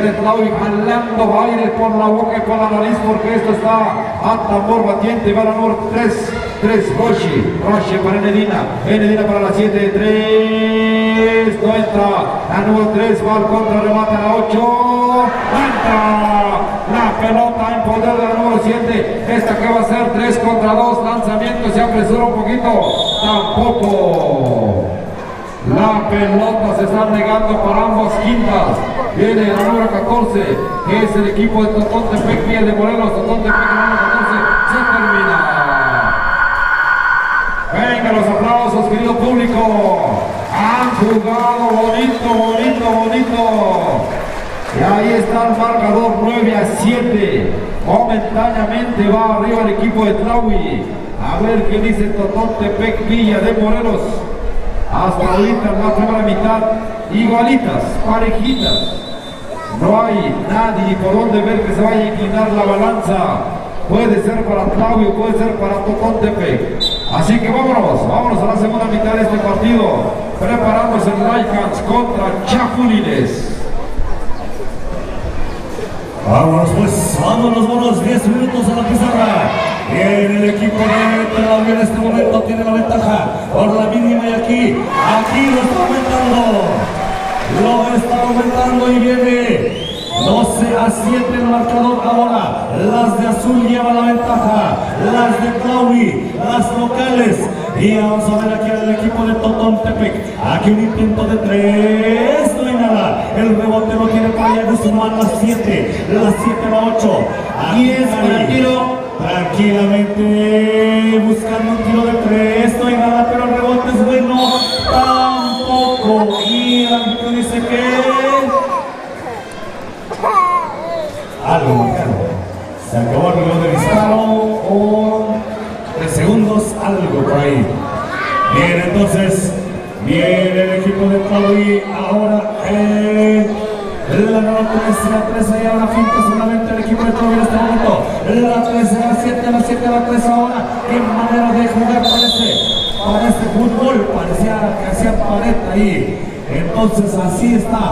Viene Tlaui jalando aire por la boca y por la nariz porque esto está a tambor batiente. Va la número 3, Roche para Enedina para la 7, 3, no entra. La número 3 va al contra, remata la 8, entra. La pelota en poder de la número 7. Esta que va a ser 3 contra 2. Lanzamiento, se apresura un poquito. Tampoco. La pelota se está negando para ambas quintas. Viene la número 14, que es el equipo de Totontepec Villa de Morelos. Totontepec número 14. Se termina. Venga los aplausos, querido público. Han jugado bonito. Y ahí está el marcador 9-7. Momentáneamente va arriba el equipo de Tlaui. A ver qué dice Totontepec Villa de Morelos. Hasta ahorita en la primera mitad, igualitas, parejitas. No hay nadie por donde ver que se vaya a inclinar la balanza. Puede ser para Tlaui o puede ser para Totontepec. Así que vámonos a la segunda mitad de este partido. Preparándose en Lycans contra Chapulines. Vámonos, 10 minutos a la pizarra. Bien, el equipo de Tlaui en este momento tiene la ventaja por la mínima y aquí lo está aumentando y viene 12-7 el marcador ahora. Las de azul llevan la ventaja, las de Tlaui, las locales. Y vamos a ver aquí al equipo de Totontepec. Aquí un intento de 3, no hay nada. El rebote lo tiene para allá de sumar las 7, la 8. 10 para el tiro. Tranquilamente buscando un tiro de 3, no hay nada, pero el rebote es bueno. Tampoco. Y el árbitro dice que algo marcado. Se acabó el reloj de disparo o 3 segundos, algo por ahí. Bien, entonces viene el equipo de Tlaui ahora. La número 13, la 13 y ahora finta solamente el equipo de Tlaui en este momento. La 13, la 7, la 7, la 3 ahora. Qué manera de jugar parece fútbol, parecía que hacía pared ahí. Entonces así está,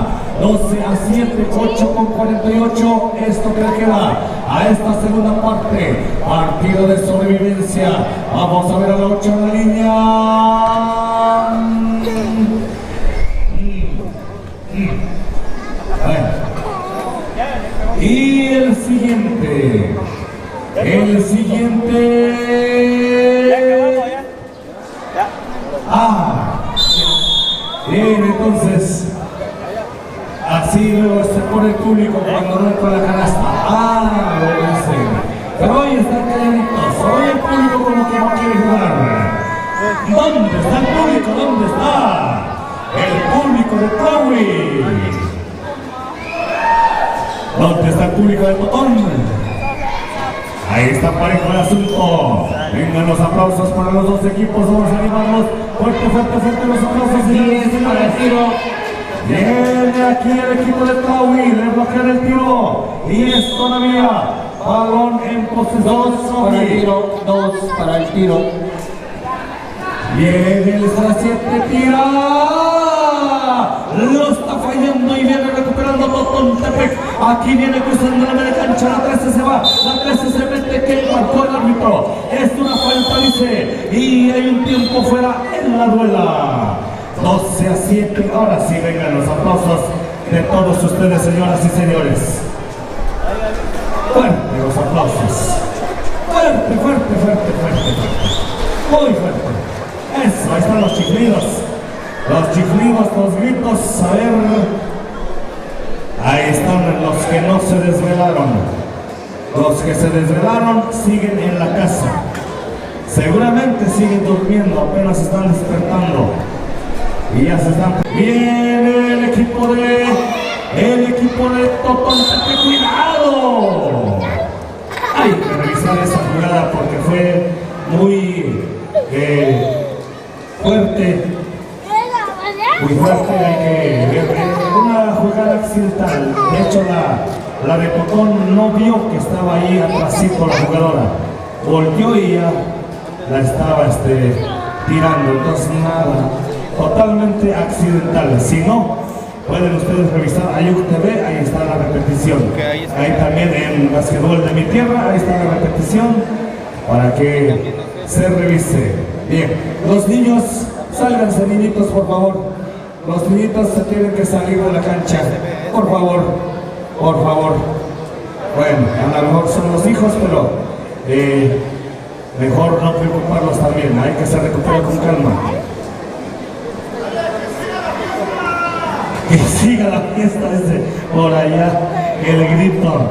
12-7, 8-48, esto que le queda a esta segunda parte, partido de sobrevivencia. Vamos a ver a la 8 en la línea. Y el siguiente. Bien, entonces, así luego se pone el público cuando no entra la canasta. Lo dicen. Pero hoy están calladitos, hoy el público como que no quiere jugar. ¿Dónde está el público? ¿Dónde está el público de Tlaui? ¿Dónde está el público de Totón? Ahí está parejo el asunto. Vengan los aplausos para los dos equipos. Vamos a animarlos. Fuerte los aplausos. 10 para el tiro. Viene aquí el equipo de Tlaui. Le bloquean el tiro. 10 todavía. Balón en posesión. 2 para el tiro. 2 para el tiro. Viene el 7. Tira. Lo está fallando y viene recuperando Totontepec. Aquí viene cruzando la media cancha. La 13 se va. La 13 se mete. Que marcó el árbitro. Es una falta, dice. Y hay un tiempo fuera en la duela. 12-7. Ahora sí vengan los aplausos de todos ustedes, señoras y señores. Fuerte los aplausos. Fuerte. Muy fuerte. Eso, ahí están los chiflidos. Los gritos, a ver. Ahí están los que no se desvelaron. Los que se desvelaron siguen en la casa. Seguramente siguen durmiendo, apenas están despertando. Y ya se están. Viene el equipo de Totontepec. ¡Cuidado! Hay que revisar esa jugada porque fue muy fuerte. Muy fuerte, hay que ver una jugada accidental. De hecho, la de Totón no vio que estaba ahí atrásito la jugadora. Volteó y ya la estaba tirando. Entonces nada, totalmente accidental. Si no, pueden ustedes revisar ahí UTV, ahí está la repetición. repetición. Ahí también en Basquetbol de mi tierra, ahí está la repetición para que se revise. Bien, los niños, sálganse niñitos por favor. Los niñitos se tienen que salir de la cancha, por favor, por favor. Bueno, a lo mejor son los hijos, pero mejor no preocuparlos también, hay que se recuperen con calma. Que siga la fiesta ese por allá, el grito.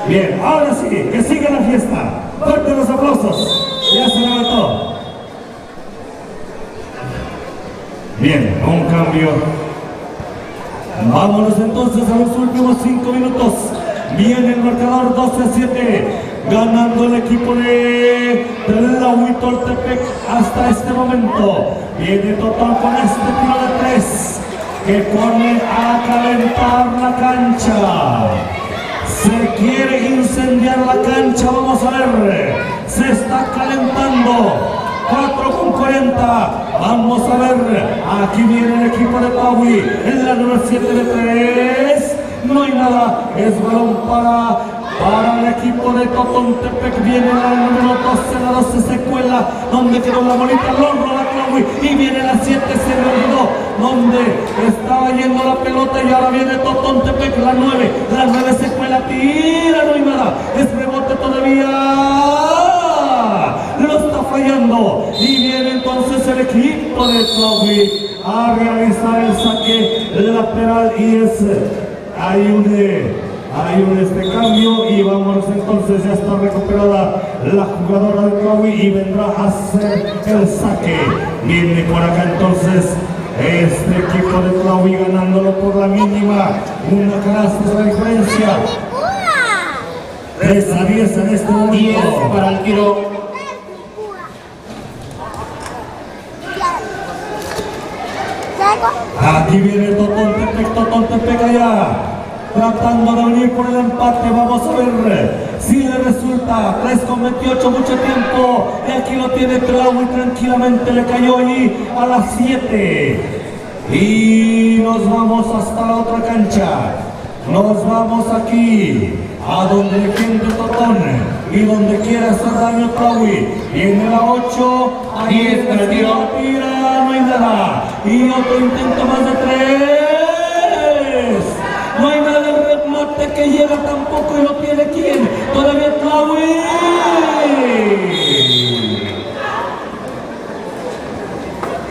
Bien, ahora sí, que siga la fiesta. Fuerte los aplausos. Ya se levantó. Bien, un cambio. Vámonos entonces a los últimos 5 minutos. Viene el marcador 12-7. Ganando el equipo de Tlahuitoltepec hasta este momento. Viene Totón con este tiro de 3. Que pone a calentar la cancha. Se quiere incendiar la cancha, vamos a ver. Se está calentando. 4:40. Vamos a ver. Aquí viene el equipo de Tlahui. En la número 7 de 3. No hay nada. Es balón para el equipo de Totontepec. Viene la número 12, la 12 se cuela, donde quedó la bolita, lo roba Tlahui, y viene la 7, se le olvidó, donde estaba yendo la pelota, y ahora viene Totontepec, la 9 se cuela, tira, no hay nada, es rebote todavía, lo está fallando, y viene entonces el equipo de Tlahui a realizar el saque lateral, y hay un cambio, y vámonos entonces, ya está recuperada la jugadora de Tlahui y vendrá a hacer el saque. Viene por acá entonces este equipo de Tlahui ganándolo por la mínima, una clase de diferencia. 3-10 en este momento. 10 para el tiro. Aquí viene Totontepec allá, tratando de venir por el empate. Vamos a ver si le resulta. 3:28, mucho tiempo, y aquí lo tiene Tlahui, tranquilamente le cayó allí a las 7, y nos vamos hasta la otra cancha. Nos vamos aquí a donde defiende Totón y donde quiere hacer daño Tlahui. Viene la 8, ahí está el tiro, tira, no hay nada, y otro intento más de 3. No hay nada del remate que llega tampoco, y lo tiene quien, todavía Tlahui.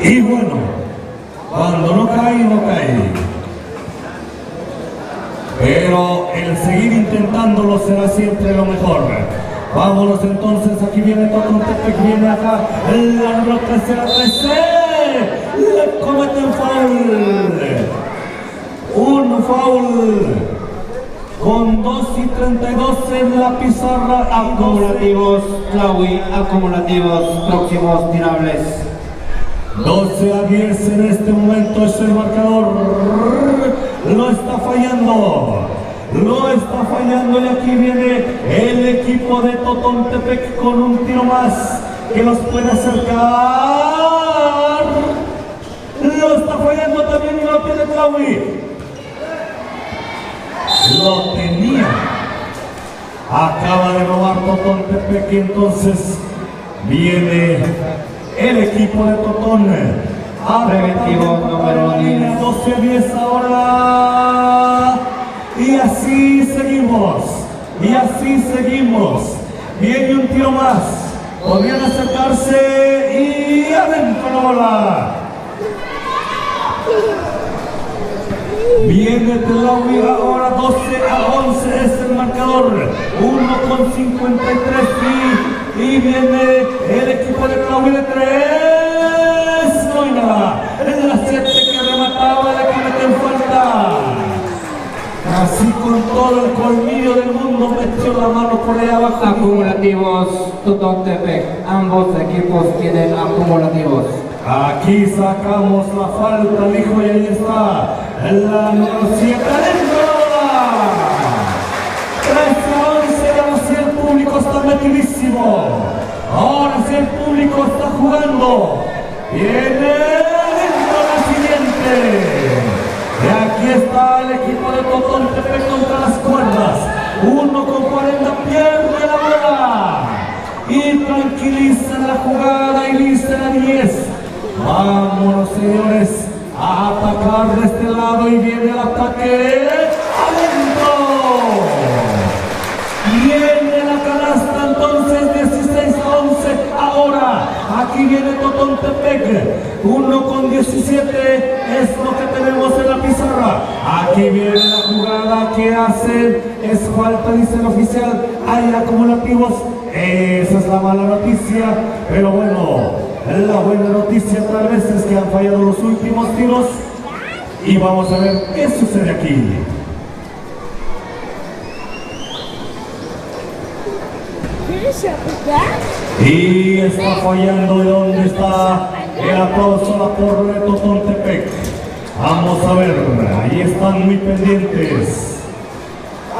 Y bueno, cuando no cae, no cae. Pero el seguir intentándolo será siempre lo mejor. Vámonos entonces, aquí viene Totontepec, viene acá, la número 13, la 13. Le cometen foul. Un foul con 2:32 en la pizarra. Acumulativos, Tlahui, acumulativos, próximos tirables. 12-10 en este momento es el marcador. Lo está fallando. Y aquí viene el equipo de Totontepec con un tiro más que los puede acercar. Lo está fallando también, y lo tiene Tlahui. Lo tenía. Acaba de robar Totontepec, y entonces viene el equipo de Totón. Preventivo número 10. 12-10 ahora. Y así seguimos. Viene un tiro más. Podrían acercarse, y adentro la bola. Viene Tlahui ahora, 12-11 es el marcador, 1:53, y viene el equipo de Tlahui de 3, no hay nada, es la 7 que remataba, le cometen falta. Así con todo el colmillo del mundo metió la mano por allá abajo. Acumulativos, Totontepec, ambos equipos tienen acumulativos. Aquí sacamos la falta, dijo, y ahí está la número 7 adentro. 13-11, ahora sí el público está metidísimo. Ahora sí el público está jugando. Viene adentro la siguiente. Y aquí está el equipo de Totontepec contra las cuerdas. más de este lado y viene el ataque. ¡Adentro! Viene la canasta entonces 16-11. Ahora, aquí viene Totontepec. 1-17 es lo que tenemos en la pizarra. Aquí viene la jugada que hacen. Es falta, dice el oficial. Hay acumulativos. Esa es la mala noticia. Pero bueno, la buena noticia tal vez es que han fallado los últimos tiros. Y vamos a ver qué sucede aquí. Y está fallando. ¿De dónde está el aplauso a la torre de Totontepec? Vamos a ver, ahí están muy pendientes.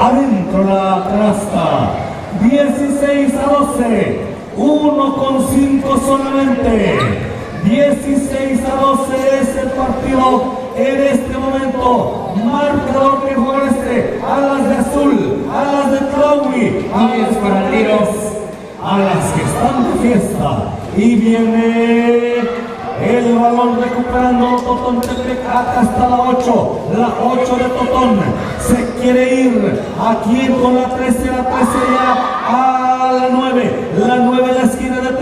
Adentro la canasta, 16-12, 1-5 solamente. 16-12 es el partido en este momento. Marcador que favorece a las de azul, a las de Tlaui, a las para el tiro, a las que están de fiesta. Y viene el balón recuperando Totontepec. Acá está la 8, la 8 de Totón. Se quiere ir aquí con la 13 ya a la 9. La 9 en la esquina de 3.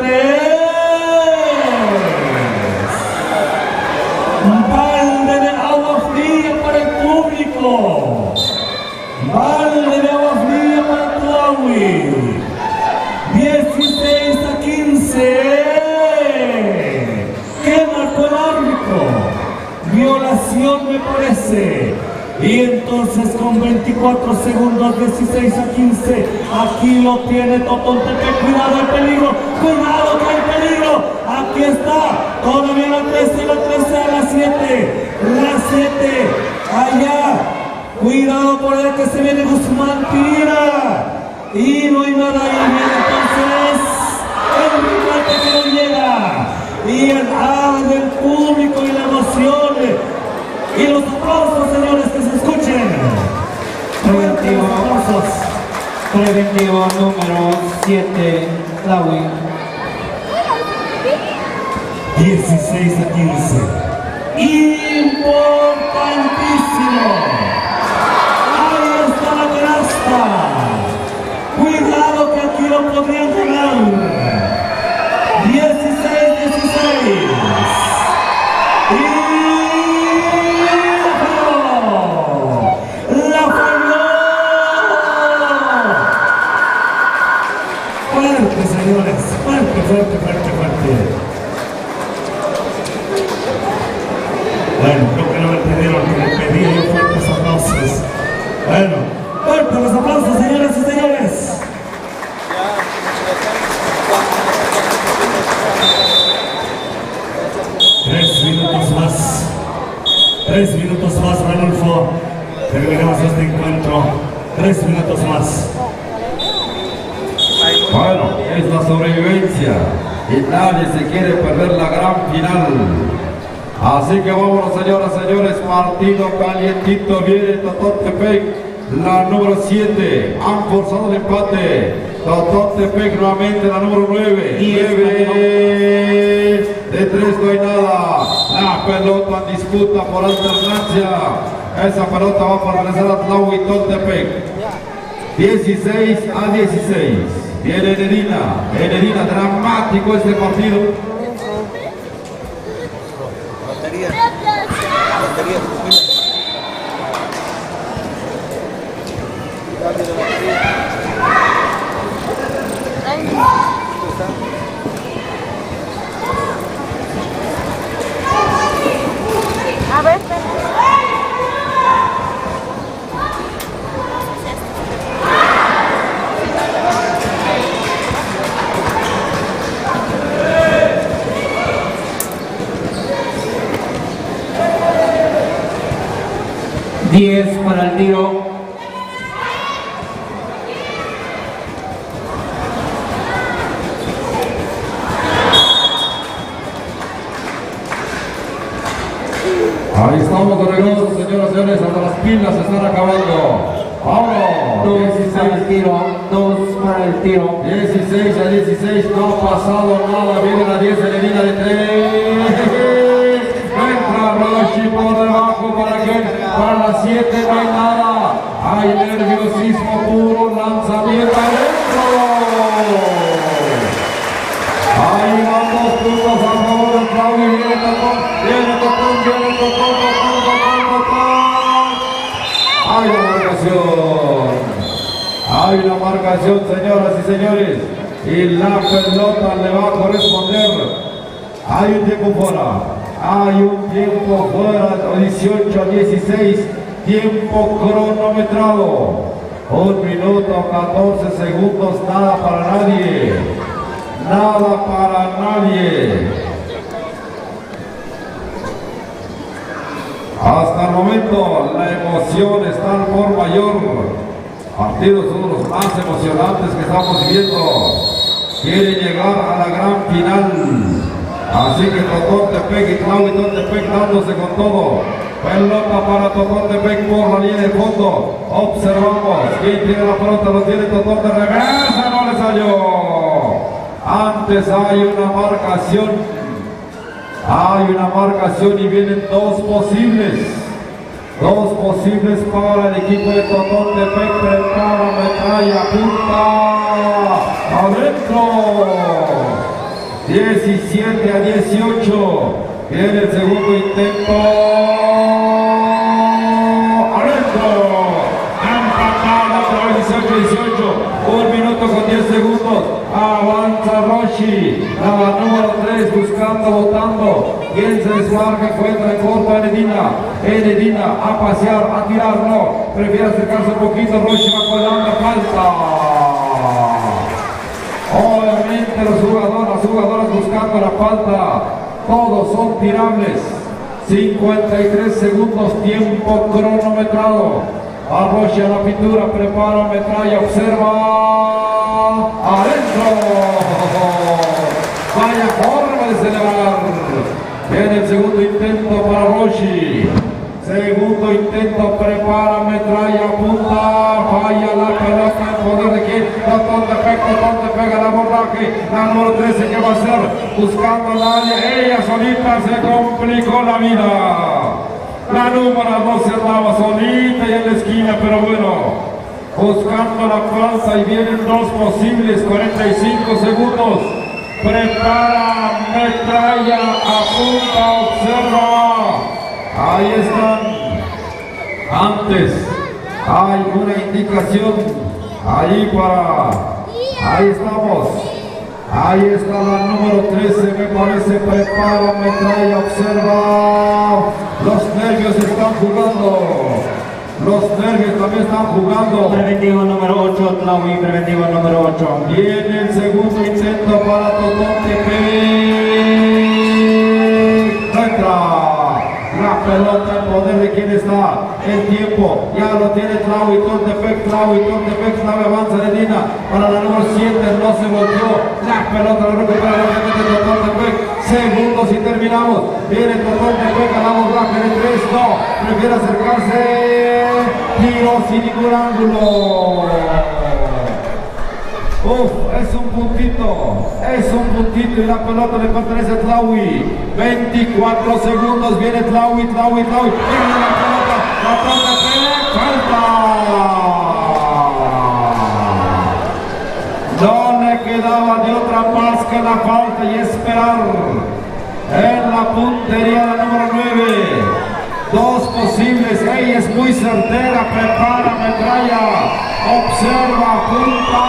Balde de agua fría para el público. Balde de agua fría para Tlaui. 16-15. ¿Qué marcó el árbitro? Violación me parece. Y entonces con 24 segundos, 16-15, aquí lo tiene Totontepec. Cuidado el peligro, cuidado que hay peligro. Aquí está, todavía la 13, la 13 a la 7, la 7, allá. Cuidado por el que se viene Guzmán, tira. Y no hay nada ahí, viene entonces el rebote que no llega. Y el del público y la emoción. Y los aplausos, señores, que se escuchen. Preventivo número 7, Tlaui. 16-15. Importantísimo. Ahí está la canasta. Cuidado que aquí lo podrían ganar. 16-16. La falló. Fuerte, señores. Fuerte, fuerte, fuerte, fuerte. Bueno, creo que no me entendieron que me pedía yo fuertes aplausos. Bueno, fuertes los aplausos, señoras y señores. 3 minutos más. 3 minutos más, Ranulfo. Terminamos este encuentro. 3 minutos más. Bueno, es la sobrevivencia y nadie se quiere perder la gran final. Así que vámonos, señoras y señores, partido calientito. Viene Totontepec, la número 7, han forzado el empate. Totontepec nuevamente la número 9, 9 de 3, no hay nada. La pelota en disputa por alternancia. Esa pelota va para regresar a Tlaui Totontepec. 16-16. Viene Enerina, dramático este partido. A ver, 10 para el tiro. Ahí estamos de regreso, señoras y señores, hasta las pilas se están acabando. ¡Vámonos! 2 para el tiro, 2 para el tiro. 16-16, no ha pasado nada, viene la 10 en línea de 3. Entra Roshi por debajo. abajo para que para las 7 no hay nada. Hay nerviosismo puro, lanzamiento adentro. Ahí van 2 puntos a favor del Claudio. Viene Totón. Hay la marcación. Hay la marcación, señoras y señores. Y la pelota le va a corresponder. Hay un tiempo fuera. Hay un tiempo fuera. 18-16. Tiempo cronometrado. 1 minuto 14 segundos. Nada para nadie. Nada para nadie. Hasta el momento la emoción está al por mayor. Partidos uno de los más emocionantes que estamos viviendo. Quiere llegar a la gran final. Así que Totontepec y Claudio Totontepec dándose con todo. Pelota para Totontepec por la línea de fondo. Observamos. ¿Quién tiene la pelota? Lo tiene Totontepec. Regresa, no le salió. Antes hay una marcación. Hay una marcación y vienen 2 posibles. 2 posibles para el equipo de Totontepec. Prepara, metralla, punta. Adentro. 17-18. Viene el segundo intento. Adentro. Empatado otra vez 18-18. 1 minuto con 10 segundos. Avanza Roshi. La número 3 buscando, votando. Quien se desmarca, encuentra en corto a Enedina. Enedina a pasear, a tirar, no. Prefiere acercarse un poquito. Roshi va con la falta. Obviamente las jugadoras buscando la falta. Todos son tirables. 53 segundos, tiempo cronometrado. Arrocha la pintura, prepara, metralla, observa. Adentro. Vaya forma de celebrar. Viene el segundo intento para Roshi. Segundo intento, prepara, metralla, apunta. Falla la pelota en poder de quien. Totontepec pega el abordaje. La número 13, ¿qué va a hacer? Buscando la área. Ella solita se complicó la vida. La número 12 andaba solita y en la esquina, pero bueno. Buscando la falta y vienen 2 posibles. 45 segundos. Prepara, metralla, apunta, observa. Ahí están. Antes hay una indicación. Ahí estamos. Ahí está la número 13, me parece. Prepara, metralla, observa. Los nervios están jugando. Los nervios también están jugando. Preventivo número 8, Claudio, preventivo número 8. Viene el segundo intento para Totontepec. Entra. La pelota en poder de quien está. El tiempo ya lo tiene Claudio Totontepec. Avanza de Dina para la número 7. No se volteó. La pelota la recupera rápidamente Totontepec. Segundos y terminamos. Viene Totontepec al abordaje de 3. No. Prefiere acercarse. Tiro sin ningún ángulo. Es un puntito y la pelota le pertenece a Tlaui. 24 segundos, viene Tlaui. Viene la pelota, falta. No le quedaba de otra más que la falta y esperar. En la puntería la número 9. 2 posibles, ella es muy certera, prepara, metralla, observa, punta.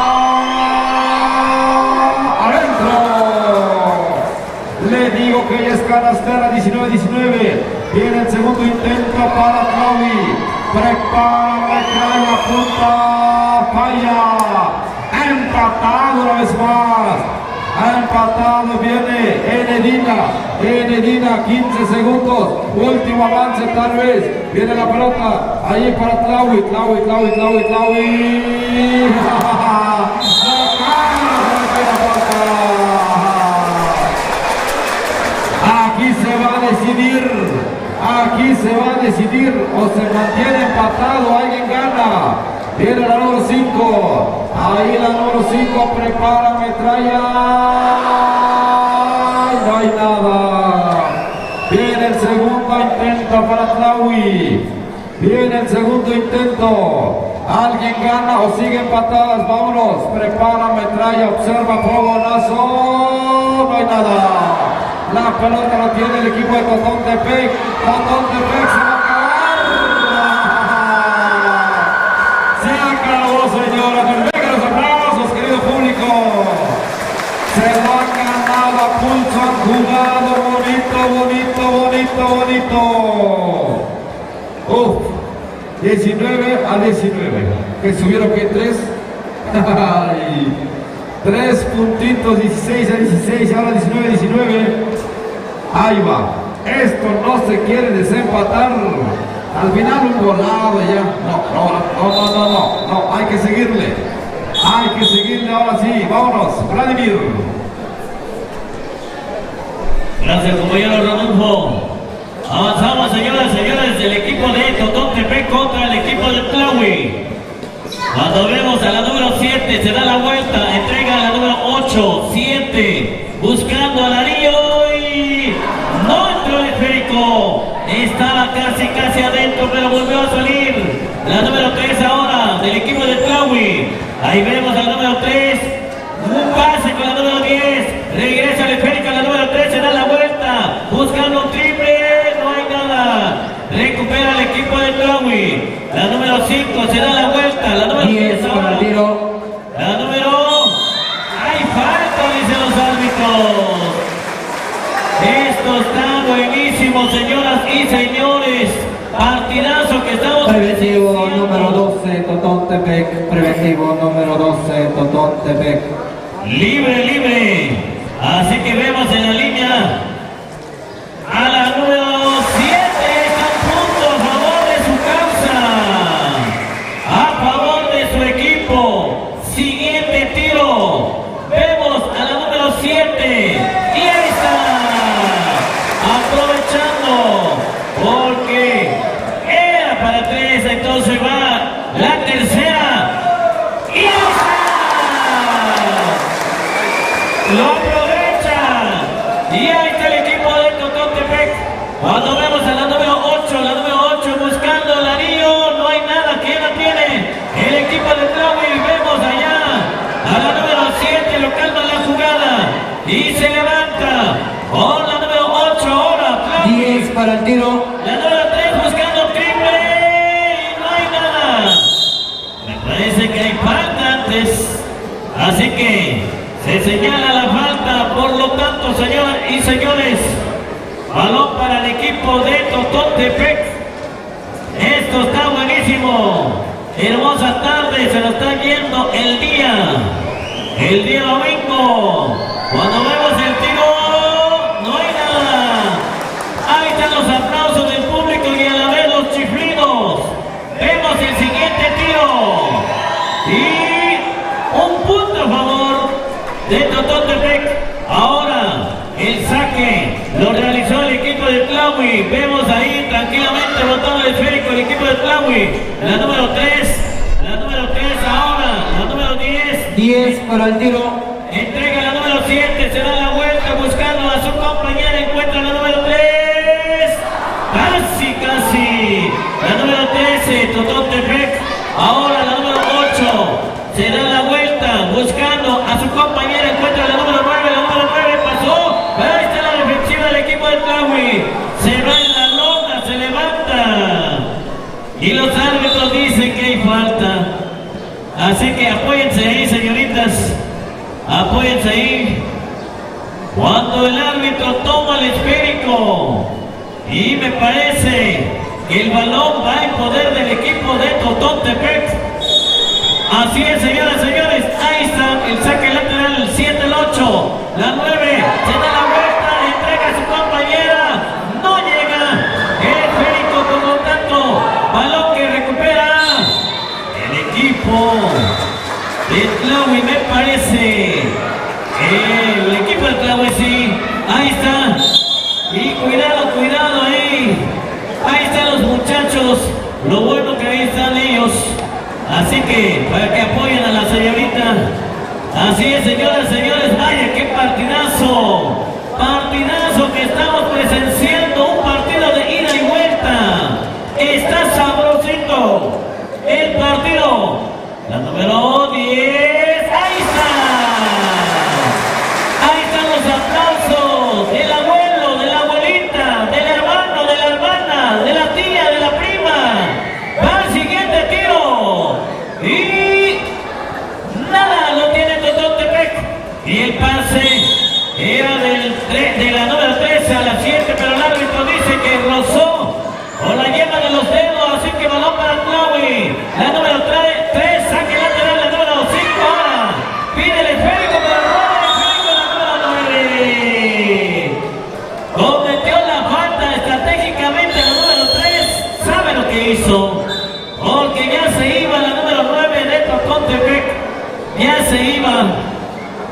Le digo que ella es canastera. 19-19. Viene el segundo intento para Claudio. Prepara, metralla, punta, falla. Empatado una vez más. Empatado, viene Enedina, 15 segundos. Último avance tal vez. Viene la pelota. Ahí para Claudio. Aquí se va a decidir o se mantiene empatado, alguien gana. Viene la número 5, ahí la número 5 prepara, metralla, no hay nada. Viene el segundo intento. intento para Tlahui. Viene el segundo intento. Alguien gana o sigue empatadas. Vámonos. Prepara, metralla, observa, fogonazo. No hay nada. La pelota la tiene el equipo de Totontepec. Totontepec se va a acabar. Se acabó, señora. Venga los aplausos, querido público. Se lo ha ganado a pulso, han jugado bonito. 19 a 19. Que subieron que 3. 3 puntitos, 16 a 16, ahora 19 a 19. Ahí va. Esto no se quiere desempatar. Al final un volado ya. No, hay que seguirle. Ahora sí, vámonos. Vladimir. Gracias, compañero Rodolfo. Avanzamos, señoras y señores, del equipo de Totontepec contra el equipo de Tlahui. Cuando vemos a la número 7, se da la vuelta, entrega a la número 8, 7, buscando al anillo y no entró el esférico. Estaba casi adentro, pero volvió a salir. La número 3 ahora, del equipo de Tlahui. Ahí vemos al número 3, un pase con la número 10, regresa el esférico a la número 3, se da la vuelta, buscando un triple, no hay nada. Recupera el equipo de Tlahui. La número 5 se da la vuelta, la número 10 para el tiro. La número... ¡Hay falta! Dicen los árbitros. Esto está buenísimo, señoras y señores. Partidazo que estamos... Preventivo número 12, Totontepec. Preventivo número 12, Totontepec. Libre. Así que vemos en la línea a la número 7. Está a punto a favor de su causa, a favor de su equipo. Siguiente tiro. Vemos a la número 7. Y ahí está. Aprovechando. Porque era para 3. Entonces va la tercera. Y ahí está. Lo aprovecha. Y ahí está el equipo de Totontepec. Cuando vemos a la número 8, buscando el anillo, no hay nada. ¿Quién la tiene? El equipo de Tlahui. Vemos allá a la número 7, lo calma la jugada y se levanta. Con la número 8 ahora, Tlahui. 10 para el tiro. La número 3 buscando triple y no hay nada. Me parece que hay falta antes. Así que se señala la falta, por lo tanto, señoras y señores, balón para el equipo de Totontepec. Esto está buenísimo. Hermosa tarde, se nos está yendo el día domingo. Cuando vemos el tiro, no hay nada. Ahí están los aplausos del público y a la vez los chiflidos. Vemos el siguiente tiro. Y un punto a favor de Totontepec. Ahora el saque lo realizó el equipo de Tlahui. Vemos ahí tranquilamente botando el esférico el equipo de Tlahui. La número 3 ahora, la número 10. 10 para el tiro. Entrega la número 7, se da la vuelta buscando a su compañera, encuentra la número 3. Casi. La número 13, Totontepec. Ahora la número 8, se da la vuelta buscando a su compañera, encuentra la número 9. La número 9 pasó, pero ahí está la defensiva del equipo de Tlahui. Se va en la lona, se levanta. Y los árbitros dicen que hay falta. Así que apóyense ahí, señoritas. Apóyense ahí. Cuando el árbitro toma el esférico y me parece que el balón va en poder del equipo de Totontepec. Así es, señoras y señores. Ahí está el saque lateral, el 7, el 8, la 9. Se da la vuelta, entrega a su compañera. No llega el esférico, por lo tanto, balón que recupera el equipo de Tlahui, me parece. El equipo de Tlahui, sí. Ahí está. Y cuidado ahí. Ahí están los muchachos. Lo bueno que ahí están ellos. Así que, para que apoyen a la señorita. Así es, señoras y señores. Vaya, qué partidazo. Partidazo que estamos presenciando. Un partido de ida y vuelta. la siente, pero el árbitro dice que rozó o la yema de los dedos, así que balón para Tlawi. La número 3, saque lateral, la número 5 ahora. Pide el esférico, pero roba el esférico, la número 9. Cometió la falta estratégicamente la número 3, sabe lo que hizo. Porque ya se iba la número 9 de Totontepec, ya se iba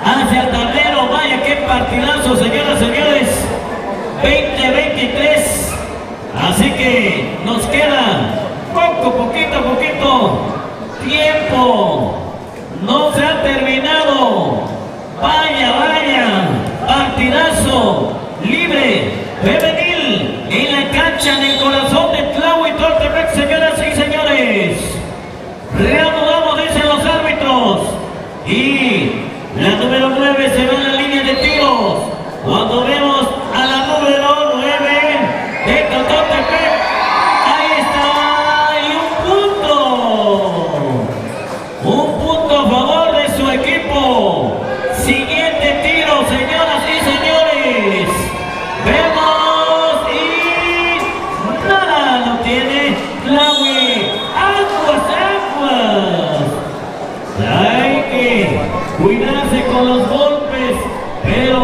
hacia el tablero. Vaya qué partidazo, señoras y señores, 20-23. Así que nos queda poquito tiempo, no se ha terminado. Vaya, partidazo libre, femenil, en la cancha, en el corazón de Tlahui Totontepec, señoras y señores. Reanudamos, dicen los árbitros, y la número 9 se va en la línea de tiros. Cuando vemos a la número 9 de Totontepec, ahí está, y un punto a favor de su equipo. Siguiente tiro, señoras y señores. Vemos y nada lo tiene Tlahui. Aguas. Hay que cuidarse con los golpes, pero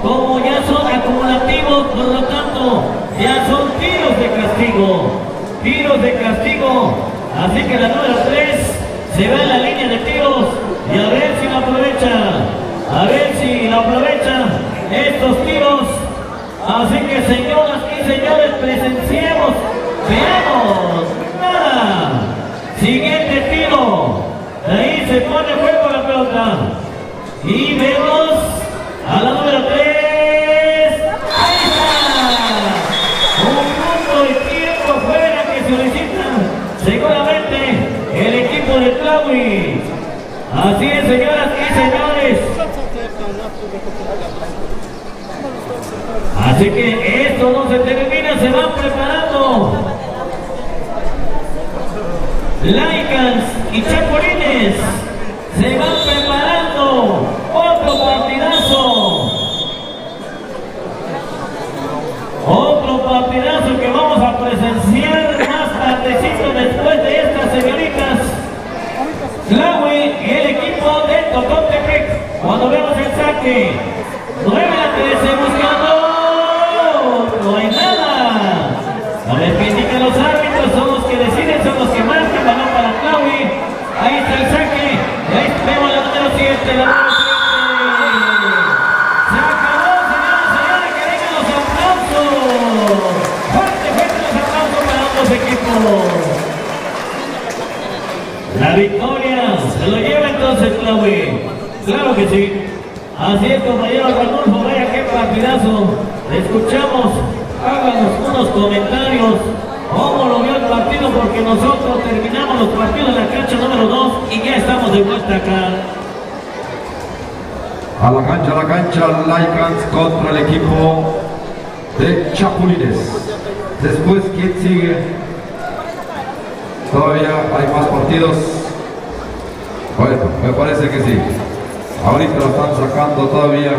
como ya son acumulativos, por lo tanto ya son tiros de castigo, así que la número 3 se va en la línea de tiros y a ver si la aprovecha, estos tiros. Así que señoras y señores, presenciemos, veamos, nada. Siguiente tiro, ahí se pone fuego la pelota y vemos a la número 3, ahí está, un punto y tiempo fuera que solicita seguramente el equipo de Tlahui. Así es, señoras y señores. Así que esto no se termina, se van preparando Laicans y Chapulines, se van preparando otro partidazo que vamos a presenciar más tardecito después de estas señoritas. Tlahui y el equipo de Totontepec, cuando vemos el saque, 9-13 buscando, no hay nada. A ver qué indican los árbitros, son los que deciden, son los que marcan, balón para Tlahui. Ahí está el saque, y ahí vemos la número 7, la número 7. Se acabó, señoras y señores, que vengan los aplausos. Fuerte los aplausos para ambos equipos. La victoria se lo lleva entonces Tlahui. Claro que sí. Así es, compañero Arnulfo, vaya qué partidazo. Le escuchamos, háganos unos comentarios. ¿Cómo lo vio el partido? Porque nosotros terminamos los partidos en la cancha número 2 y ya estamos de vuelta acá. A la cancha, Laicans contra el equipo de Chapulines. Después, ¿quién sigue? Todavía hay más partidos. Bueno, me parece que sí. Ahorita lo están sacando todavía.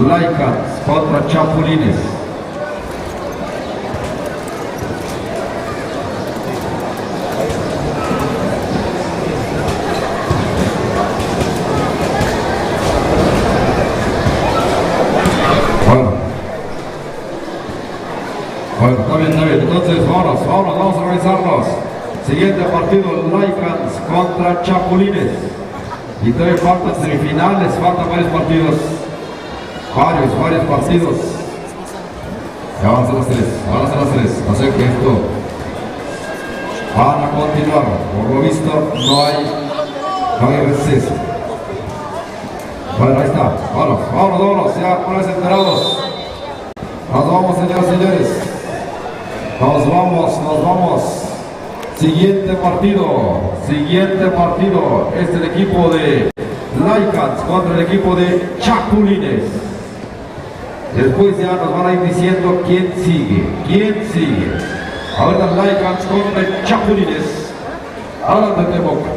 Laicans contra Chapulines. Bueno, está bien. Entonces, vamos a organizarnos. Siguiente partido, Laicans contra Chapulines. Y todavía faltan semifinales, faltan varios partidos. Varios partidos. Ya van a ser las 3. Así que esto van a continuar. Por lo visto, no hay receso. Bueno, ahí está. Vámonos. Ya, una vez enterados. Nos vamos, señoras y señores. Nos vamos. Siguiente partido. Es el equipo de Laicans contra el equipo de Chapulines. Después ya nos van a ir diciendo quién sigue. Ahora Laicans contra Chapulines. Adelante, Boca.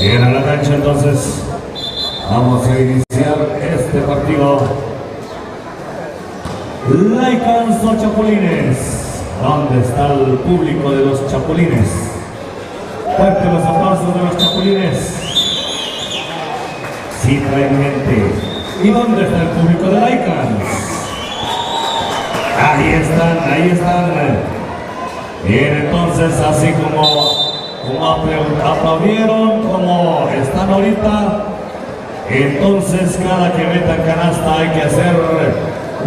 Bien, a la cancha entonces. Vamos a iniciar este partido. Lycans o Chapulines. ¿Dónde está el público de los Chapulines? Fuerte los aplausos de los Chapulines. Sí, traen gente. ¿Y dónde está el público de Lycans? Ahí están, ahí están. Bien, entonces, así como aplaudieron, como están ahorita, entonces cada que metan canasta hay que hacer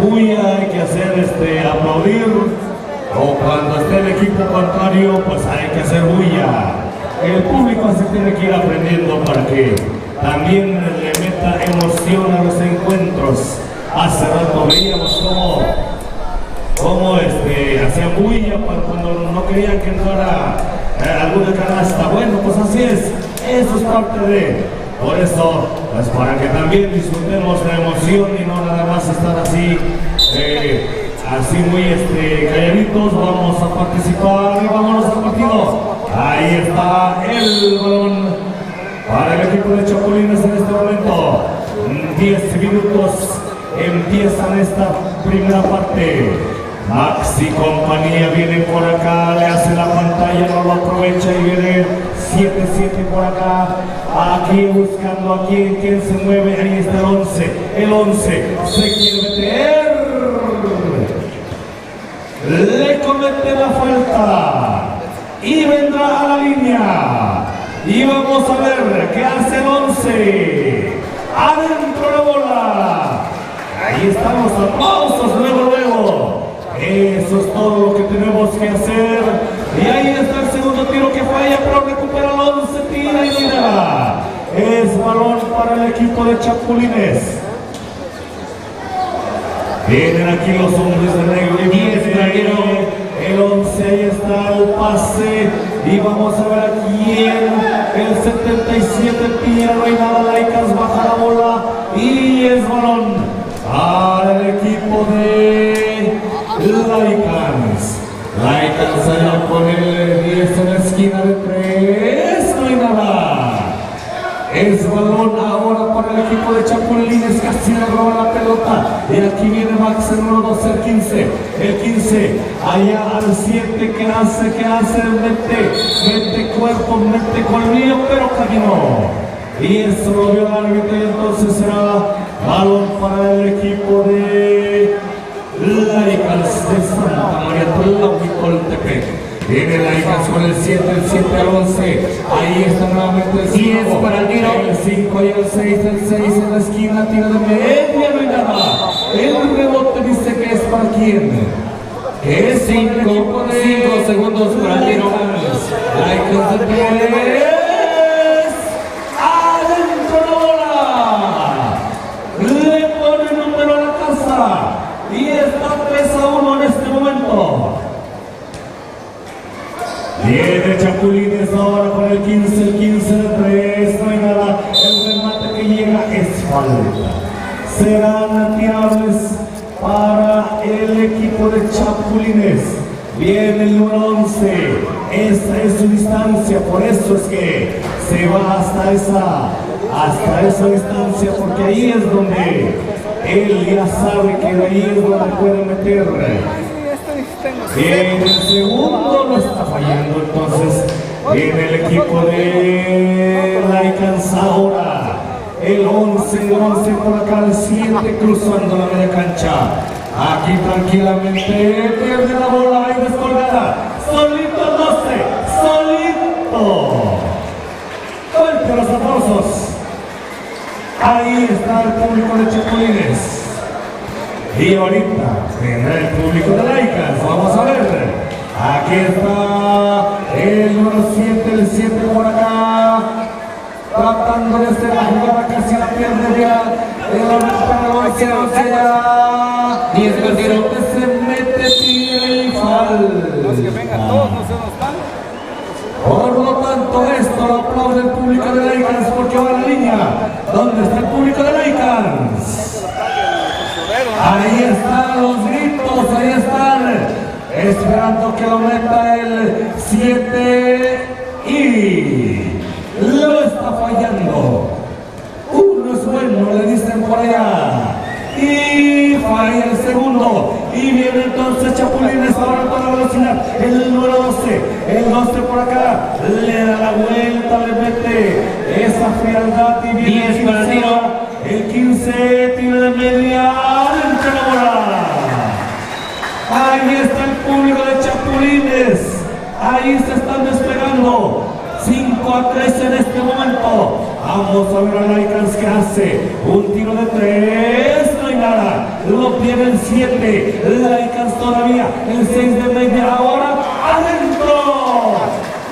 bulla, hay que hacer aplaudir, o cuando esté el equipo contrario, pues hay que hacer bulla. El público se tiene que ir aprendiendo para que también le meta emoción a los encuentros. Hace rato veíamos cómo hacían bulla cuando no querían que entrara alguna canasta. Bueno, pues así es, eso es parte de, por eso, pues para que también disfrutemos la emoción y no nada más estar así, así muy calladitos. Vamos a participar y vámonos al partido. Ahí está el balón para el equipo de Chapulines en este momento. 10 minutos empiezan esta primera parte. Max y compañía vienen por acá, le hace la pantalla, no lo aprovecha y viene 7-7 por acá. Aquí buscando a quién se mueve, ahí está el 11. El 11 se quiere meter. Le comete la falta y vendrá a la línea. Y vamos a ver qué hace el 11. Adentro la bola. Ahí están los aplausos, luego. Eso es todo lo que tenemos que hacer. Y ahí está el segundo tiro que falla, pero recupera el 11, tira y tira. Es balón para el equipo de Chapulines. Vienen aquí los hombres de negro y viene el 11, ahí está el pase. Y vamos a ver a quién. El 77 tira, no hay nada, Lycans baja la bola. Y es balón para el equipo de Lycans. Lycans allá con el 10 en la esquina de 3, no hay nada. Es balón ahora para el equipo de Chapulines, casi le roba la pelota. Y aquí viene Max el 1-2, el 15. El 15, allá al 7, ¿qué hace? Mete cuerpo, mete colmillo, pero caminó. Y eso lo vio el árbitro y entonces será balón para el equipo de Lycans de Santa María Tlahuicoltepec. Viene Lycans con el 7 al 11. Ahí está nuevamente el 5 para el tiro. El 5 y el 6 en la esquina, tiro de media, no hay nada. El rebote dice que es para quién. Que es 5 segundos para el tiro. Lycans de 10. Adentro la bola. Le pone número a la casa. Y está 3-1 en este momento. Viene Chapulines ahora con el 15 de 3, no hay nada. El remate que llega es falta. Serán tirables para el equipo de Chapulines. Viene el número 11. Esta es su distancia, por eso es que se va hasta esa distancia, porque ahí es donde él ya sabe que de ahí es donde puede meter. Bien, el segundo no está fallando, entonces viene el equipo de Lycans ahora. El 11 por acá, el 7 cruzando la media cancha. Aquí tranquilamente pierde la bola y descolgada. Solito el 12, solito. Fuerte los aplausos. Ahí está el público de Chapulines. Y ahorita vendrá el público de Lycans. Vamos a ver. Aquí está el número 7, el 7 por acá. Tratando de hacer la jugada, casi la pierde ya. El 10 para el tiro. se mete, tira y falta. Los que vengan todos no se nos van. Por lo tanto, esto lo aplaude el público de Lycans porque va a la línea. ¿Dónde está el público de Lycans? Ahí están los gritos, ahí están. Esperando que lo meta el 7 y lo está fallando. Uno es bueno. Y viene entonces Chapulines ahora a toda velocidad. El número 12. El 12 por acá. Le da la vuelta, le mete esa frialdad y viene 10 para el tiro. el 15, tiro de media. Adentro la bola. Ahí está el público de Chapulines. Ahí se están despegando. 5-3 en este momento. Vamos a ver a Lycans que hace un tiro de 3. No hay nada. Lo pierde el 7. Lycans todavía. El 6 de media. Ahora adentro.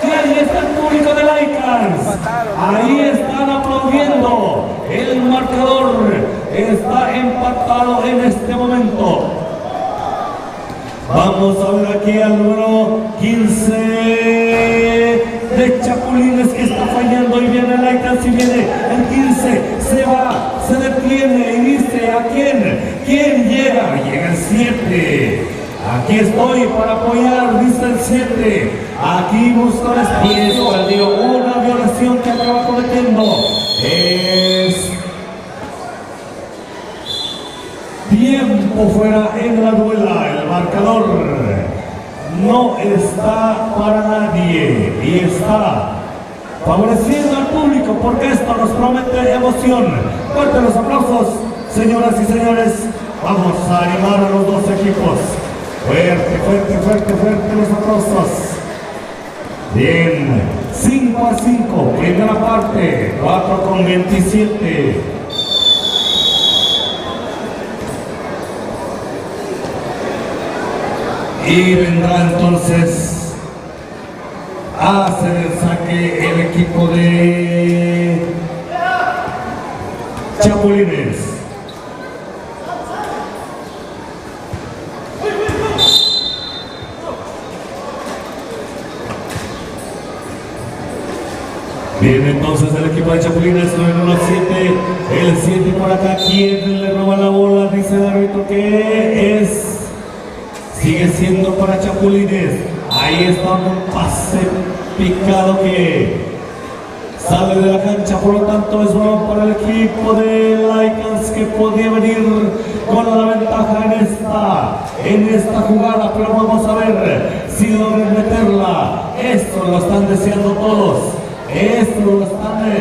Y ahí está el público de Lycans. Ahí están aplaudiendo. El marcador está empatado en este momento. Vamos a ver aquí al número 15 de Chapulines que está fallando y viene Lycans y viene el 15, se va, se detiene y dice ¿a quién? ¿Quién llega? Llega el 7. Aquí estoy para apoyar, dice el 7. Aquí busca el espacio. Una violación que acaba cometiendo. Es tiempo fuera en la duela. El marcador no está para nadie y está favoreciendo al público porque esto nos promete emoción. Fuertes los aplausos, señoras y señores. Vamos a animar a los dos equipos. Fuerte, fuerte, fuerte, fuerte los aplausos. Bien, 5-5, primera parte, 4:27. Y vendrá entonces a hacer el saque el equipo de Chapulines. Viene entonces el equipo de Chapulines, 9-1-7, el 7 por acá, ¿quién le roba la bola? Dice el árbitro que es... Sigue siendo para Chapulines. Ahí está un pase picado que sale de la cancha, por lo tanto es bueno para el equipo de Lycans que podía venir con la ventaja en esta jugada, pero vamos a ver si logran meterla. Esto lo están deseando todos. Esto lo están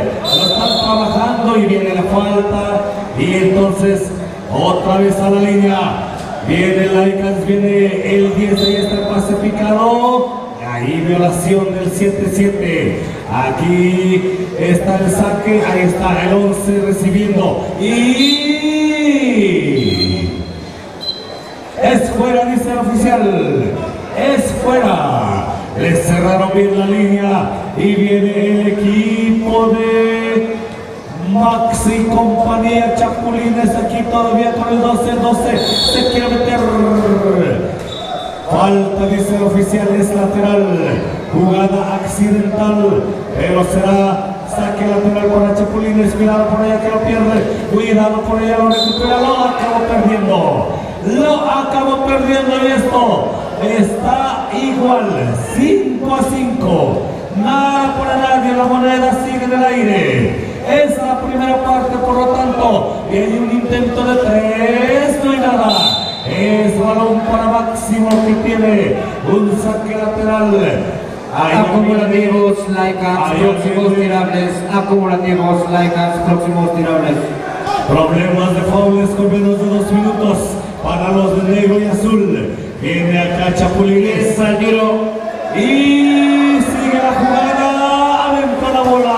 trabajando y viene la falta y entonces otra vez a la línea. Viene Lycans, viene el 10, ahí está el pase picado. Ahí violación del 7-7. Aquí está el saque, ahí está el 11 recibiendo. Y es fuera, dice el oficial. Es fuera. Le cerraron bien la línea y viene el equipo de Maxi y compañía. Chapulines aquí todavía con el 12 se quiere meter. Falta, dice el oficial, es lateral. Jugada accidental, pero será saque lateral para Chapulines. Cuidado por allá que lo pierde. Cuidado por allá, lo recupera. Lo acabó perdiendo y esto está igual. 5-5. Nada para nadie, la moneda sigue en el aire. Es la primera parte, por lo tanto, y hay un intento de 3, no hay nada. Es balón para Máximo que tiene un saque lateral. Acumulativos, Lycans, próximos tirables. Acumulativos, Lycans, próximos tirables. Problemas de faules con menos de 2 minutos para los de negro y azul. Viene acá Chapulines al tiro y sigue la jugada, adentro la bola.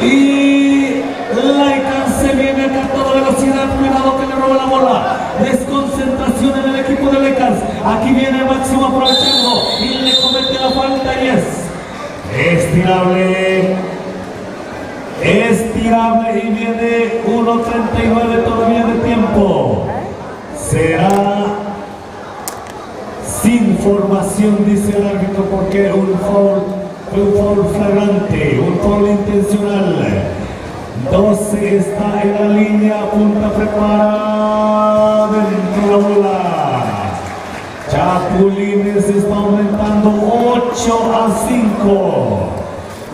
Y Lycans se viene acá a toda velocidad, cuidado que le roba la bola. Desconcentración en el equipo de Lycans. Aquí viene Máximo aprovechando y le comete la falta y es tirable y viene 1:39 todavía de tiempo. Será sin formación, dice el árbitro, porque un foul flagrante, un foul intencional. 12 está en la línea, punta preparada dentro de la bola. Chapulines está aumentando 8-5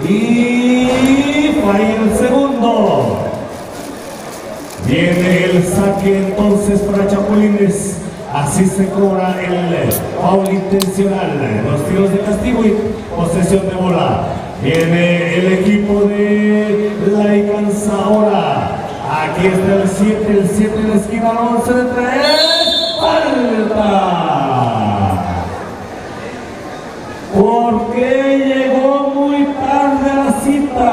y falla el segundo. Viene el saque entonces para Chapulines. Así se cobra el foul intencional. Los tiros de castigo y posesión de bola. Viene el equipo de Lycans ahora. Aquí está el 7 en la esquina, el 11 de 3. ¡Falta! Porque llegó muy tarde a la cita.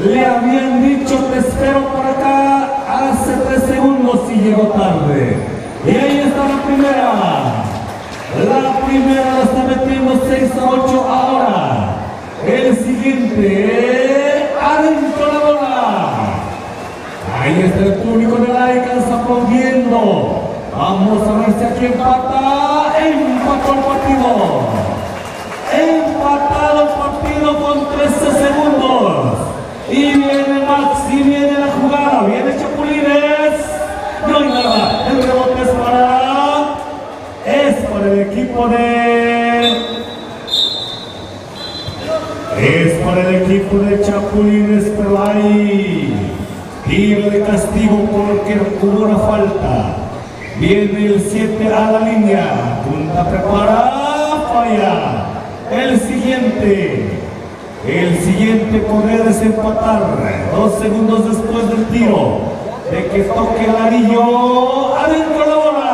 Le habían dicho te espero por acá hace 3 segundos y llegó tarde. Y ahí está la primera. La primera la está metiendo 6-8 ahora. El siguiente, adentro la bola. Ahí está el público de Lycans aplaudiendo. Vamos a ver si aquí empata. Empató el partido. Empatado el partido con 13 segundos. Y viene Max, y viene la jugada. Viene Chapulines. No hay nada. El rebote es para el equipo de... Es para el equipo de Chapulines, pero hay tiro de castigo porque hubo una falta. Viene el 7 a la línea. Punta prepara, falla. El siguiente podría desempatar 2 segundos después del tiro. De que toque el anillo. Adentro la bola.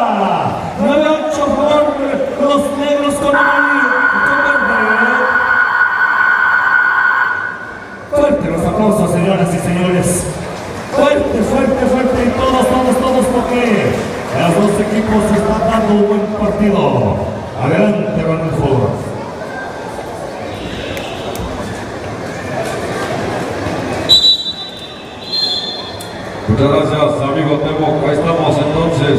9-8 por los negros con amarillo. Fuerte los aplausos, señoras y señores. Fuerte, fuerte, fuerte. Y todos, porque los dos equipos están dando un buen partido. Adelante, Ranulfo. Muchas gracias, amigo Temo. Ahí estamos entonces.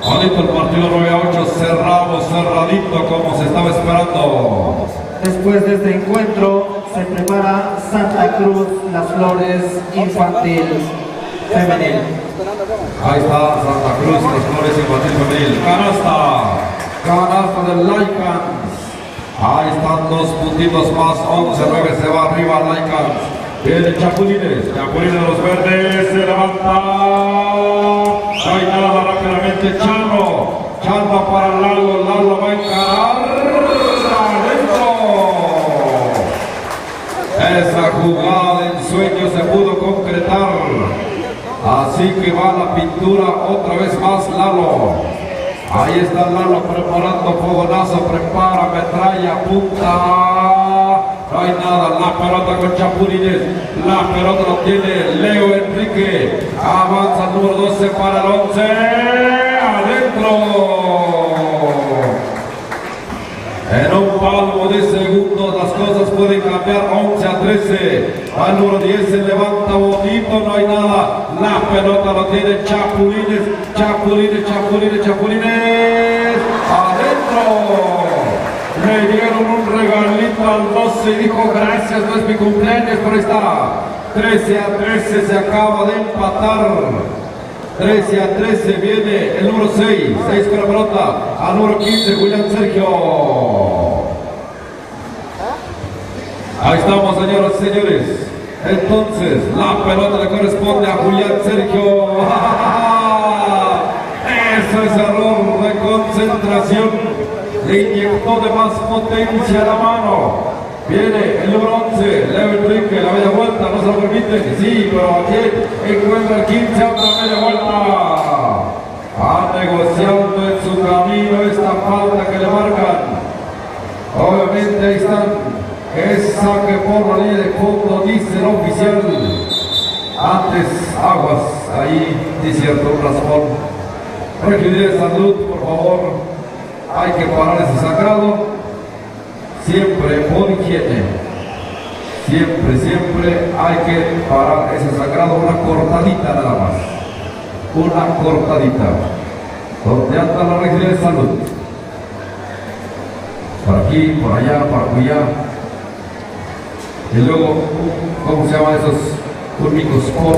Bonito el partido 9-8, cerradito como se estaba esperando. Después de este encuentro se prepara Santa Cruz Las Flores Infantil Femenil. Ahí está Santa Cruz Las Flores Infantil Femenil. Canasta del Lycans. Ahí están 2 puntitos más, 11-9, se va arriba Lycans. Viene Chapulines los verdes, se levanta. Ahí nada rápidamente Charro para Lalo va a encarar. Adentro. Esa jugada en sueño se pudo concretar. Así que va la pintura otra vez más Lalo. Ahí está Lalo preparando fogonazo, prepara, metralla, punta. No hay nada, la pelota con Chapulines. La pelota lo tiene Leo Enrique. Avanza el número 12 para el 11. Adentro. En un palmo de segundos las cosas pueden cambiar. 11-13. Al número 10 se levanta bonito, no hay nada. La pelota lo tiene Chapulines. Adentro. Le dieron un regalito al 12 y dijo gracias, no es mi cumpleaños, pero ahí está. 13-13 se acaba de empatar. 13-13 viene el número 6 con la pelota. Al número 15 Julián Sergio. Ahí estamos, señoras y señores. Entonces la pelota le corresponde a Julián Sergio. Eso es error de concentración. Le inyectó de más potencia a la mano. Viene el número 11, Leo Enrique, la media vuelta, no se lo permiten. Sí, pero aquí encuentra el 15, otra media vuelta. Va negociando en su camino esta falta que le marcan. Obviamente ahí están. Es saque por la línea de fondo, dice el oficial. Antes, aguas, ahí dice cierto un raspón. Requiere de salud, por favor. Hay que parar ese sangrado, siempre por higiene, siempre hay que parar ese sangrado, una cortadita nada más, una cortadita, donde anda la Región de Salud, por aquí, por allá, por allá, y luego, ¿cómo se llaman esos únicos por?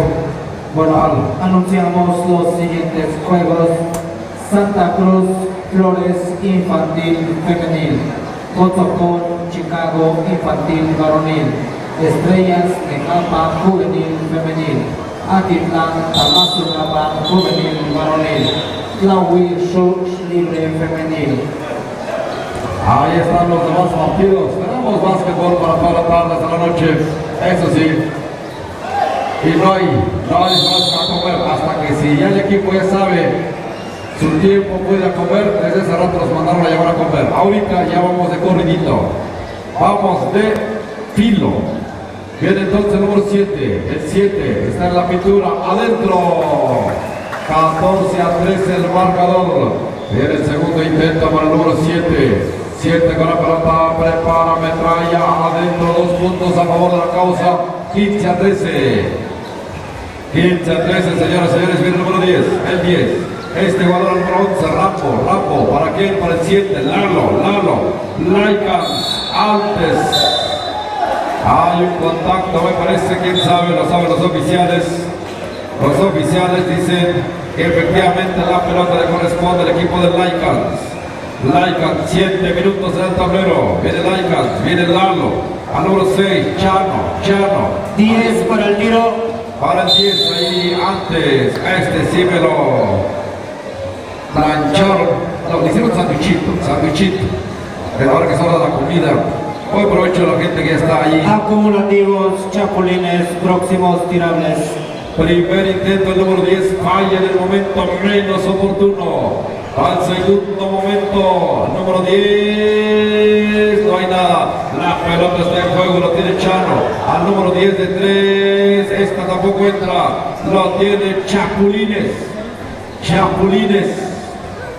Bueno, anunciamos los siguientes juegos. Santa Cruz Flores Infantil Femenil, Cotocón Chicago Infantil Varonil, Estrellas de Capa Juvenil Femenil, Atitlán, Tamazulapan, juvenil, varonil, Tlahui, Shux, libre, femenil. Ahí están los demás partidos. Tenemos básquetbol para toda la tarde hasta la noche. Eso sí. Y no hay más para comer. Hasta que si ya el equipo ya sabe su tiempo puede comer, desde ese rato los mandaron a llevar a comer. Ahorita ya vamos de corridito. Vamos de filo. Viene entonces el número 7. El 7 está en la pintura. Adentro. 14-13 el marcador. Viene el segundo intento para el número 7. 7 con la pelota, prepara, metralla, adentro, 2 puntos a favor de la causa, 15-13. 15-13, señoras y señores, viene el número 10, el 10. Este jugador el número 11, Rambo, ¿para quién? Para el 7, Lalo, Laicas, antes. Hay un contacto, me parece, quién sabe, lo saben los oficiales. Los oficiales dicen que efectivamente la pelota le corresponde al equipo de Laicas. Laicas, 7 minutos en el tablero. Viene Laicas, viene Lalo. Al número 6, Chano. 10 para el tiro. Para el 10, ahí antes. Este sí me lo plancharon. No, le hicieron sandwichito. Pero ahora que es hora de la comida, buen provecho a la gente que está ahí. Acumulativos, chapulines, próximos tirables. Primer intento, el número 10 falla en el momento menos oportuno. Al segundo momento, el número 10, no hay nada. La pelota está en juego, lo tiene Chano. Al número 10 de 3, esta tampoco entra. Lo tiene Chapulines.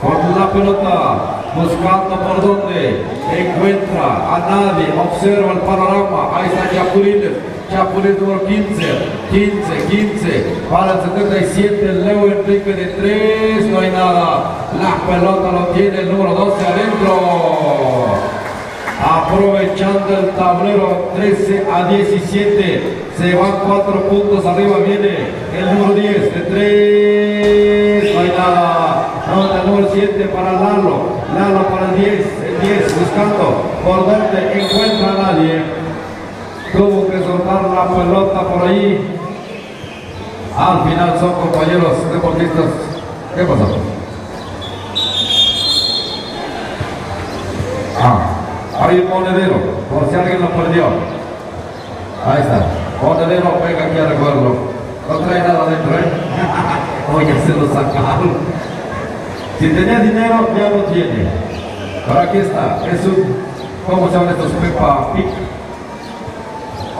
Con la pelota, buscando por donde encuentra a nadie. Observa el panorama. Ahí está Chapulines número 15, para el 77, Leo Enrique de 3, no hay nada. La pelota lo tiene el número 12 adentro. Aprovechando el tablero, 13-17, se van 4 puntos arriba, viene el número 10 de 3, no hay nada. Nota el número 7 para Lalo para el 10, buscando por donde encuentra a nadie. Tuvo que soltar la pelota por ahí. Al final son compañeros deportistas. ¿Qué pasó? Hay un monedero, por si alguien lo perdió. Ahí está. Monedero, venga aquí a recogerlo. No trae nada adentro, Oye, se lo sacaron. Si tenía dinero, ya lo tiene. Pero aquí está. Es un, ¿cómo se llaman estos? Peppa Pig.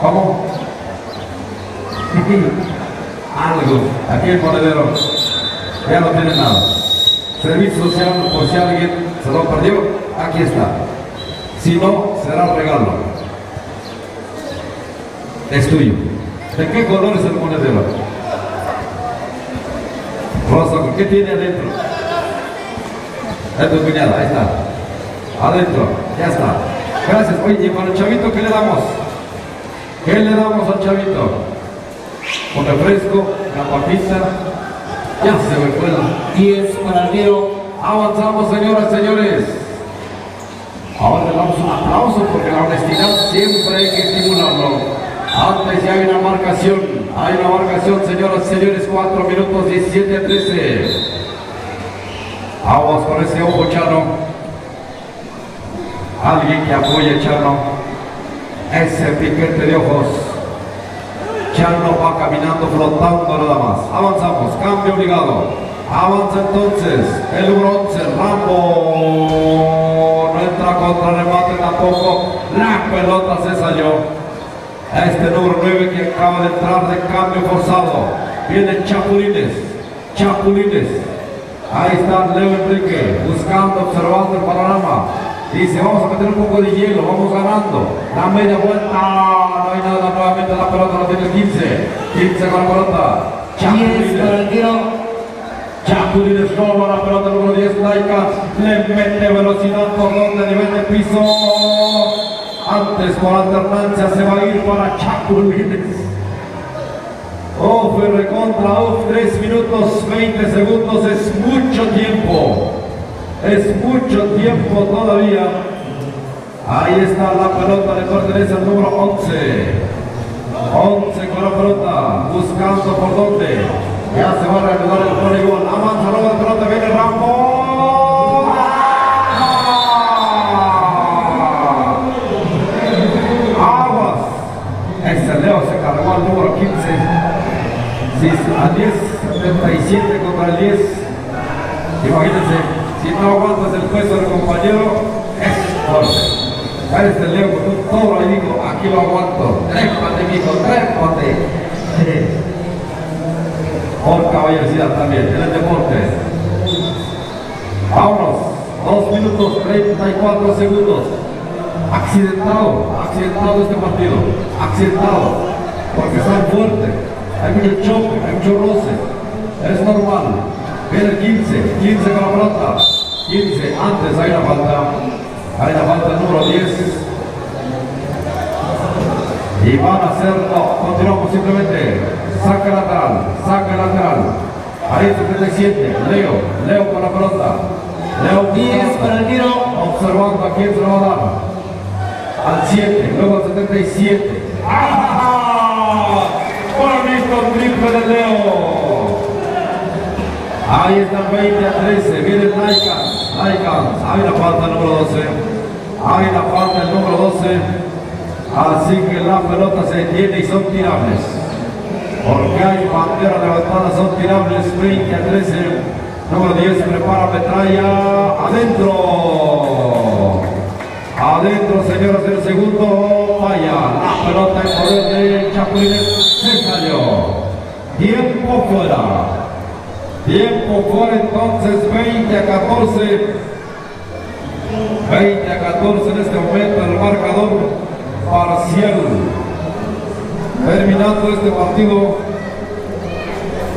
¿Cómo? Algo. Aquí el monedero. Ya no tiene nada. Servicio social, por si alguien se lo perdió, aquí está. Si no, será regalo. Es tuyo. ¿De qué color es el monedero? Rosa, ¿qué tiene adentro? Es tu cuñada, ahí está. Adentro, ya está. Gracias. Oye, para el chavito, ¿qué le damos? ¿Qué le damos al chavito? Un refresco, una papita. Ya se me fue la 10 para el tiro. Avanzamos, señoras y señores. Ahora le damos un aplauso porque la honestidad siempre hay que estimularlo. Antes ya hay una marcación. Hay una marcación, señoras y señores. 4 minutos 17-13. Vamos con ese ojo, Chano. Alguien que apoye, Chano. Ese piquete de ojos. Chano va caminando, flotando nada más. Avanzamos, cambio obligado. Avanza entonces el número 11, Rambo. No entra contra remate tampoco. La pelota se salió. Este número 9 que acaba de entrar de cambio forzado. Viene Chapulines. Ahí está Leo Enrique buscando, observando el panorama. Dice, vamos a meter un poco de hielo, vamos ganando. La media vuelta, no hay nada, nuevamente la pelota la tiene 15 con la pelota. 10 para el tiro. Chapulines roba la pelota número 10, Laika. Le mete velocidad por donde nivel de piso. Antes por alternancia se va a ir para Chapulines. Fue recontra, 3 minutos 20 segundos, es mucho tiempo. Es mucho tiempo todavía. Ahí está la pelota, le pertenece al número 11. 11 con la pelota, buscando por dónde. Ya se va a reanudar el poligón. Avanza luego de pelota, viene Rambo. Aguas. Ese Leo se cargó al número 15. Sí, a 10, 77 contra el 10. Imagínense, si no aguantas el peso del compañero, es fuerte. Este Leo con un toro y digo, aquí lo aguanto. Trépate, mijo, trépate. Por caballerosidad también, en el deporte. Vámonos, 2 minutos 34 segundos. Accidentado este partido. Accidentado, porque están fuertes. Hay mucho choque, hay mucho roce. Es normal. Viene el 15 con la pelota. 15, antes hay la falta. Hay la falta del número 10. Y van a hacerlo. Continuamos simplemente. Saca lateral. Ahí 77. Leo con la pelota. Leo 10 para el tiro. Observando a quién se lo va a dar. Al 7, luego al 77. ¡Ah! Bonito triple de Leo. Ahí está 20 a 13. Viene el Laicans. Hay la falta el número 12. Hay la falta el número 12. Así que la pelota se detiene y son tirables. Porque hay bandera levantada, son tirables. 20 a 13. Número 10 prepara metralla. Adentro, señoras, del segundo. Vaya, la pelota en poder de Chapulines se cayó. Tiempo fuera entonces, 20 a 14. 20 a 14 en este momento el marcador parcial. Terminando este partido.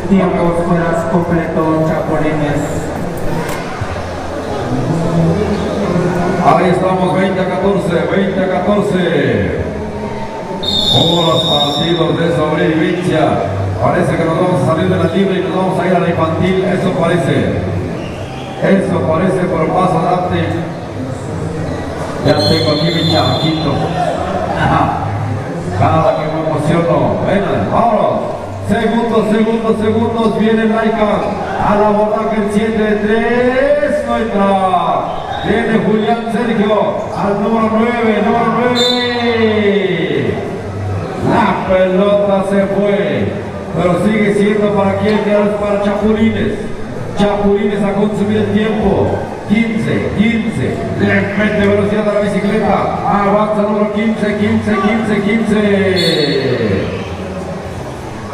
Tiempo fuera completo, Chapulines. Ahí estamos, 20 a 14. Como los partidos de sobrevivencia. Parece que nos vamos a salir de la libre y nos vamos a ir a la infantil. Eso parece, pero más adelante. Ya tengo aquí mi chamaquito. Cada que me emociono. Venga, vámonos. Segundos. Viene el Laika. Al abordaje el 7-3. No entra. Viene Julián Sergio. Al número 9. La pelota se fue. Pero sigue siendo para quien, ya es para Chapulines. Chapulines a consumir el tiempo. 15. Le mete velocidad a la bicicleta. Avanza número 15.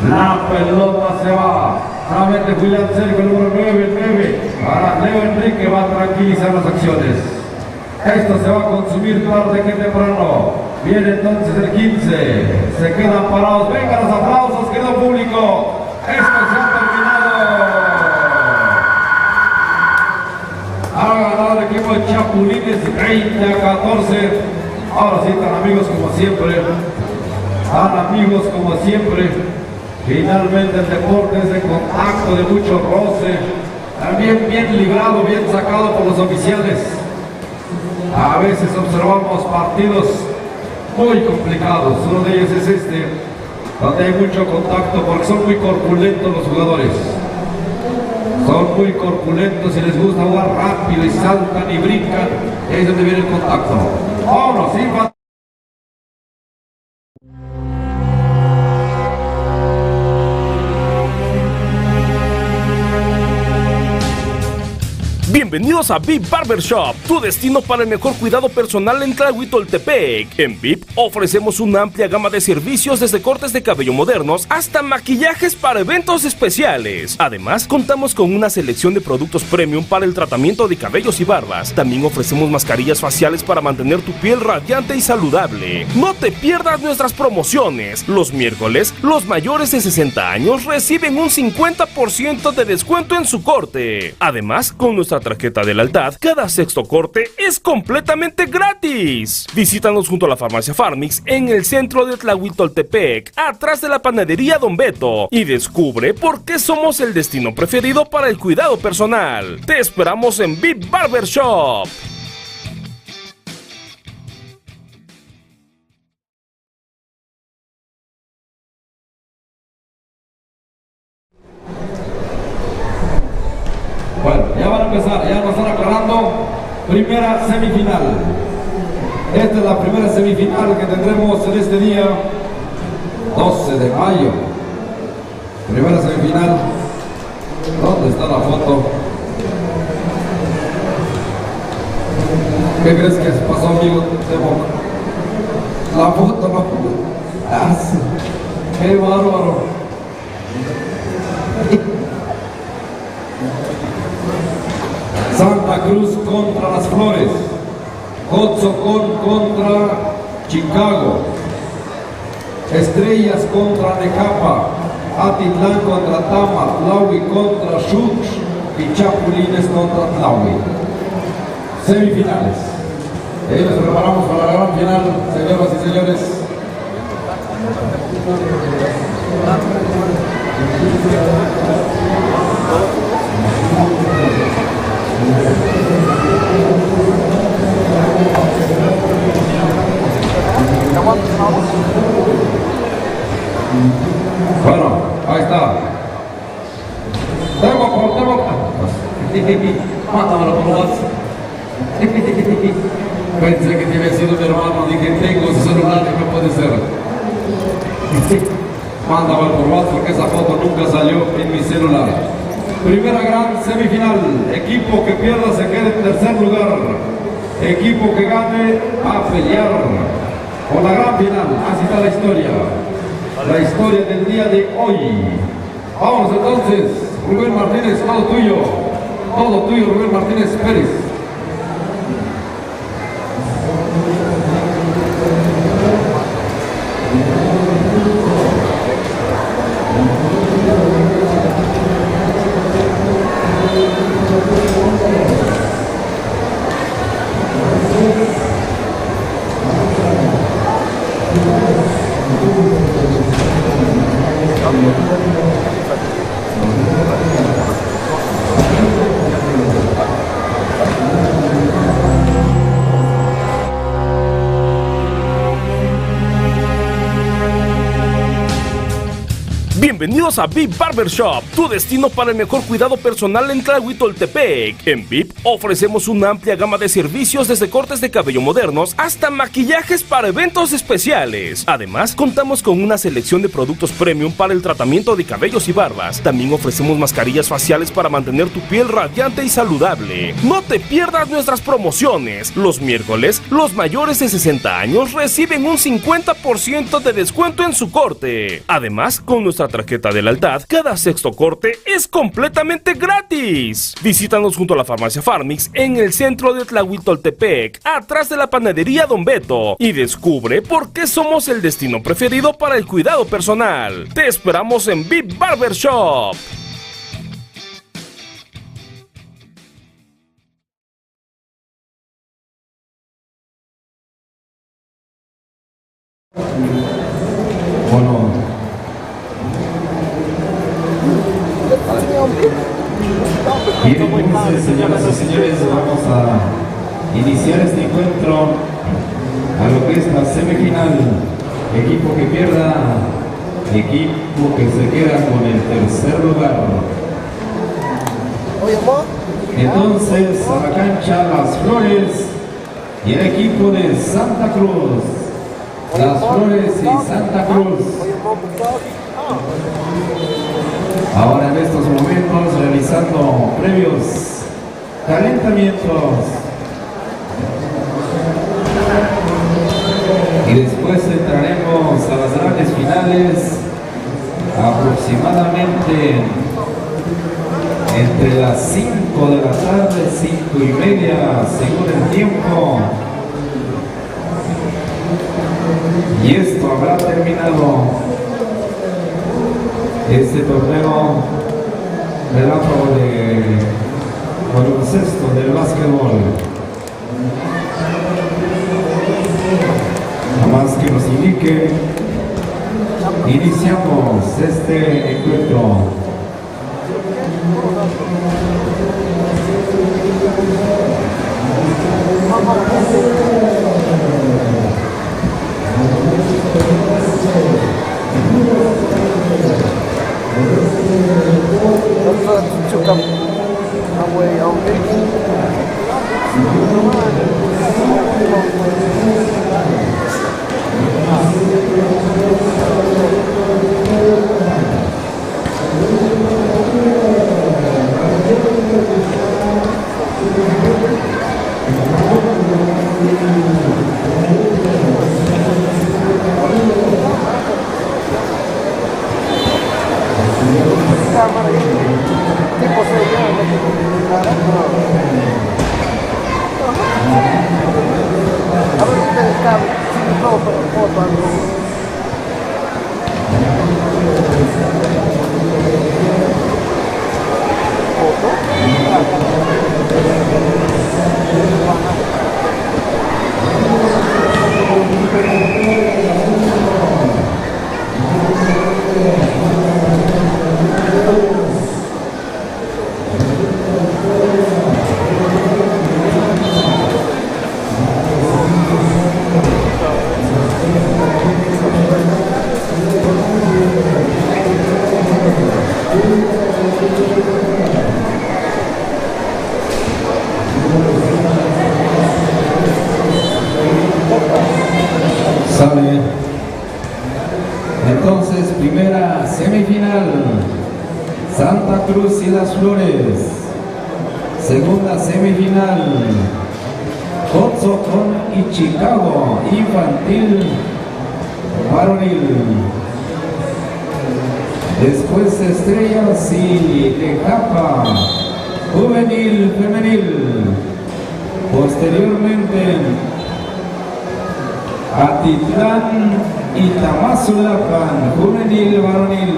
La pelota se va. Nuevamente Julián Sergio, el número 9. Ahora Leo Enrique va a tranquilizar las acciones. Esto se va a consumir tarde que temprano. Viene entonces el 15. Se quedan parados. Vengan los aplausos, querido público. Esto se ha terminado. Ha ganado el equipo de Chapulines 20 a 14. Ahora sí, tan amigos como siempre. Finalmente el deporte es de contacto, de mucho roce. También bien librado, bien sacado por los oficiales. A veces observamos partidos muy complicados. Uno de ellos es este, donde hay mucho contacto porque son muy corpulentos los jugadores. Son muy corpulentos y les gusta jugar rápido y saltan y brincan. Ahí es donde viene el contacto. Vámonos, sí, Bienvenidos a VIP Barbershop, tu destino para el mejor cuidado personal en Tlahuitoltepec. En VIP ofrecemos una amplia gama de servicios desde cortes de cabello modernos hasta maquillajes para eventos especiales. Además, contamos con una selección de productos premium para el tratamiento de cabellos y barbas. También ofrecemos mascarillas faciales para mantener tu piel radiante y saludable. No te pierdas nuestras promociones. Los miércoles, los mayores de 60 años reciben un 50% de descuento en su corte. Además, con nuestra tarjeta de lealtad, cada sexto corte es completamente gratis. Visítanos junto a la farmacia Farmix en el centro de Tlahuitoltepec, atrás de la panadería Don Beto, y descubre por qué somos el destino preferido para el cuidado personal. Te esperamos en VIP Barbershop. Bueno, ya van a empezar, ya nos están aclarando. Primera semifinal. Esta es la primera semifinal que tendremos en este día 12 de mayo. Primera semifinal. ¿Dónde está la foto? ¿Qué crees que pasó, amigo? La foto no. Ah, sí. ¡Qué bárbaro! Santa Cruz contra Las Flores. Hotzocón contra Chicago. Estrellas contra Necapa. Atitlán contra Tama. Tlahui contra Xux. Y Chapulines contra Tlahui. Semifinales. Nos preparamos para la gran final, señoras y señores. Bueno, ahí está. Mátamelo por WhatsApp. Pensé que te había sido mi hermano, dije, tengo su celular, que no puede ser. Mándame por WhatsApp porque esa foto nunca salió en mi celular. Primera gran semifinal. Equipo que pierda se queda en tercer lugar. Equipo que gane a pelear por la gran final. Así está la historia. La historia del día de hoy. Vamos entonces, Rubén Martínez, todo tuyo. Todo tuyo, Rubén Martínez Pérez. Bienvenidos a VIP Barbershop, tu destino para el mejor cuidado personal en Tlahuitoltepec. En VIP ofrecemos una amplia gama de servicios desde cortes de cabello modernos hasta maquillajes para eventos especiales. Además, contamos con una selección de productos premium para el tratamiento de cabellos y barbas. También ofrecemos mascarillas faciales para mantener tu piel radiante y saludable. No te pierdas nuestras promociones. Los miércoles, los mayores de 60 años reciben un 50% de descuento en su corte. Además, con nuestra tarjeta de lealtad, cada sexto corte es completamente gratis. Visítanos junto a la farmacia Farmix en el centro de Tlahuitoltepec, atrás de la panadería Don Beto, y descubre por qué somos el destino preferido para el cuidado personal. Te esperamos en VIP Barbershop. Bueno. Bien, entonces, señoras y señores, vamos a iniciar este encuentro a lo que es la semifinal. Equipo que pierda, equipo que se queda con el tercer lugar. Entonces, a la cancha Las Flores y el equipo de Santa Cruz. Las Flores y Santa Cruz. Ahora en estos momentos realizando previos calentamientos y después entraremos a las grandes finales aproximadamente entre las 5 de la tarde, 5:30 según el tiempo, y esto habrá terminado este torneo relámpago de baloncesto del básquetbol. Nada más que nos indique, iniciamos este encuentro. Sale. Entonces, primera semifinal, Santa Cruz y Las Flores. Segunda semifinal, Hudson y Chicago, infantil, varonil. Después Estrellas y Tejapa, juvenil, femenil. Posteriormente, Atitlán y Tamazulapan, juvenil, varonil.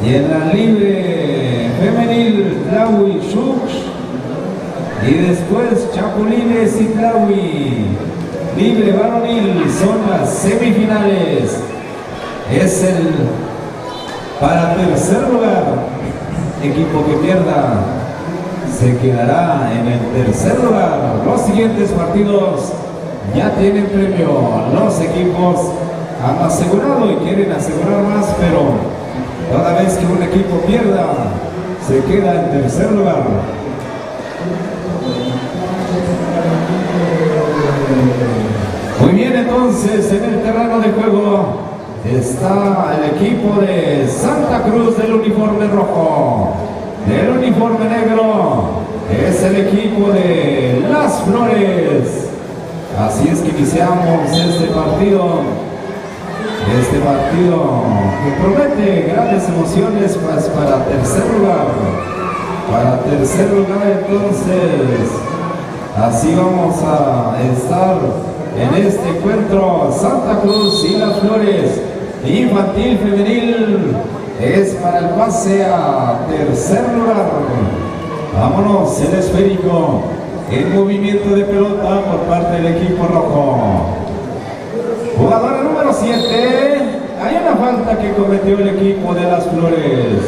Y en la libre femenil, Tlahui Xux. Y después Chapulines y Tlahui. Libre varonil son las semifinales. Es el para tercer lugar. Equipo que pierda se quedará en el tercer lugar. Los siguientes partidos ya tienen premio. Los equipos han asegurado y quieren asegurar más, pero toda vez que un equipo pierda, se queda en tercer lugar. Muy bien, entonces en el terreno de juego está el equipo de Santa Cruz del uniforme rojo. Del uniforme negro es el equipo de Las Flores. Así es que iniciamos este partido que promete grandes emociones para tercer lugar. Para tercer lugar, entonces, así vamos a estar en este encuentro. Santa Cruz y Las Flores, infantil, femenil, es para el pase a tercer lugar. Vámonos, el esférico en movimiento de pelota por parte del equipo rojo. Jugadora número 7. Hay una falta que cometió el equipo de Las Flores.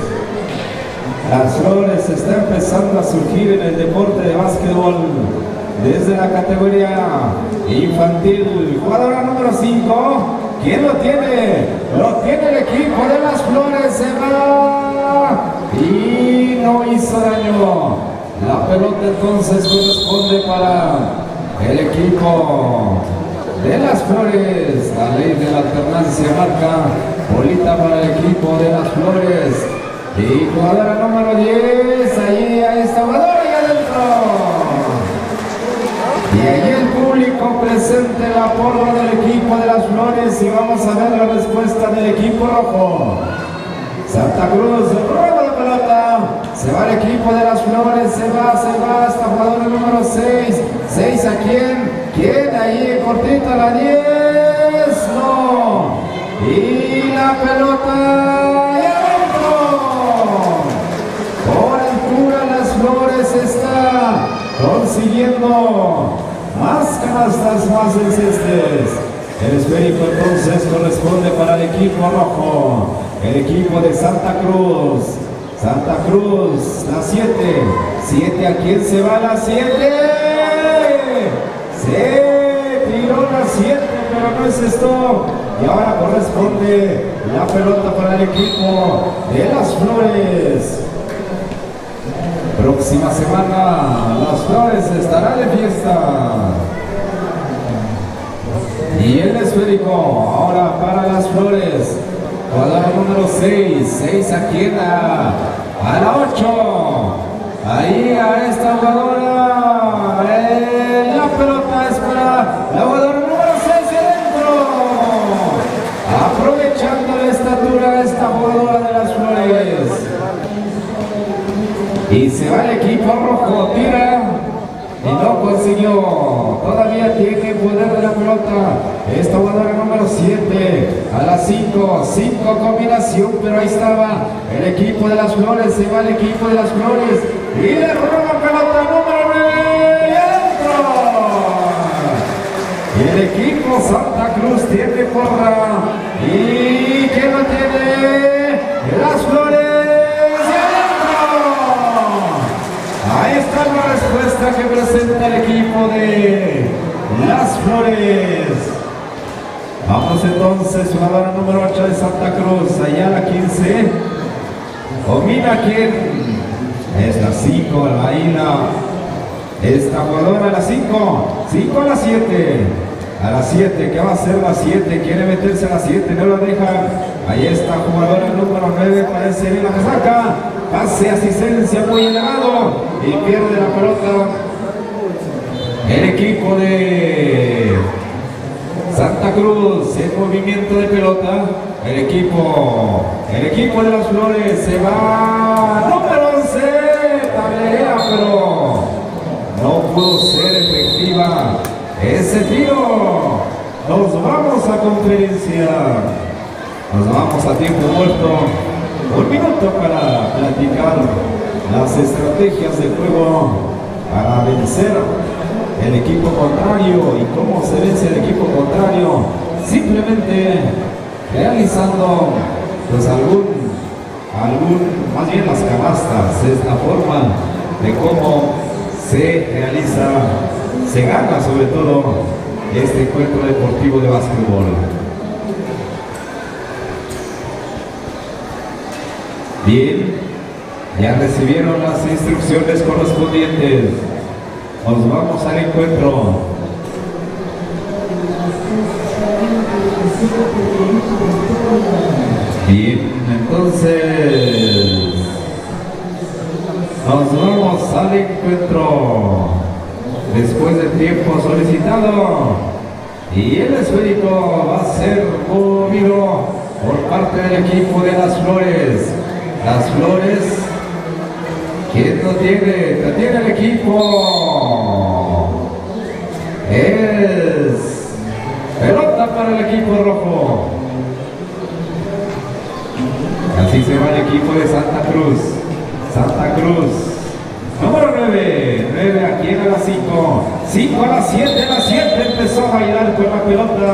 Las Flores está empezando a surgir en el deporte de básquetbol desde la categoría infantil. Jugadora número 5. ¿Quién lo tiene? Lo tiene el equipo de Las Flores. Se va y no hizo daño. La pelota entonces corresponde para el equipo de Las Flores. La ley de la alternancia marca bolita para el equipo de Las Flores. Y jugadora número 10, ahí a esta jugadora y adentro. Y ahí el público presente la porra del equipo de Las Flores y vamos a ver la respuesta del equipo rojo. Santa Cruz roba la pelota, se va el equipo de Las Flores, se va esta jugadora número 6. 6 a quién ahí cortita la 10, no. Y la pelota y adentro. Por altura Las Flores está consiguiendo más canastas, más encestes. El esférico entonces corresponde para el equipo rojo. El equipo de Santa Cruz. Santa Cruz, la 7. 7, ¿a quién se va la 7? Se tiró la 7, pero no es esto. Y ahora corresponde la pelota para el equipo de Las Flores. Próxima semana, Las Flores estará de fiesta. Y el esférico, ahora para Las Flores. Jugadora número 6. 6 a quién, a la 8. Ahí a esta jugadora. La pelota es para pelota. Esta jugadora número 7 a las 5 combinación, pero ahí estaba el equipo de las Flores, se va el equipo de las Flores y le roba pelota número 9 y adentro. Y el equipo Santa Cruz tiene porra y ¿quién lo tiene? Las Flores y adentro. Ahí está la respuesta que presenta el equipo de las Flores. Vamos entonces, jugadora número 8 de Santa Cruz, allá la 15. Domina quién es la 5, ahí esta jugadora a la 5, 5 a la 7. A la 7, ¿qué va a hacer la 7? Quiere meterse a la 7, no lo deja. Ahí está jugadora número 9, parece bien la casaca. Pase asistencia muy elevado y pierde la pelota. El equipo de Santa Cruz en movimiento de pelota. El equipo de las Flores se va. Número 11, tablea, pero no pudo ser efectiva ese tiro. Nos vamos a conferencia. Nos vamos a tiempo muerto. Un minuto para platicar las estrategias de juego para vencer el equipo contrario. ¿Y cómo se vence el equipo contrario? Simplemente realizando pues más bien las canastas. Es la forma de cómo se realiza, se gana sobre todo este encuentro deportivo de básquetbol. Bien, ya recibieron las instrucciones correspondientes. Nos vamos al encuentro. Bien, entonces nos vamos al encuentro después del tiempo solicitado y el esférico va a ser movido por parte del equipo de las Flores. Las Flores, ¿quién lo tiene? Lo tiene el equipo. Es pelota para el equipo rojo. Así se va el equipo de Santa Cruz. Santa Cruz. Número 9 aquí en la 5. 5 a la 7. La 7 empezó a bailar con la pelota.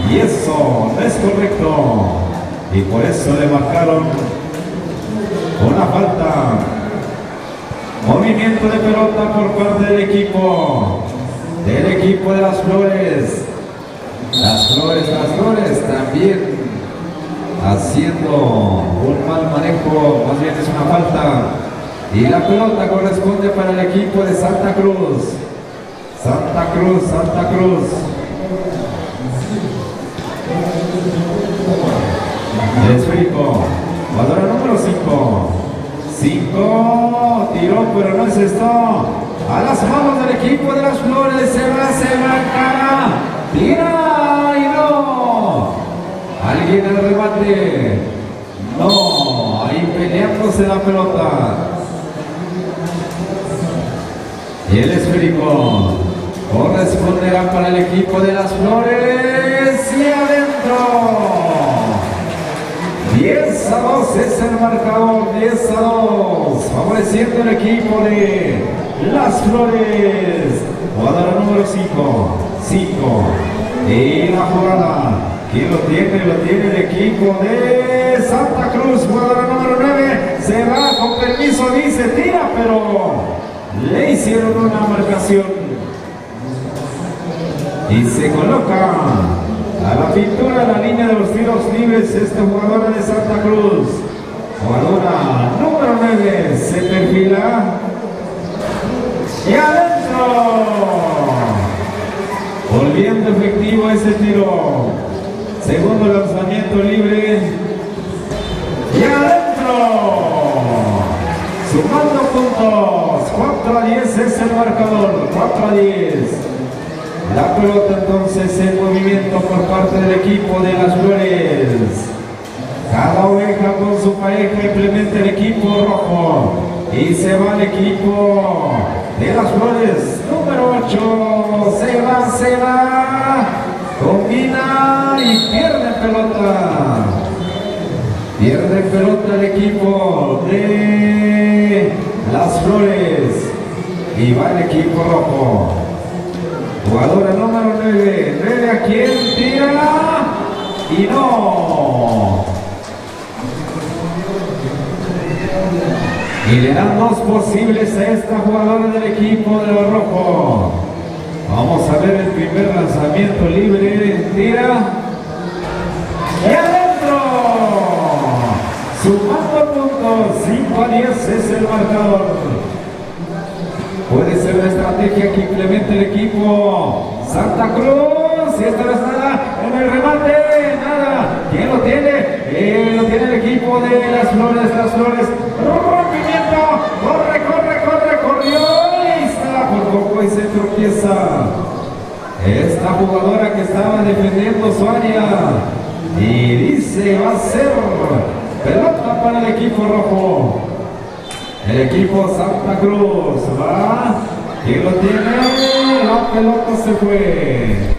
Y eso no es correcto. Y por eso le marcaron una falta. Movimiento de pelota por parte del equipo de las Flores. Las Flores también haciendo un mal manejo, más bien es una falta. Y la pelota corresponde para el equipo de Santa Cruz. Santa Cruz. El esférico. Jugadora número 5. 5. Tiró, pero no es esto. A las manos del equipo de las Flores. Se va, cara. Tira y no. Alguien al remate. No. Ahí peleándose la pelota. Y el esférico corresponderá para el equipo de las Flores. Y adentro. 10 a 2 es el marcador, 10 a 2, favoreciendo el equipo de las Flores. Jugadora número 5. Y la jugada, ¿quién lo tiene? Lo tiene el equipo de Santa Cruz. Jugadora número 9, se va con permiso, dice, tira, pero le hicieron una marcación. Y se coloca a la pintura de la línea de los tiros libres esta jugadora de Santa Cruz. Jugadora número 9 se perfila y adentro. Volviendo efectivo ese tiro. Segundo lanzamiento libre y adentro. Sumando puntos. 4 a 10 es el marcador. 4 a 10. La pelota entonces en movimiento por parte del equipo de las Flores. Cada oveja con su pareja implementa el equipo rojo. Y se va el equipo de las Flores. Número 8. Se va. y va el equipo rojo. Jugadora número 9. 9 a quien tira y no. Y le dan 2 posibles a esta jugadora del equipo de los rojos. Vamos a ver el primer lanzamiento libre. Tira. ¡Y adentro! Sumando puntos. 5 a 10 es el marcador. Puede ser la estrategia que implemente el equipo Santa Cruz. Y esta vez nada en el remate. Nada. ¿Quién lo tiene? Lo tiene el equipo de las Flores. Las Flores. Rompimiento. Corrió. Y está por poco y se tropieza. Esta jugadora que estaba defendiendo su área. Y dice, va a ser pelota para el equipo rojo. El equipo Santa Cruz va. ¿Quién lo tiene? La pelota se fue.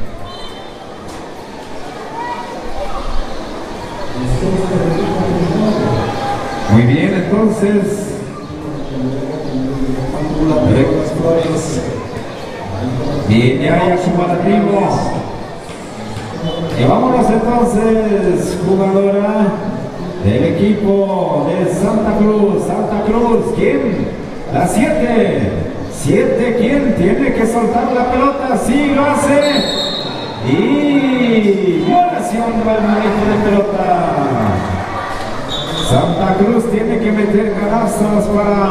Muy bien, entonces. Bien, ya hay acumulativo. Y vámonos entonces, jugadora del equipo de Santa Cruz. Santa Cruz, ¿quién? La 7. 7, ¿quién? Tiene que soltar la pelota. Sí, lo hace. Y violación al manejo de pelota. Santa Cruz tiene que meter canastas para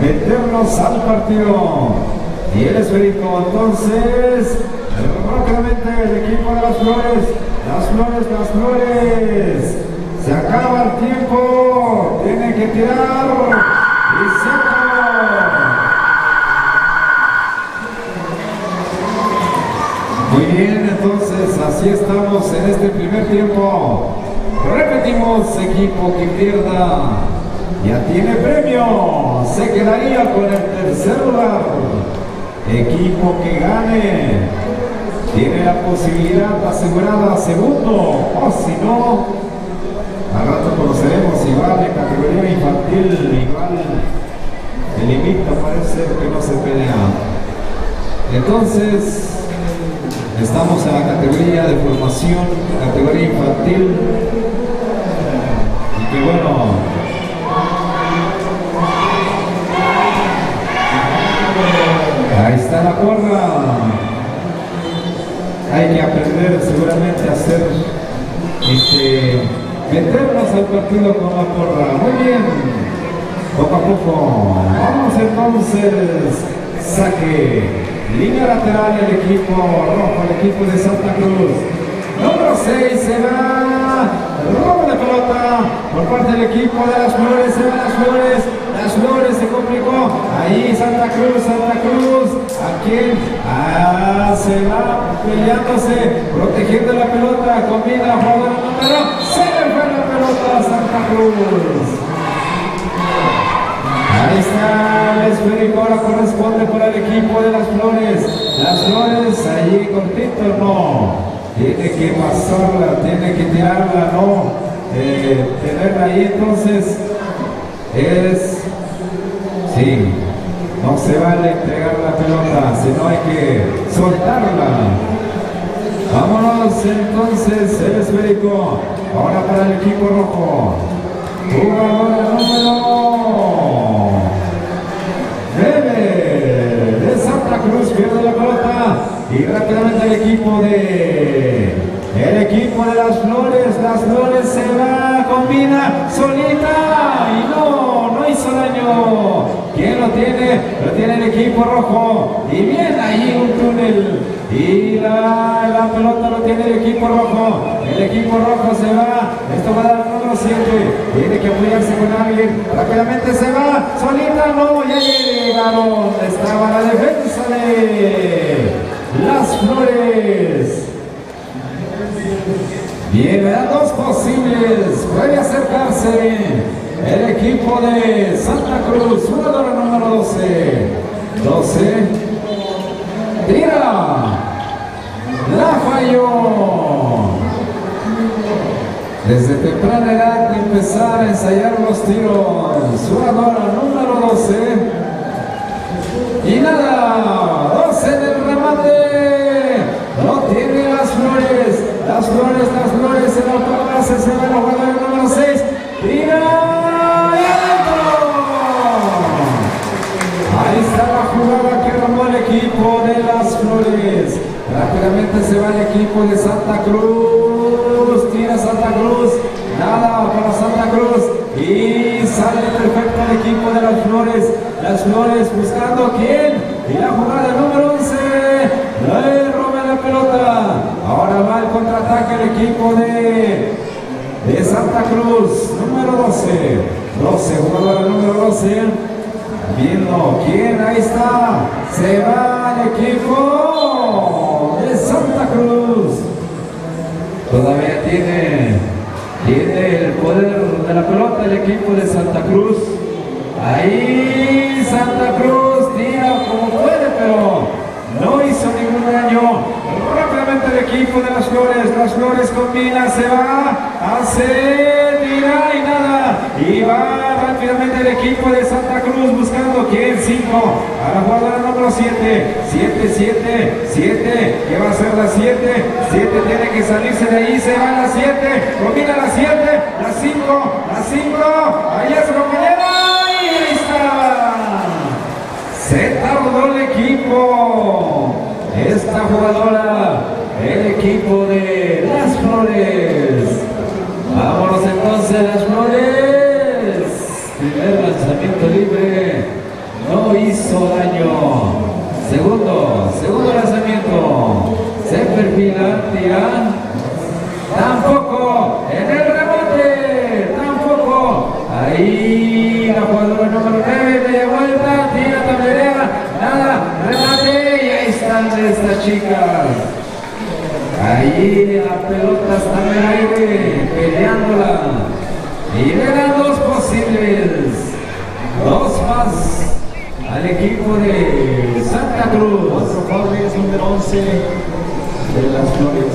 meternos al partido. Y el esférico, entonces, rápidamente el equipo de las Flores. Las Flores. Se acaba el tiempo. Tiene que tirar. Y se acabó. Muy bien, entonces así estamos en este primer tiempo. Repetimos, equipo que pierda ya tiene premio. Se quedaría con el tercer lugar. Equipo que gane tiene la posibilidad asegurada segundo, o si no, al rato conoceremos igual en categoría infantil, igual el invicto parece que no se pelea. Entonces estamos en la categoría de formación, categoría infantil, y que bueno, ahí está la porra. Hay que aprender seguramente a hacer, meternos al partido con la porra. Muy bien, poco a poco. Vamos entonces, saque, línea lateral el equipo rojo, el equipo de Santa Cruz. Número 6 se va, robo de pelota por parte del equipo de las Flores, se van las Flores. Las Flores se complicó, ahí Santa Cruz, ¿a quién? Se va peleándose, protegiendo la pelota, combina, jugador número, se le fue la pelota a Santa Cruz. Ahí está el esférico, ahora corresponde para el equipo de las Flores. Las Flores, ahí cortito, no, tiene que pasarla, tiene que tirarla, no, tenerla ahí, entonces, sí, no se vale entregar la pelota, sino hay que soltarla. Vámonos entonces, el esférico, ahora para el equipo rojo. Jugadora número 9 de Santa Cruz pierde la pelota y rápidamente el equipo de las Flores se va, combina solita y no hizo daño. ¿Quién lo tiene? Lo tiene el equipo rojo y bien ahí un túnel y la pelota lo tiene el equipo rojo. El equipo rojo se va, esto va a dar número 7, tiene que apoyarse con alguien, rápidamente se va, solita, no, ya llegaron, estaba la defensa de las Flores. Bien, le dan 2 posibles, puede acercarse el equipo de Santa Cruz, jugadora número 12, tira, la falló. Desde temprana edad de empezar a ensayar los tiros, jugadora número 12, y nada, 12 del remate, no tiene las flores en la autobase, se va a la jugada del número 6, tira y adentro. Ahí está la jugada que armó el equipo de las flores. Rápidamente se va el equipo de Santa Cruz, tira Santa Cruz, nada para Santa Cruz y sale perfecto el equipo de las flores buscando a quién, y la jugada número 11, le roba la pelota, ahora va el contraataque el equipo de Santa Cruz, número 12, jugador número 12, viendo quién, ahí está, se va el equipo de Santa Cruz, todavía tiene el poder de la pelota el equipo de Santa Cruz, ahí Santa Cruz tira como puede, pero no hizo ningún daño. Rápidamente el equipo de las flores combina, se va, hace, tira y nada, y va rápidamente el equipo de Santa Cruz buscando quién, 5, a la jugadora número 7, que va a ser la 7 tiene que salirse de ahí, se va la 7, combina la 7, la 5, ahí es su compañera, y ahí está. Se tardó el equipo, esta jugadora, el equipo de las flores. Vámonos entonces las flores. Primer lanzamiento libre, no hizo daño. Segundo lanzamiento, se perfila, tira, tampoco, en el remate, tampoco. Ahí la jugadora número 9, media vuelta, tira, tablerea, nada, remate, y ahí están estas chicas. Ahí la pelota está en el aire, peleándola. Y le dan 2 posibles, 2 más al equipo de Santa Cruz. Otro Fabriz, número 11 de las flores.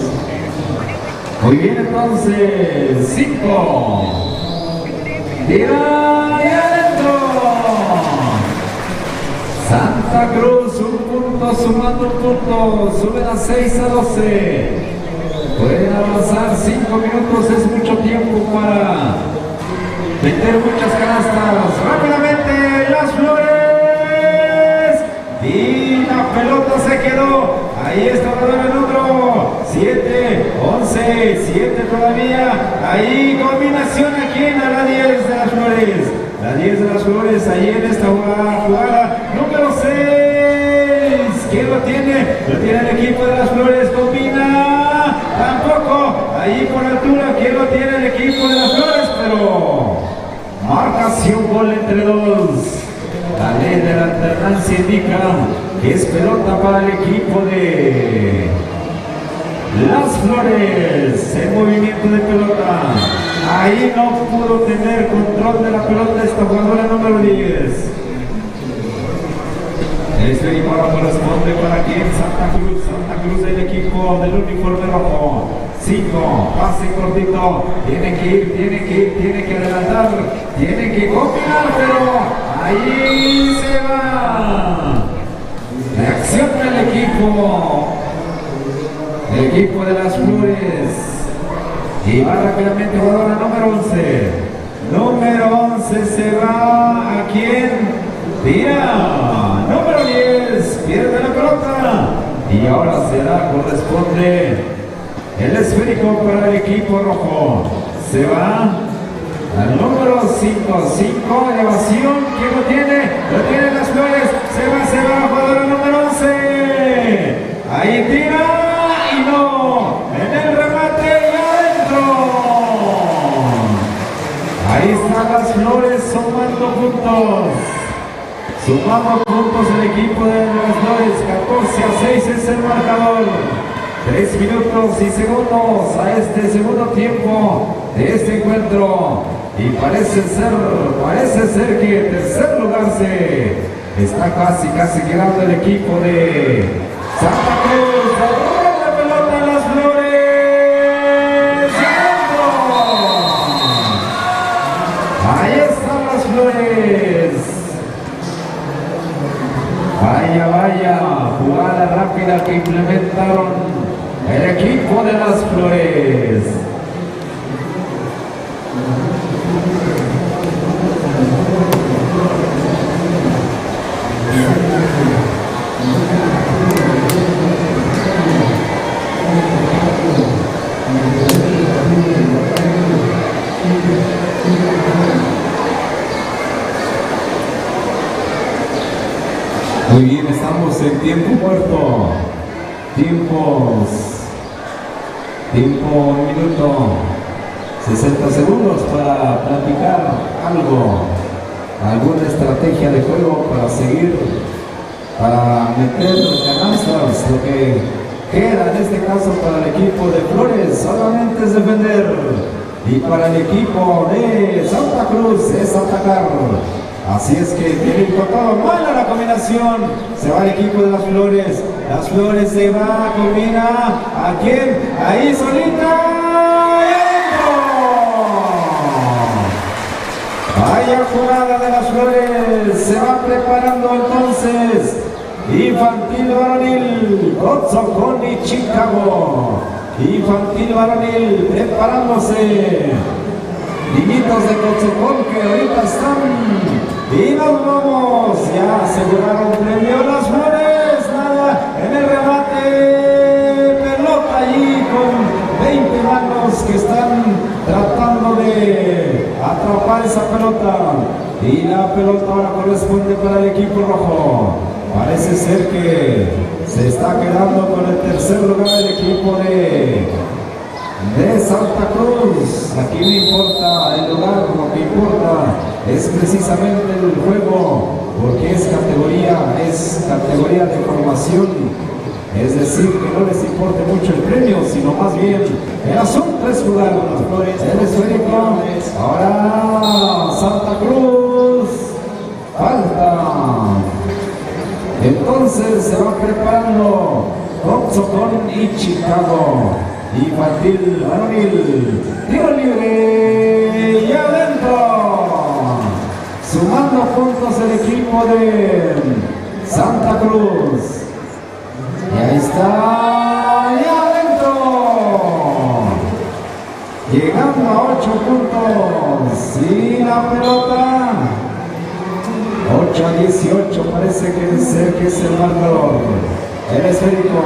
Muy bien, entonces, 5. Tira y adentro. Santa Cruz, un punto, sumando un punto, suben a 6-12. Pueden avanzar 5 minutos, es mucho tiempo para meter muchas canastas. Rápidamente, las flores. Y la pelota se quedó. Ahí está el número 7, 11, 7 todavía. Ahí combinación aquí en la 10 de las flores. La 10 de las flores, ahí en esta jugada. Número 6. ¿Quién lo tiene? Lo tiene el equipo de las flores. Combina. Tampoco. Ahí por altura. ¿Quién lo tiene? El equipo de las flores. Pero marcación, gol entre 2. La ley de la alternancia indica que es pelota para el equipo de las flores. En movimiento de pelota. Ahí no pudo tener control de la pelota esta jugadora número 10. Este equipo ahora corresponde para quien, Santa Cruz el equipo del uniforme rojo. 5, pase cortito, tiene que adelantar, tiene que combinar, pero ahí se va. Reacciona el equipo de las flores. Y va rápidamente jugadora número 11. Número 11 se va a quien tira. Número 10 pierde la pelota. Y ahora corresponde el esférico para el equipo rojo. Se va al número 5, elevación. ¿Quién lo tiene? Lo tienen las flores. Se va, jugadora número 11. Ahí tira y no. En el remate y adentro. Ahí están las flores sumando puntos. Sumamos puntos el equipo de las flores. 14-6 es el marcador. 3 minutos y segundos a este segundo tiempo de este encuentro. Y parece ser que en tercer lugar se está casi quedando el equipo de Santa Cruz. La pelota en las flores. Ahí están las flores. Ahí ganaron el equipo de Las Flores. Muy bien, estamos en tiempo muerto. Tiempo minuto, 60 segundos para platicar algo, alguna estrategia de juego para seguir, para meter canastas. Lo que queda en este caso para el equipo de Flores solamente es defender, y para el equipo de Santa Cruz es atacar. Así es que tiene todo mala la combinación. Se va el equipo de Las Flores. Las Flores se va, combina. ¿A quién? Ahí solita. ¡Y adentro! Vaya jugada de Las Flores. Se va preparando entonces. Infantil varonil. Otsocón y Chicago. Infantil varonil preparándose. Niñitos de Cotzocón que ahorita están. Y nos vamos, ya aseguraron premio Las Flores, nada, en el remate, pelota allí con 20 manos que están tratando de atrapar esa pelota. Y la pelota ahora corresponde para el equipo rojo. Parece ser que se está quedando con el tercer lugar el equipo de Santa Cruz. Aquí no importa el lugar, lo que importa es precisamente el juego, porque es categoría de formación, es decir, que no les importe mucho el premio, sino más bien el asunto es jugar. El esférico, ahora Santa Cruz, falta, entonces se va preparando Cotzocón y Chicago. Infantil varonil, tiro libre y adentro, sumando puntos el equipo de Santa Cruz. Y ahí está, y adentro, llegando a 8 puntos. Y la pelota 8-18 parece que es el marcador. El esférico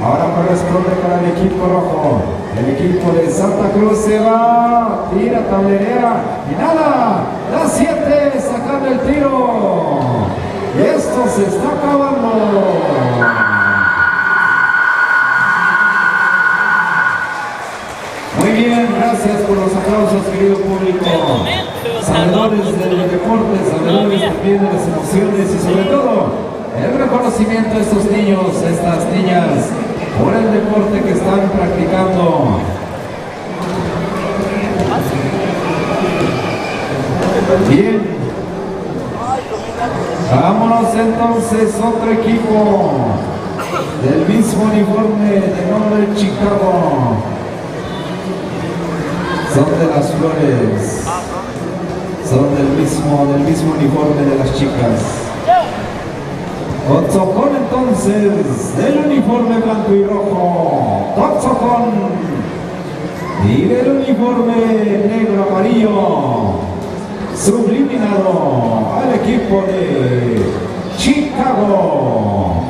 ahora corresponde para el equipo rojo. El equipo de Santa Cruz se va, tira, tablerea y nada, las 7 sacando el tiro. Y esto se está acabando. Muy bien, gracias por los aplausos, querido público. Sabedores del deporte, sabedores también de las emociones y sobre todo el reconocimiento de estos niños, estas niñas, por el deporte que están practicando. Bien, vámonos entonces, otro equipo del mismo uniforme de nombre Chicago. Son de Las Flores, son del mismo uniforme de las chicas. Cotzocón entonces, del uniforme blanco y rojo, Cotzocón, y del uniforme negro amarillo, subliminado al equipo de Chicago.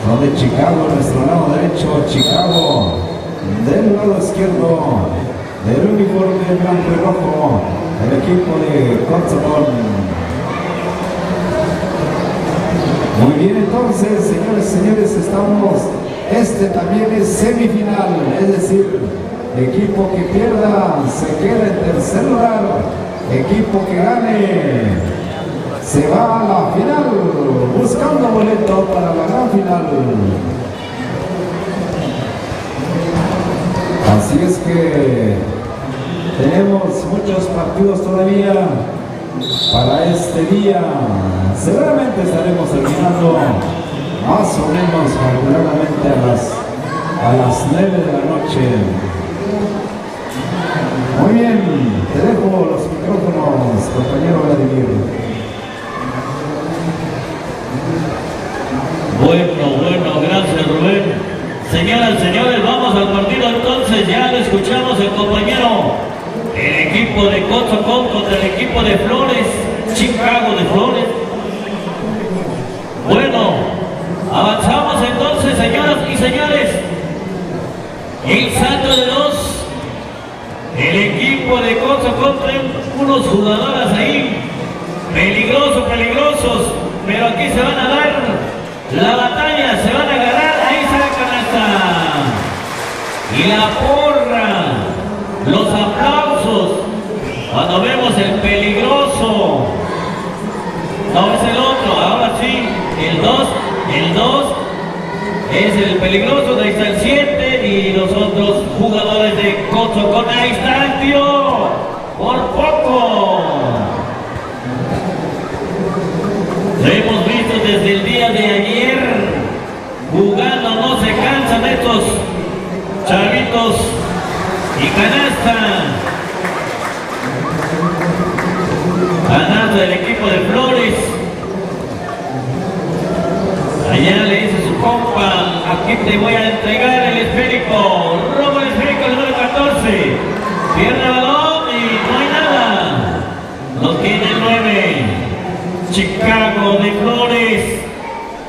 Son de Chicago, nuestro lado derecho, Chicago, del lado izquierdo, del uniforme blanco y rojo, el equipo de Cotzocón. Muy bien, entonces, señores, estamos, también es semifinal, es decir, equipo que pierda se queda en tercer lugar, equipo que gane se va a la final, buscando boleto para la gran final. Así es que tenemos muchos partidos todavía para este día. Seguramente estaremos terminando más o menos calculadamente a las 9 de la noche. Muy bien, te dejo los micrófonos, compañero Vladimir. Bueno, gracias Señoras, señores, vamos al partido entonces. Ya lo escuchamos el compañero. El equipo de Cotzocón contra el equipo de Flores, Chicago de Flores. Bueno, avanzamos entonces, señoras y señores. El salto de dos. El equipo de Cotzocón trae unos jugadores ahí. Peligrosos. Pero aquí se van a dar la batalla, se van a agarrar. Ahí está la canasta. Y la porra. Los aplausos. Cuando vemos el peligroso. No, es el otro. Ahora sí. El 2 es el peligroso. Ahí está el 7 y los otros jugadores de Cotzocón. Ahí está el tío. Por poco. Lo hemos visto desde el día de ayer. Jugando, no se cansan estos chavitos. Y canasta. Canasta del equipo de Flores. Allá le dice su compa, aquí te voy a entregar el esférico. Roba el esférico, el número 14. Pierde el balón y no hay nada. Lo tiene el 9. Chicago de Flores.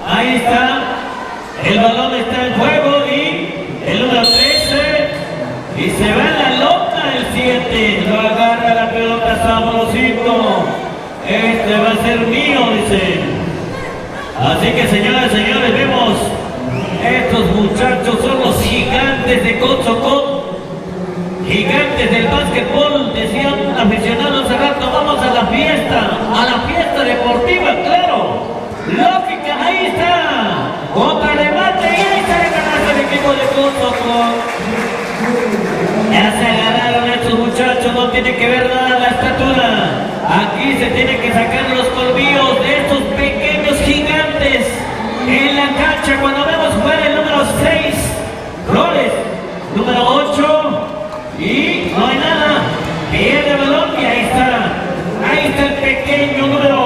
Ahí está. El balón está en juego y el número 13. Y se va en la lota el 7. Lo agarra la pelota sabrosito. Este va a ser mío, dicen. Así que señoras y señores, vemos, estos muchachos son los gigantes de Cotzocón, gigantes del básquetbol, decía un aficionado hace rato, vamos a la fiesta deportiva, claro, lógica, ahí está, otra remate, y ahí está la canasta del equipo de Cotzocón. Ya se agarraron estos muchachos, no tiene que ver nada la estatura, aquí se tiene que sacar los colmillos de estos pequeños gigantes en la cancha. Cuando vemos jugar el número 6 Flores, número 8 y no hay nada, pierde el balón y ahí está el pequeño número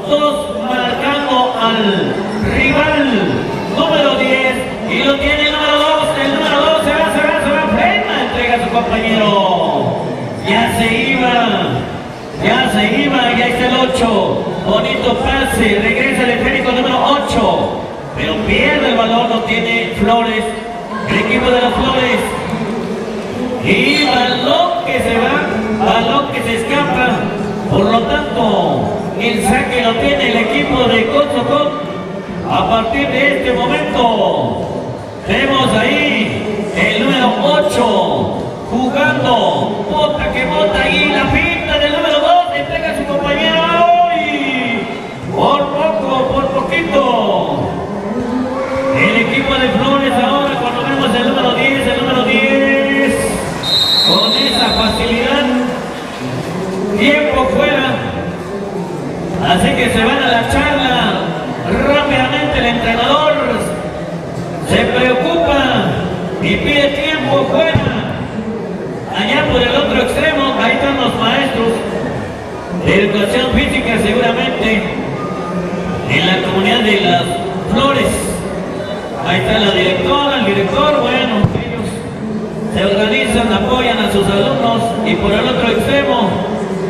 2 marcando al rival número 10 y lo tiene el número 2, el número 2 se va, frena, entrega a su compañero, ya se iba, ya está el 8, bonito pase, regresa el esférico número 8, pero pierde el balón, lo tiene Flores, el equipo de las Flores, y balón que se va, balón que se escapa, por lo tanto, el saque lo tiene el equipo de Cotzocón. A partir de este momento, vemos ahí el número 8, jugando, bota que bota y la pinta del número 2, entrega a su compañero y por poquito. El equipo de Flores ahora cuando vemos el número 10, con esa facilidad, tiempo fuera, así que se van a la charla rápidamente. El entrenador se preocupa y pide tiempo fuera. Allá por el otro extremo, ahí están los maestros de educación física seguramente, en la comunidad de las Flores. Ahí está la directora, el director, bueno, ellos se organizan, apoyan a sus alumnos y por el otro extremo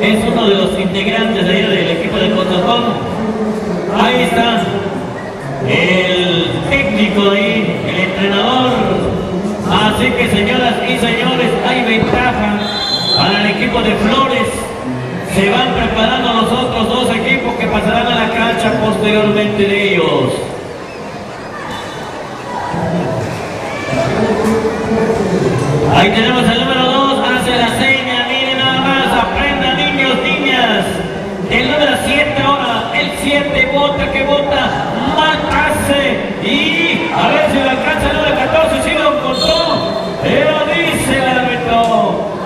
es uno de los integrantes ahí del equipo de Cotzocón. Ahí está el técnico ahí, el entrenador. Así que señoras y señores, hay ventaja para el equipo de Flores. Se van preparando los otros dos equipos que pasarán a la cancha posteriormente de ellos. Ahí tenemos el número 2, hace la seña, miren nada más, aprendan niños, niñas. El número 7 ahora, el 7 bota que bota, mal pase y a ver si lo alcanza el número 14, si lo encontró, pero dice el árbitro,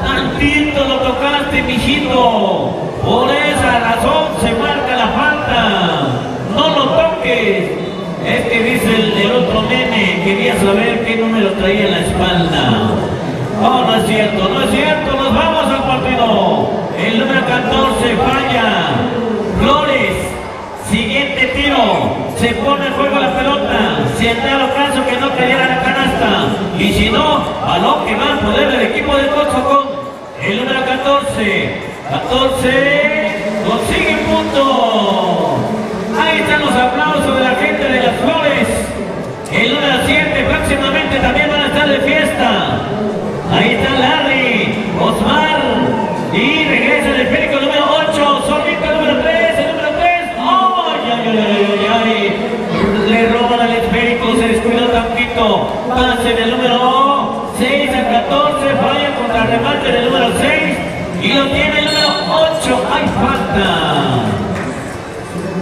tantito lo tocaste, mijito, por esa razón se marca la falta, no lo toques. Es que dice el otro nene, quería saber qué número traía en la espalda. Oh, no es cierto, nos vamos al partido. El número 14 falla. Flores, siguiente tiro, se pone en juego la pelota, si en dado caso que no cayera la canasta, el número 14. 14 consigue punto. Ahí están los aplausos de la gente de las Flores. El número 7 próximamente también van a estar de fiesta. Ahí está Larry, Osmar. Y regresa el esférico número 8. Solito el número 3. El número 3. ¡Ay, ay, ay, ay! Le roban al esférico. Se descuidó tantito. Pase del número 6 al 14. Falla contra el remate del número 6. Y lo tiene el número 8. ¡Hay falta!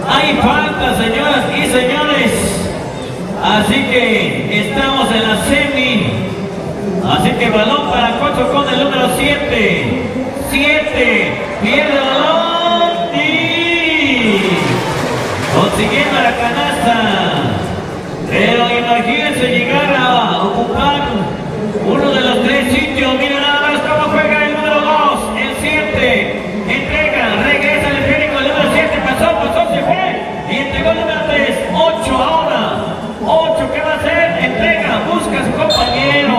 ¡Hay falta, señoras y señores! Así que estamos en la semi. Así que balón para Cocho con el número 7. 7. Pierde el balón y consiguiendo la canasta. Pero imagínense llegar a ocupar uno de los 3 sitios. Miren nada más cómo juega el número 2. El 7. Entrega. Regresa el esférico. El número 7 pasó, se fue. Y entregó el número 3. 8 ahora. 8, ¿qué va a hacer? Entrega, busca a su compañero.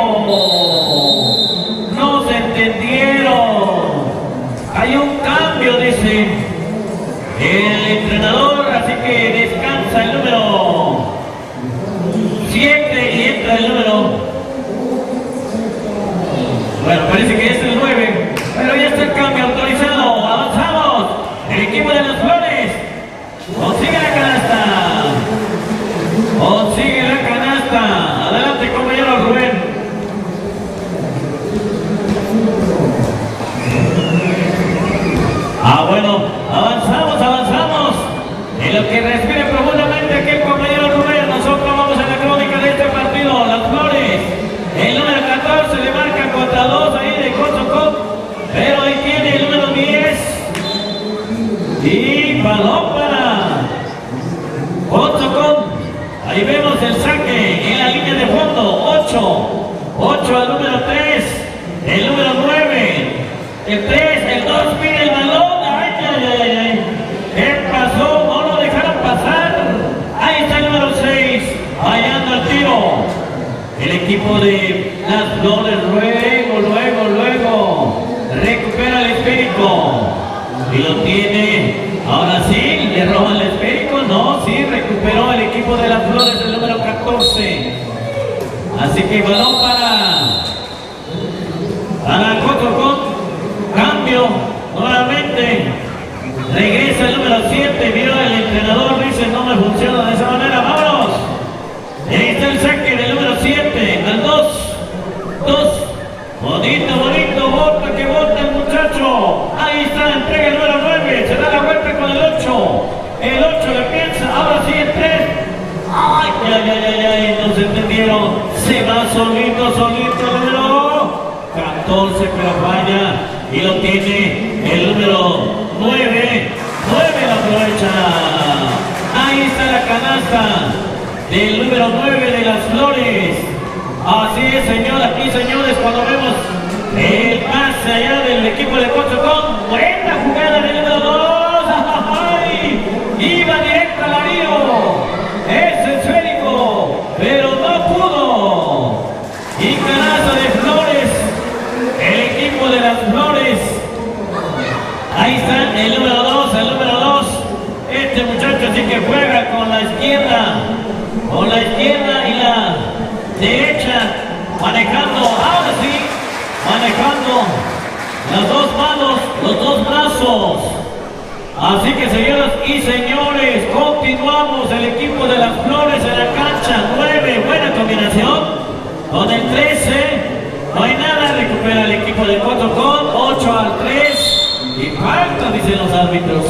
No se entendieron. Hay un cambio, dice el entrenador, así que descansa el número 7 y entra el número. Bueno, parece que es el 9, pero ya está el cambio autorizado. Avanzamos. El equipo de las Flores consigue la canasta. Consigue la canasta. Adelante, compañero Rubén. Bueno, avanzamos. En lo que respire profundamente aquí el compañero Rubén, nosotros vamos a la crónica de este partido. Las Flores, el número 14 le marca contra 2 ahí de Cotzocop, pero ahí tiene el número 10. Y balón para Cotzocop. Ahí vemos el saque en la línea de fondo. 8 al número 3. El número 9. El 3, el 2 pide el balón. Ay. ¿Qué pasó? No lo dejaron pasar. Ahí está el número 6. Fallando el tiro. El equipo de las Flores luego. Recupera el esférico. Y lo tiene. Ahora sí, le roban el esférico. No, sí, recuperó el equipo de las Flores el número 14. Así que balón para Cotzocop. Cambio nuevamente. Regresa el número 7. Vio el entrenador, dice no me funciona de esa manera. ¡Vámonos! Ahí está el saque del número 7. Al 2. Bonito. Bota el muchacho. Ahí está, entrega el número 9. Se da la vuelta con el 8. El 8 le piensa. Ahora sí el 3. Ay. No se entendieron. Se va solito el número 14, pero falla. Y lo tiene el número 9. 9 la aprovecha. Ahí está la canasta del número 9 de las Flores. Así es, señoras y señores, cuando vemos el pase allá del equipo de Cotzocop. Buena jugada del número 2. ¡Ay! Iba directo al arío. Es esférico, pero no pudo. Y canasta de Flores. El equipo de las Flores. Ahí está el número 2. Este muchacho sí que juega con la izquierda y la derecha, manejando las 2 manos, los 2 brazos. Así que, señoras y señores, continuamos. El equipo de las Flores en la cancha. 9, buena combinación con el 13. No hay nada, recupera el equipo de Cotzocop. 8 al 3 y falta, dicen los árbitros.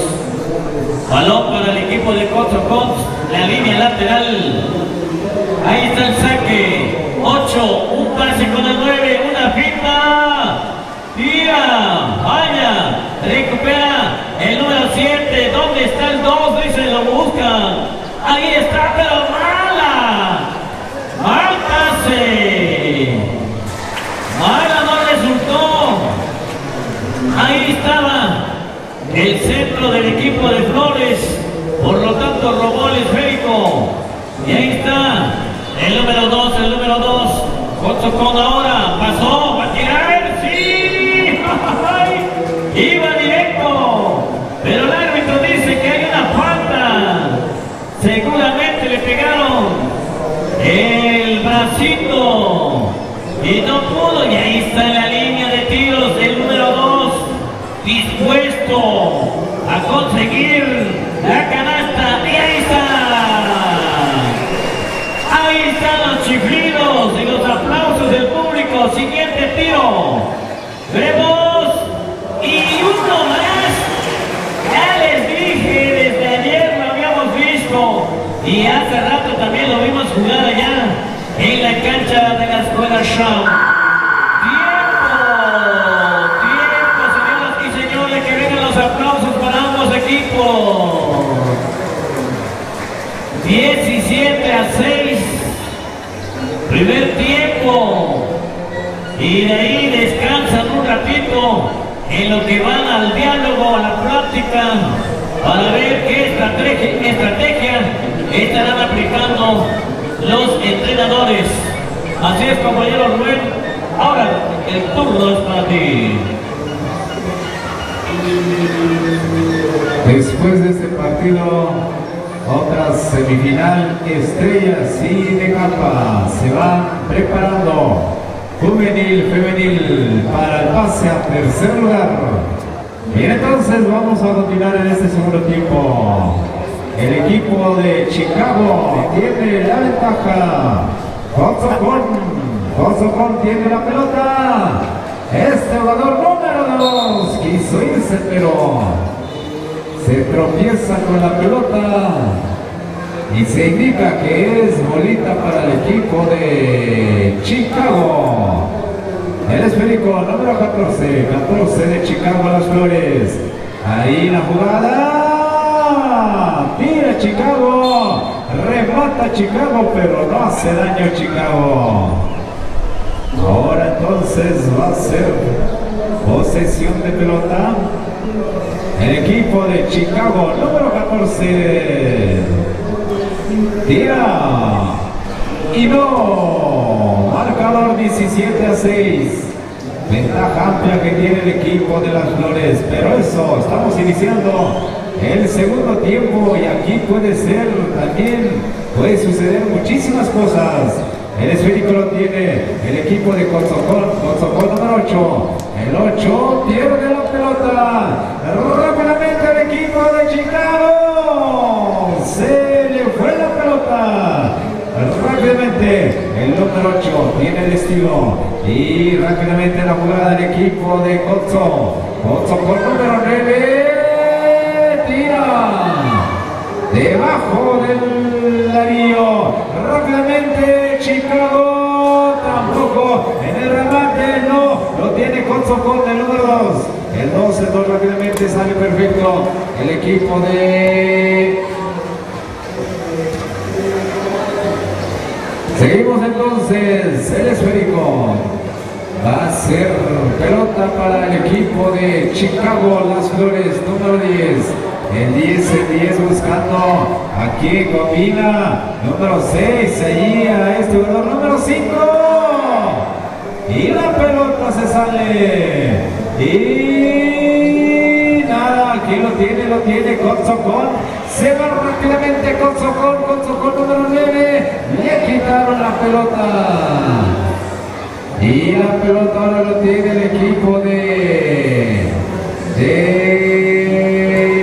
Balón para el equipo de Cotzocop, la línea lateral. Ahí está el saque. 8, un pase con el 9, una finta. Tira, vaya, recupera el número 7. ¿Dónde está el 2? Dice, lo buscan. Ahí está, pero mal pase. Mala no resultó. Ahí estaba el centro del equipo de Flores, por lo tanto robó el esférico. Y ahí está el número 2. Cotzocop ahora pasó, va a tirar, sí. y no pudo, y ahí está la línea de tiros del número 2, dispuesto a conseguir la canasta, y ahí está. Ahí están los chiflidos y los aplausos del público. Siguiente tiro. Vemos. Y uno más. Ya les dije, desde ayer lo habíamos visto. Y hace rato también lo vimos jugar allá en la cancha de la escuela Shaw. Tiempo, señoras y señores, que vengan los aplausos para ambos equipos. 17-6, primer tiempo, y de ahí descansan un ratito en lo que van al diálogo, a la práctica, para ver qué estrategia estarán aplicando los entrenadores. Así es, compañero Rubén, ahora el turno es para ti. Después de este partido, otra semifinal, Estrellas y de Campa se van preparando juvenil, femenil para el pase a tercer lugar. Bien, entonces vamos a continuar en este segundo tiempo. El equipo de Chicago tiene la ventaja. Hudson tiene la pelota. Este jugador número 2 quiso irse, pero se tropieza con la pelota y se indica que es bolita para el equipo de Chicago. El esférico número 14 de Chicago Las Flores. Ahí la jugada. Tira Chicago. Remata Chicago, pero no hace daño Chicago. Ahora entonces va a ser posesión de pelota. El equipo de Chicago, número 14, tira y no, marcador 17-6, ventaja amplia que tiene el equipo de Las Flores, pero eso, estamos iniciando el segundo tiempo y aquí puede ser también, puede suceder muchísimas cosas. El esférico lo tiene el equipo de Cotzocón número 8. El 8 pierde la pelota. Rápidamente el equipo de Chicago. Se le fue la pelota. Rápidamente el número 8 tiene el estilo. Y rápidamente la jugada del equipo de Cotzocón número 9. Tira. Debajo del anillo. Rápidamente Chicago, tampoco en el remate, no, lo tiene Cotzocón el número 2. El 12-2 rápidamente sale perfecto el equipo de... Seguimos entonces, el esférico va a ser pelota para el equipo de Chicago Las Flores, número 10. El 10 buscando aquí combina número 6, allí a este jugador número 5 y la pelota se sale y nada, aquí lo tiene Cotzocón, se va rápidamente Cotzocón número 9, le quitaron la pelota y la pelota ahora lo tiene el equipo de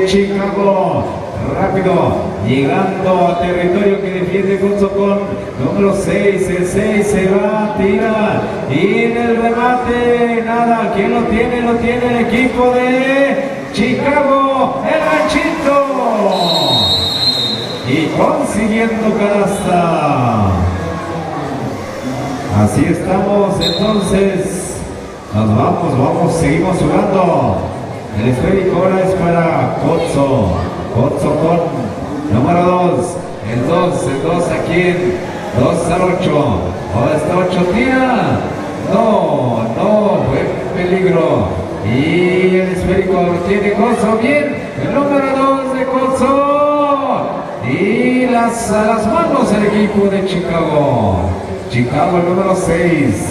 Chicago, rápido, llegando a territorio que defiende Cotzocón, número 6, el 6 se va, tira, y en el remate, nada, ¿quién lo tiene? Lo tiene el equipo de Chicago, el ganchito, y consiguiendo canasta. Así estamos, entonces, nos vamos, seguimos jugando. El esférico ahora es para Cotzocón, número 2, el 2 aquí en 2 al 8, ahora está 8, tira, no, fue peligro, y el esférico lo tiene Cotzocón, bien, el número 2 de Cotzocón, y a las manos el equipo de Chicago, el número 6,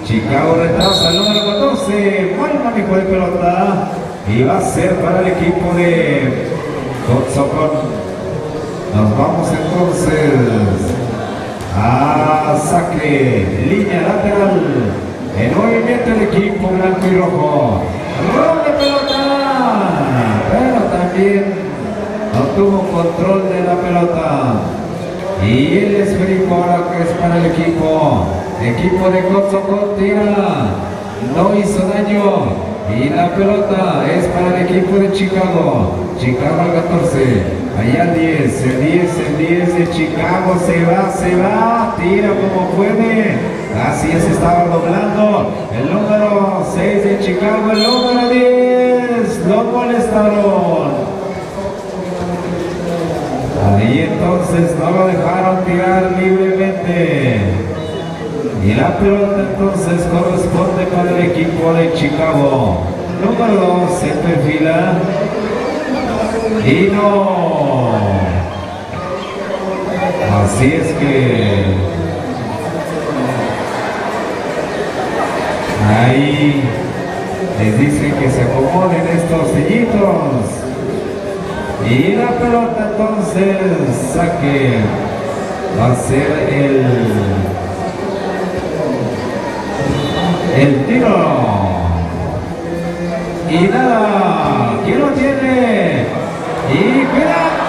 Chicago retrasa el número 14, buen manejo de pelota y va a ser para el equipo de Cotzocón. Nos vamos entonces a saque, línea lateral, en movimiento el equipo blanco y rojo. Robo de pelota, pero también no tuvo control de la pelota. Y el esférico ahora que es para el equipo de Cotzocón, tira, no hizo daño. Y la pelota es para el equipo de Chicago. Chicago al 14, allá al 10, el 10 de Chicago se va, tira como puede. Así es, estaba doblando. El número 6 de Chicago, el número 10, lo molestaron. Ahí entonces no lo dejaron tirar libremente. Y la pelota entonces corresponde para el equipo de Chicago. Número 2 se perfila. Y no. Así es que ahí les dicen que se acomoden estos sellitos. Y la pelota entonces saque. Va a ser el tiro. Y nada, ¿quién lo tiene? Y cuidado.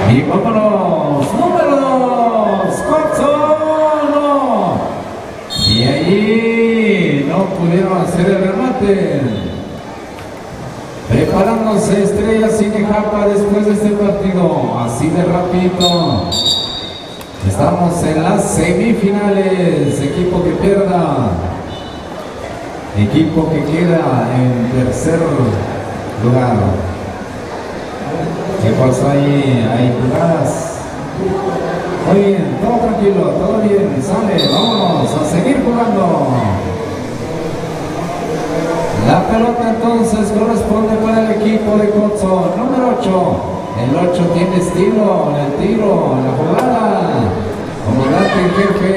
Y vámonos, número 2, Cotzón. Y allí no pudieron hacer el remate. Preparándose Estrellas Cinejapa después de este partido, así de rapidito. Estamos en las semifinales, equipo que pierda, equipo que queda en tercer lugar. ¿Qué pasó ahí? Hay jugadas. Muy bien, todo tranquilo, todo bien, sale, vámonos a seguir jugando. La pelota entonces corresponde para el equipo de Cotzón, número 8. El 8 tiene estilo en el tiro, en la jugada. Comandante en jefe.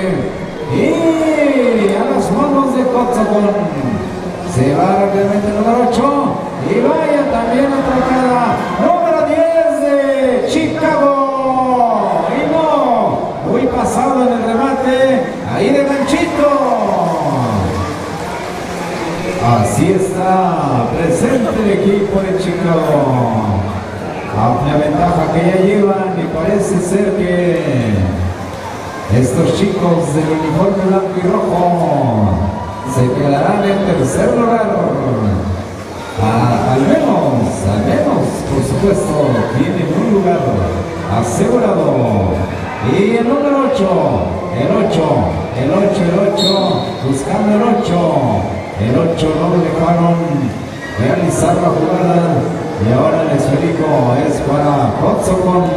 Y a las manos de Cotzón. Se va rápidamente el número 8. Y vaya también atracada. Número 10 de Chicago. Y no, muy pasado en el remate. Ahí de ganchito. Así está presente el equipo de Chicago. Amplia ventaja que ya llevan y parece ser que estos chicos del uniforme blanco y rojo se quedarán en tercer lugar. Al menos, por supuesto, tienen un lugar asegurado. Y el número 8, buscando el 8. El 8 no lo dejaron realizar la jugada. Y ahora el esférico es para Cotzocón,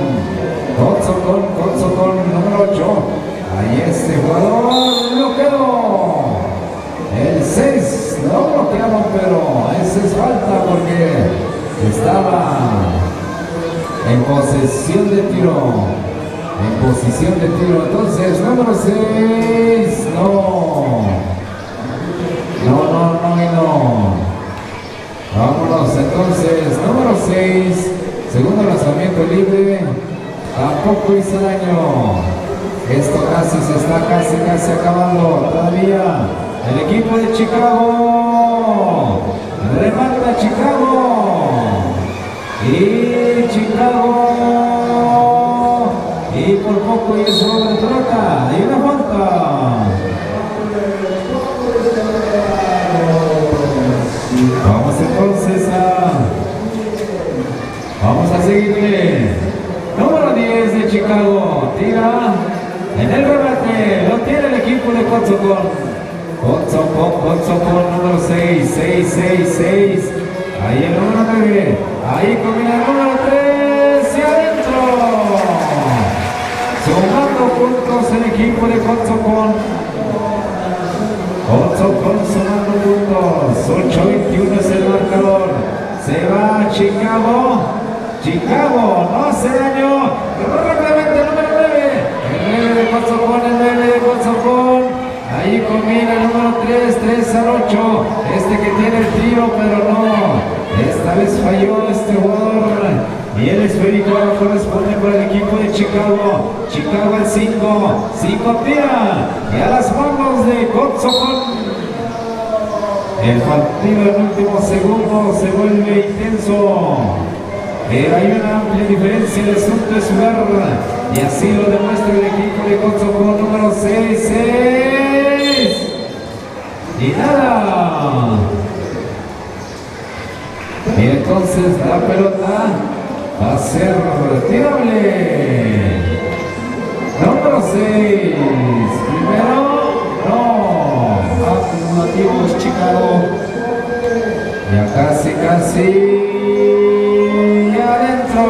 número 8. Ahí este jugador bloqueó. El 6 lo bloquearon, pero esa es falta porque estaba en posición de tiro. Entonces, número 6, no. Vámonos entonces, número 6, segundo lanzamiento libre, tampoco hizo daño. Esto casi se está casi acabando todavía. El equipo de Chicago, remata Chicago. Y Chicago, y por poco y es robo de pelota, y una falta. Vamos entonces vamos a seguirle. Número 10 de Chicago, tira en el remate, lo tiene el equipo de Cotzocón. Socon número 6, 6, 6, 6. Ahí el número 9. Ahí combina el número 3 y adentro. Sumando puntos el equipo de Socon. Socon sumando puntos. 8-21 es el marcador. Se va Chicago. Chicago no hace daño. Rápidamente el número 9. El 9 de Socon, el 9 de Socon. Ahí combina el número 3, 3 al 8. Este que tiene el tiro, pero no. Esta vez falló este jugador. Y el esférico ahora corresponde para el equipo de Chicago. Chicago el 5. 5 tira. Y a las manos de Socon. El partido en último segundo se vuelve intenso. Pero hay una amplia diferencia de asuntos de lugar. Y así lo demuestra el equipo de Socon número 6, 6. Y nada. Y entonces la pelota va a ser tirable. Número 6. Primero, no. Afirmativos Chicago. Ya casi. Y adentro.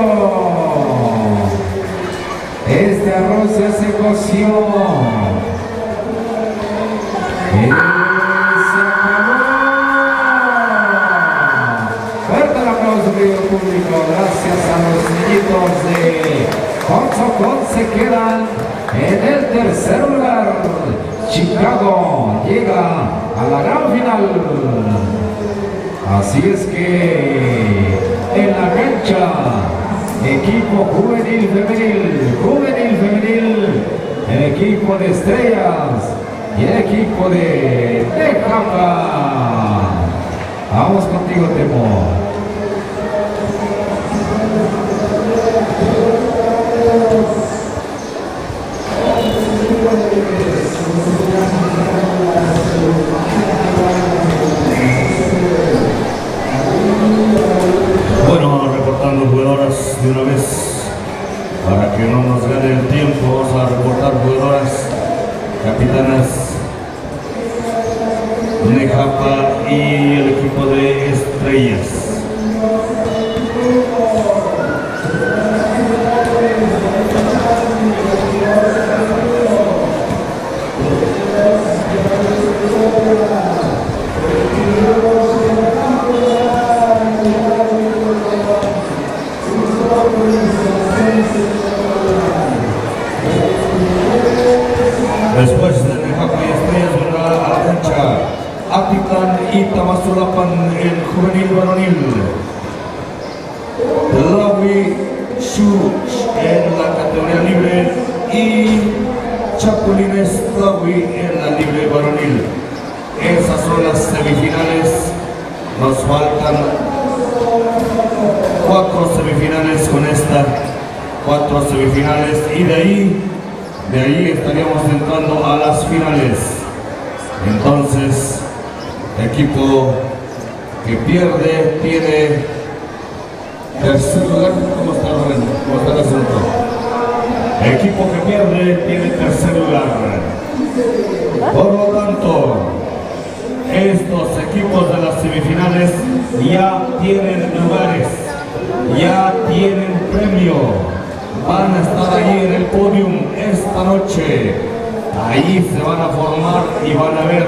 Este arroz ya se coció. Se acabó. Fuerte el aplauso, querido público. Gracias a los niñitos de Socon. Se quedan en el tercer lugar. Chicago llega a la gran final. Así es que en la cancha, equipo juvenil femenil, el equipo de Estrellas y el equipo de Tejapa. Vamos contigo, Temo. Bueno, reportando jugadoras de una vez, para que no nos gane el tiempo, vamos a reportar jugadoras, capitanas, Nejapa y el equipo de Estrellas. Después de Nejapa y Estrellas vendrá a la cancha Atitlán y Tamazulapan, el juvenil varonil. Tlahui Shu en la categoría libre y Chapulines Tlahui en la libre varonil. Esas son las semifinales. Nos faltan 4 semifinales con esta. 4 semifinales y de ahí estaríamos entrando a las finales. Entonces, equipo que pierde tiene tercer lugar. ¿Cómo está el asunto? Equipo que pierde tiene tercer lugar. Por lo tanto, estos equipos de las semifinales ya tienen lugares, ya tienen premio. Van a estar ahí en el podium esta noche. Ahí se van a formar y van a ver.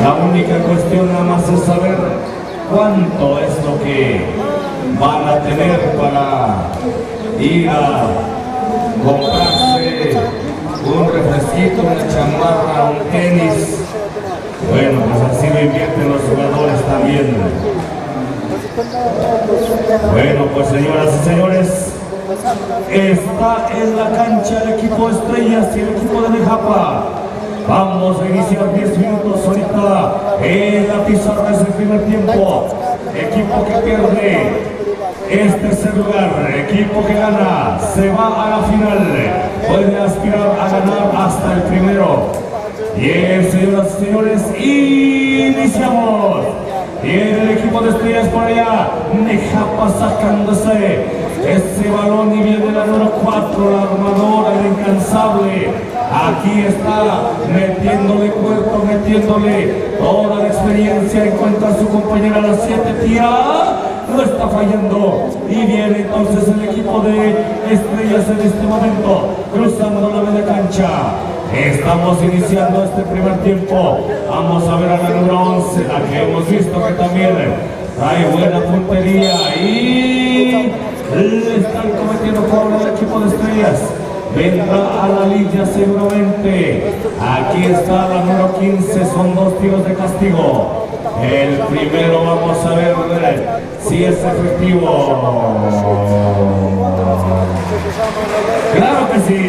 La única cuestión nada más es saber cuánto es lo que van a tener para ir a comprarse un refresquito, una chamarra, un tenis. Bueno, pues así lo invierten los jugadores también. Bueno, pues señoras y señores, está en la cancha el equipo de Estrellas y el equipo de Nejapa. Vamos a iniciar 10 minutos ahorita en la pizarra. Es el primer tiempo. Equipo que pierde es tercer lugar. Equipo que gana se va a la final. Puede aspirar a ganar hasta el primero. Bien, señoras y señores, iniciamos. Viene el equipo de Estrellas por allá. Nejapa sacándose ese balón y viene la número 4, la armadora, el incansable. Aquí está metiéndole cuerpo, metiéndole toda la experiencia. Encuentra a su compañera a las 7, tira, no está fallando. Y viene entonces el equipo de Estrellas en este momento, cruzando la media cancha. Estamos iniciando este primer tiempo. Vamos a ver a la número 11, la que hemos visto que también trae buena puntería. Y le están cometiendo por el equipo de Estrellas. Vendrá a la línea seguramente. Aquí está la número 15, son 2 tiros de castigo. El primero vamos a ver si es efectivo. Claro que sí.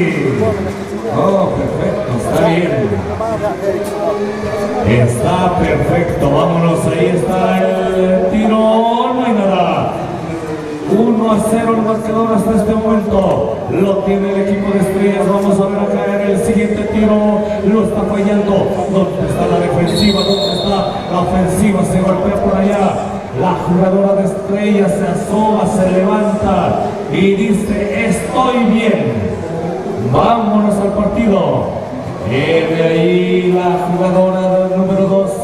Oh, perfecto, está bien. Está perfecto, vámonos, ahí está el tiro, no hay nada. 1-0 el marcador hasta este momento. Lo tiene el equipo de Estrellas. Vamos a ver a caer el siguiente tiro. Lo está fallando. ¿Dónde está la defensiva? ¿Dónde está la ofensiva? Se golpea por allá. La jugadora de Estrellas se asoma, se levanta y dice: estoy bien. Vámonos al partido. Viene ahí la jugadora del número 12.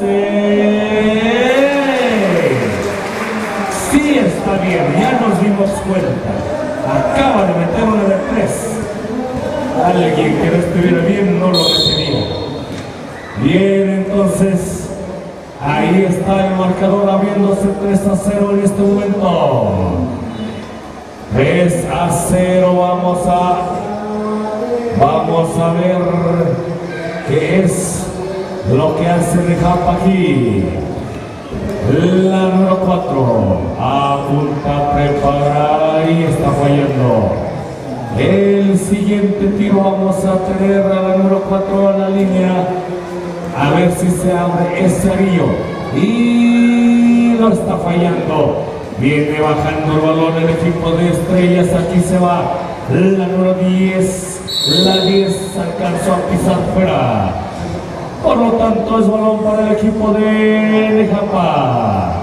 Sí, está bien, ya nos dimos cuenta. Acaba de meter una de 3. Alguien que no estuviera bien no lo metería. Bien, entonces, ahí está el marcador abriéndose 3-0 en este momento. 3-0, vamos a ver qué es lo que hace Nejapa aquí. La número 4 apunta, prepara y está fallando. El siguiente tiro vamos a tener a la número 4 a la línea. A ver si se abre ese anillo. Y lo está fallando. Viene bajando el balón el equipo de Estrellas. Aquí se va la número 10. La 10 alcanzó a pisar fuera. Por lo tanto, es balón para el equipo de Nejapa.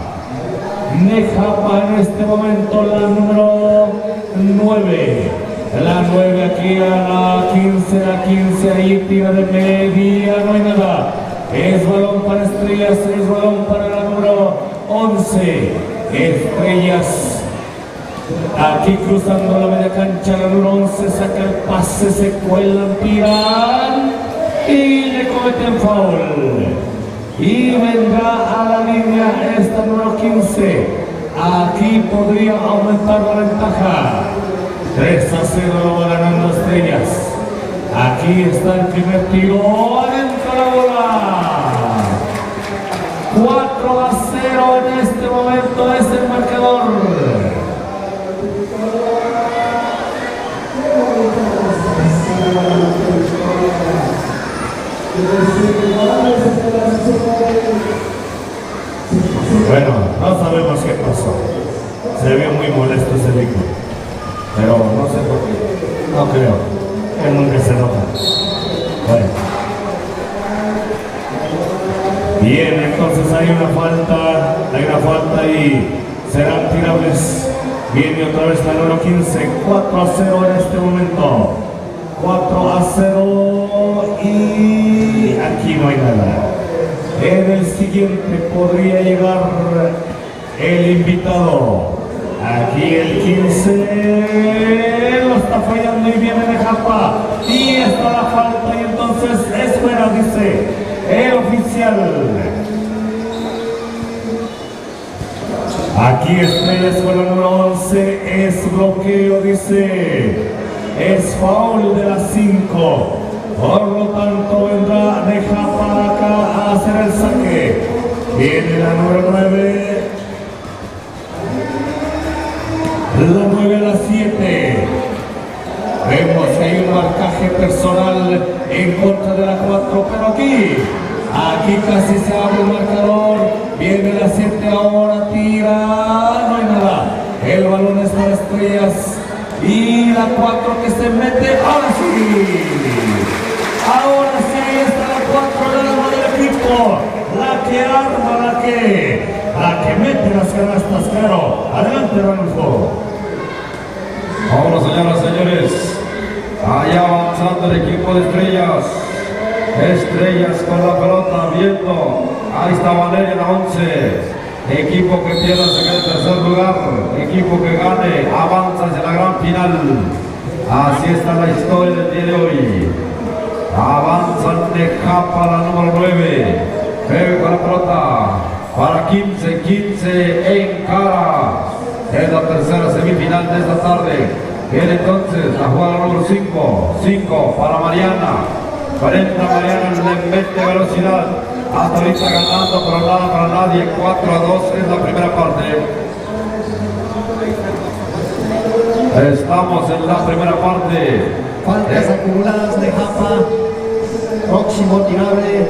Nejapa en este momento, la número 9. La 9 aquí a la 15, ahí tira de media, no hay nada. Es balón para Estrellas, es balón para la número 11. Estrellas. Aquí cruzando la media cancha, la número 11 saca el pase, se cuelan, tiran y le cometen foul. Y vendrá a la línea esta número 15. Aquí podría aumentar la ventaja. 3-0 lo va ganando Estrellas. Aquí está el primer tiro. Adentro la bola. 4-0 en este momento es el marcador. Bueno, no sabemos qué pasó. Se vio muy molesto ese Nico. Pero no sé por qué. No creo. Él nunca se enoja. Bueno. Bien, entonces hay una falta y serán tirables. Viene otra vez la número 15. 4-0 en este momento. 4-0 y aquí no hay nada. En el siguiente podría llegar el invitado. Aquí el 15 lo está fallando y viene Nejapa. Y está la falta y entonces es fuera, dice el oficial. Aquí Estrellas con la número 11. Es bloqueo, dice. Es foul de las 5. Por lo tanto vendrá Nejapa acá a hacer el saque. Viene la número 9. La 9 a la 7. Vemos que hay un marcaje personal en contra de la 4, pero aquí casi se abre el marcador. Viene la 7 ahora, tira, no hay nada. El balón es para Estrellas. Y la 4 que se mete, ahora sí. Ahora sí, ahí está la 4 del arma del equipo. La que arma, la que mete las canastas, claro. Adelante, Ranulfo. Vámonos, señoras y señores. Allá avanzando el equipo de Estrellas. Estrellas con la pelota, viendo. Ahí está Valeria, la 11. Equipo que pierda se queda en tercer lugar. Equipo que gane avanza hacia la gran final. Así está la historia del día de hoy. Avanza Nejapa, la número 9. Bebe con la pelota para 15 en cara. Es la tercera semifinal de esta tarde. Viene entonces la jugada número 5 para Mariana. Mariana le mete velocidad. Hasta ahorita ganando, pero nada para nadie. 4-2 es la primera parte. Estamos en la primera parte. Faltas acumuladas de Japa. Próximo tirable.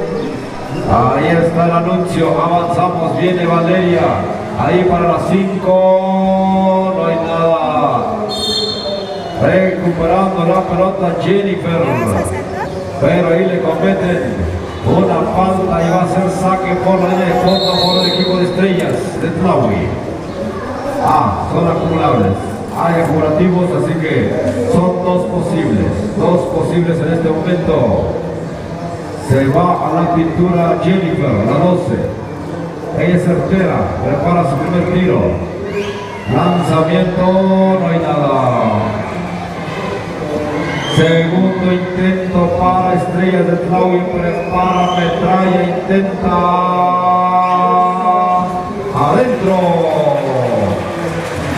Ahí está el anuncio. Avanzamos. Viene Valeria. Ahí para las 5. No hay nada. Recuperando la pelota Jennifer. Pero ahí le cometen una falta y va a ser saque por la línea de fondo por el equipo de Estrellas de Tlahui. Son acumulables. Hay acumulativos, así que son dos posibles en este momento. Se va a la pintura Jennifer, la 12. Ella es certera, prepara su primer tiro. Lanzamiento, no hay nada. Segundo intento para Estrellas de Tlahui, prepara, metralla, intenta adentro.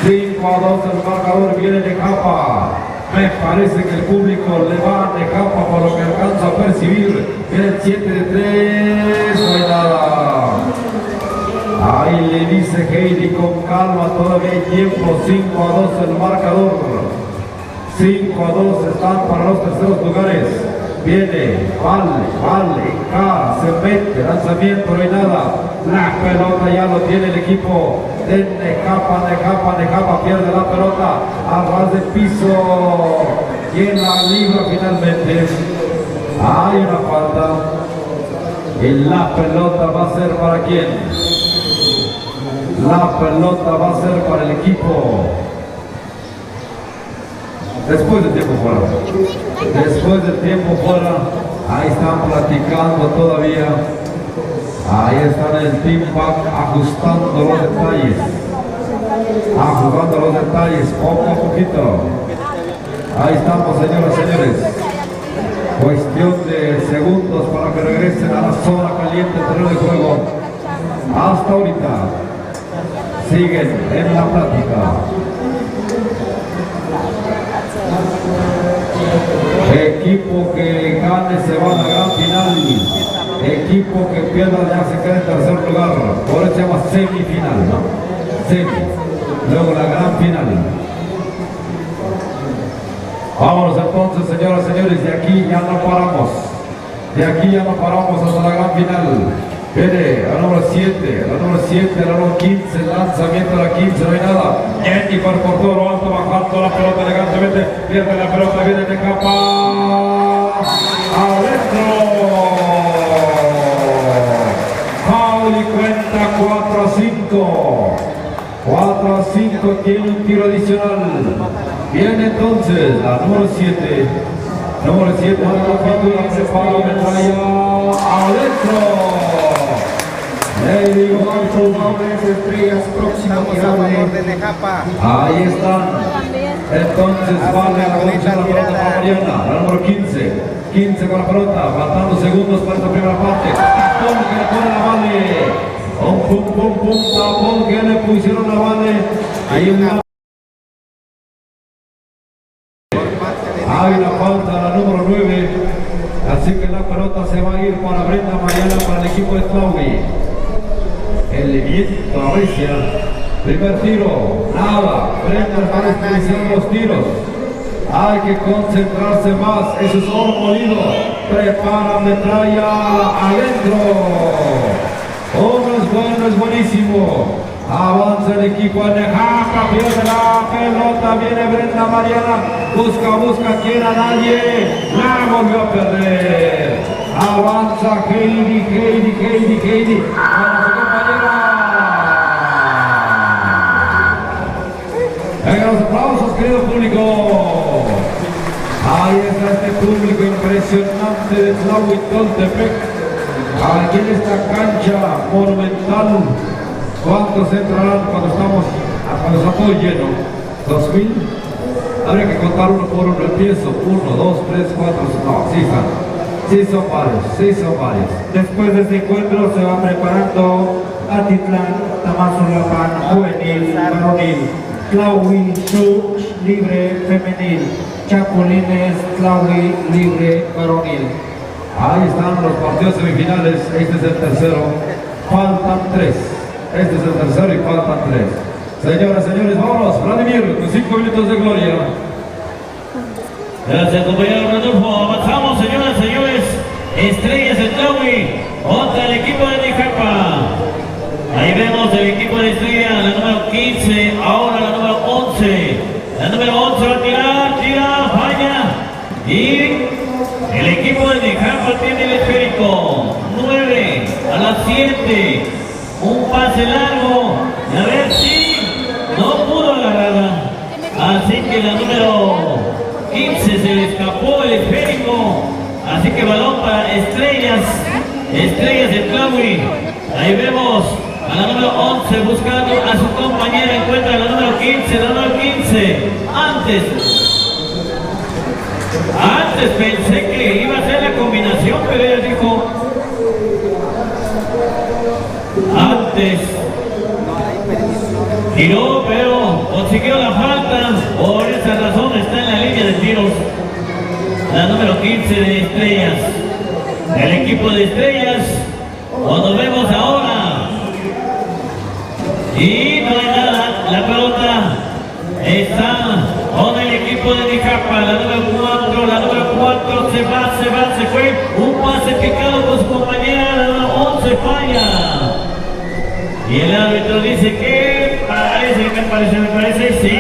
5-2 el marcador, viene Nejapa. Me parece que el público le va a Nejapa por lo que alcanza a percibir. Viene el 7-3, no hay nada. Ahí le dice Heidi con calma, todavía hay tiempo. 5-2 el marcador. 5-2 están para los terceros lugares. Viene, vale, cara, se mete, lanzamiento, no hay nada. La pelota ya lo tiene el equipo de Nejapa pierde la pelota a ras de piso. ¿Quién la libra finalmente? Hay una falta. Y la pelota va a ser para quién? La pelota va a ser para el equipo. Después del tiempo fuera, ahí están platicando todavía. Ahí están el team back ajustando los detalles. Ajustando los detalles poco a poquito. Ahí estamos, señoras y señores. Cuestión de segundos para que regresen a la zona caliente del terreno de juego. Hasta ahorita siguen en la plática. Equipo que gane se va a la gran final. Equipo que pierda ya se queda en tercer lugar. Por eso se llama semifinal, ¿no? Luego la gran final. Vámonos entonces, señoras y señores. De aquí ya no paramos. Hasta la gran final. Viene la número 7, la número 15, lanzamiento de la 15, no hay nada. Jennifer por todo lo alto, bajando la pelota elegantemente, pierde la pelota, viene de capa, adentro. Foul y cuenta 4-5, tiene un tiro adicional. Viene entonces la número 7, la pintura, prepara, metralla, adentro. Le digo Cuatro dobles Estrellas, próximo tirable. ahí están. Entonces vale a la pelota para Mariana, la número 15 con la pelota, faltando segundos para esta primera parte. Tapón que le pone la Vale. Tapón que le pusieron la Vale. Hay una falta a la número 9. Así que la pelota se va a ir para Brenda Mariana, para el equipo de Tlahui. El viento arrecia. Primer tiro, nada. Brenda está desperdiciando los tiros. Hay que concentrarse más. Eso es oro molido. Prepara, metralla, adentro. Uno es bueno, es buenísimo. Avanza el equipo de Nejapa, pierde la pelota, viene Brenda Mariana, busca, quiere a nadie, la volvió a perder. Avanza Heidi, para su compañera. Venga, los aplausos, querido público. Ahí está este público impresionante de Tlahuitoltepec. Aquí en esta cancha monumental. ¿Cuántos entrarán cuando está todo lleno? ¿2000? Habría que contar uno por uno. Empiezo. 1, 2, 3, 4. No, sí están. Sí son varios. Después de este encuentro se va preparando Atitlán, Tamazulapan, juvenil, varonil, Tlahui, Chuch, libre, femenil, Chapulines, Tlahui, libre, varonil. Ahí están los partidos semifinales. Este es el tercero. Faltan 3. Este es el tercero y faltan 3. Señoras, señores, vámonos. Vladimir, con 5 minutos de gloria. Gracias, compañero Rodolfo. Avanzamos, señoras, señores. Estrellas de Tlahui contra el equipo de Nicapa. Ahí vemos el equipo de Estrella, la número 15, ahora la número 11. La número 11 va a tira, falla. Y el equipo de Nicapa tiene el esférico. 9 a las 7. Un pase largo. Y a ver si no pudo agarrarla. Así que la número 15 se le escapó el esférico. Así que balón para Estrellas de Tlahui. Ahí vemos a la número 11 buscando a su compañera. Encuentra a la número 15, la número 15. Antes pensé que iba a ser la combinación, pero ella dijo antes. Tiró, pero consiguió la falta. Por esa razón está en la línea de tiros. La número 15 de Estrellas. El equipo de Estrellas. Cuando vemos ahora. Y no hay nada. La pelota está con el equipo de Nicapa. La número 4 se fue. Un pase picado por su compañera. La número 11 falla. Y el árbitro dice que me parece, sí.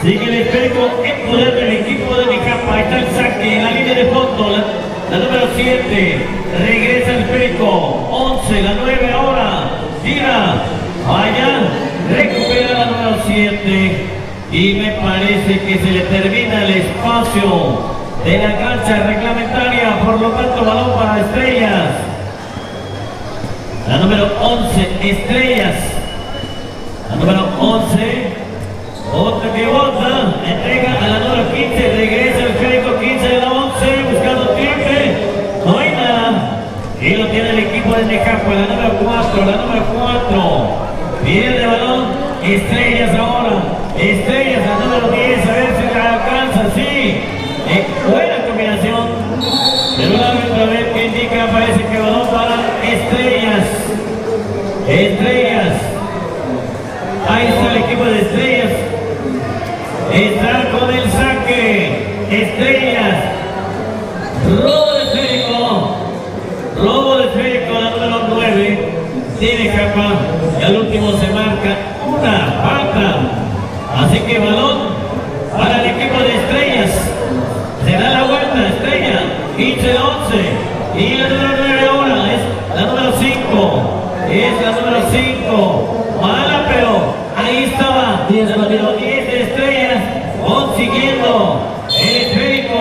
Sigue el esférico en poder del equipo de Nicapa. Ahí está el saque en la línea de fondo. La número 7 regresa el esférico. 11, la 9 ahora. Tira. Allá. Recupera la número 7. Y me parece que se le termina el espacio de la cancha reglamentaria. Por lo tanto, balón para Estrellas. La número 11, Estrellas. La número 11. Otra que bota, entrega a la número 15, regresa el esférico 15 de la 11, buscando triple, no hay nada. Y lo tiene el equipo de Nicapa, la número 4, pierde balón, Estrellas ahora, Estrellas, la número 10, a ver si la alcanza, sí, buena combinación, pero el árbitro a ver qué indica, parece que balón para Estrellas, ahí está el equipo de Estrellas. Está con el saque. Estrellas. Robo de esférico. La número 9. Tiene Nicapa. Y al último se marca una falta. Así que balón para el equipo de Estrellas. Se da la vuelta. Estrella. 15 de 11. Y la número 9 ahora es la número 5. Es la número 5. Mala, pero ahí estaba. La número 10 de Estrellas. Consiguiendo el esférico.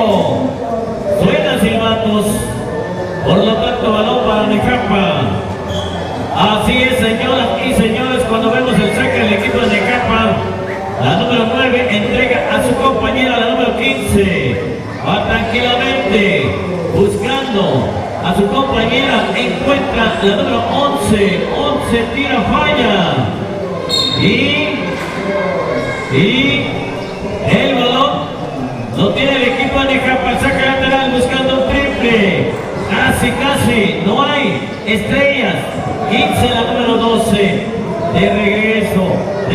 Suena silbatos. Por lo tanto, balón para Nicapa. Así es, señoras y señores, cuando vemos el saque del equipo de Nicapa, la número 9 entrega a su compañera, la número 15. Va tranquilamente buscando a su compañera. Encuentra la número 11. 11 tira, falla. Y el balón lo tiene el equipo de Nicapa, saca lateral buscando un triple. Casi, no hay. Estrellas, 15 la número 12. De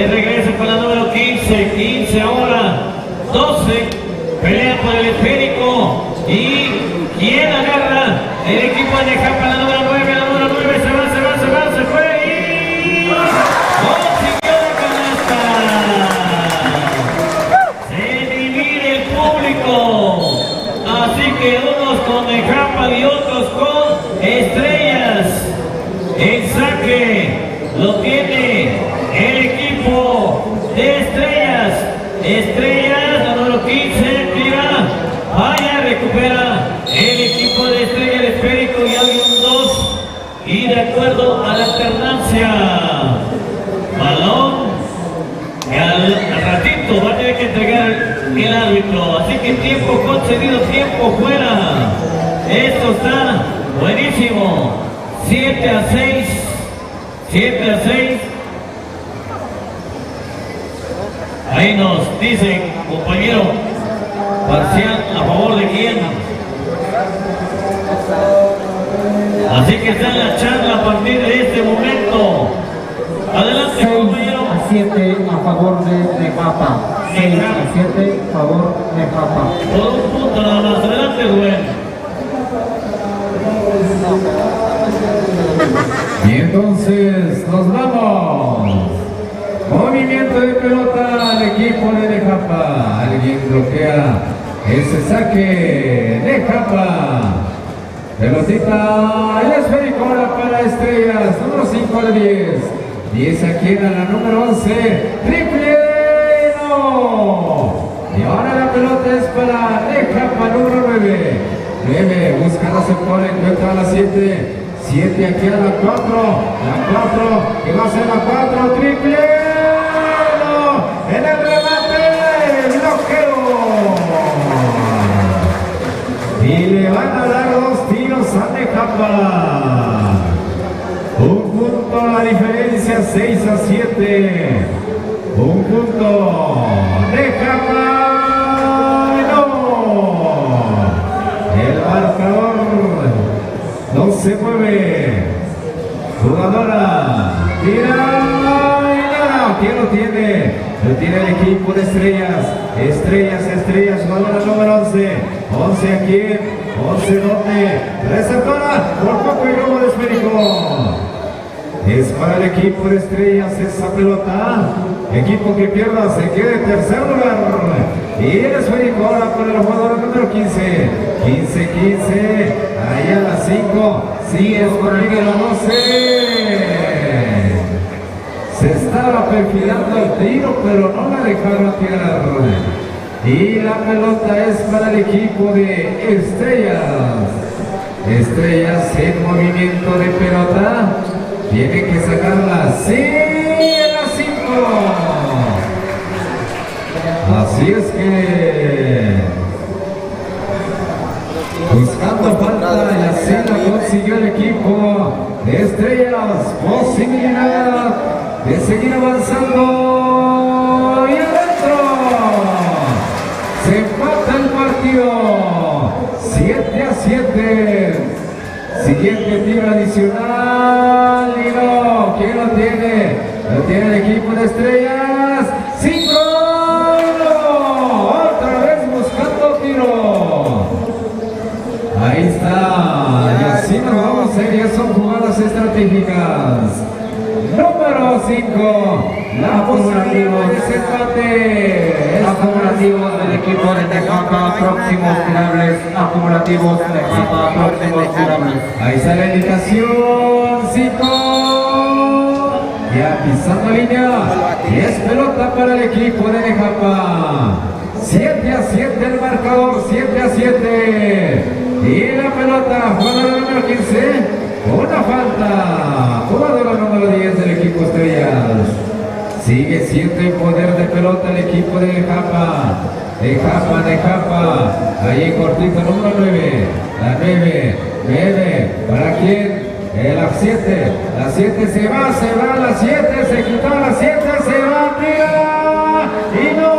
regreso con la número 15 ahora. 12, pelea por el esférico. Y ¿quién agarra? El equipo de Nicapa, la número 9, se fue y consiguió la canasta. Se divide el público. Así que unos con Nicapa y otros con Estrellas. El saque lo tiene el equipo de Estrellas. La número 15 tira. y de acuerdo a la alternancia, balón que al ratito va a tener que entregar el árbitro. Así que tiempo concedido, tiempo fuera. Esto está buenísimo. 7-6. 7-6. Ahí nos dicen, compañero, parcial a favor de quién. Así que está en la charla a partir de este momento. Adelante, compañero. 6-7 a favor de Nejapa. 6-7 a favor de Nejapa. Por un punto nada más. Adelante, Rubén. Y entonces nos vamos. Movimiento de pelota al equipo de Nejapa. Alguien bloquea ese saque. Nejapa. Pelotita, el esférico ahora para Estrellas, número 5 al 10. 10 aquí en la número 11, triple, no. Y ahora la pelota es para Nejapa, número 9. 9, busca la sector, encuentra a la 7. 7 aquí a la 4. La 4, que va a ser la 4, triple, no. En el remate, bloqueo. Y le van a dar 2 tiros a Nejapa. Un punto la diferencia, 6-7. Un punto. Nejapa. No. El marcador no se mueve. Jugadora. Tira. Y nada. ¿Quién lo tiene? Lo tiene el equipo de Estrellas. Estrellas, jugadora número 11. 11 aquí, 11 donde. Receptora, por poco y robo de esférico. Es para el equipo de Estrellas esa pelota. Equipo que pierda se quede en tercer lugar. Y el esférico ahora para el jugador número 15. 15. Ahí a las 5. Sigue por ahí de la 12. Se estaba perfilando el tiro, pero no la dejaron tirar. Y la pelota es para el equipo de Estrellas. Estrellas en movimiento de pelota. Tiene que sacarla. Sí, en la 5. Así es que buscando falta y así la consiguió el equipo de Estrellas. Posibilidad de seguir avanzando. Y adentro. Se empata el partido. 7-7. Siguiente tiro adicional. Y no. ¿Quién lo tiene? Lo tiene el equipo de Estrellas. 5. Otra vez buscando tiro. Ahí está. Y así nos vamos a ir. Ya son jugadas estratégicas. Número 5. La posibilidad de desempate. Acumulativos del equipo de Nejapa, próximos tirables. Acumulativos de Nejapa, próximos tirables. Ahí está la indicación. 5. Ya pisando línea. Y es pelota para el equipo de Nejapa. 7-7 el marcador. 7-7. Y la pelota, jugador número 15. Una falta. Jugador número 10 del equipo Estrellas. Sigue siendo en poder de pelota el equipo de Nejapa. Nejapa. Ahí cortito número 9. La 9. ¿Para quién? La 7. La 7 se va. La 7 se quitó. La 7 se va. Tira. Y no.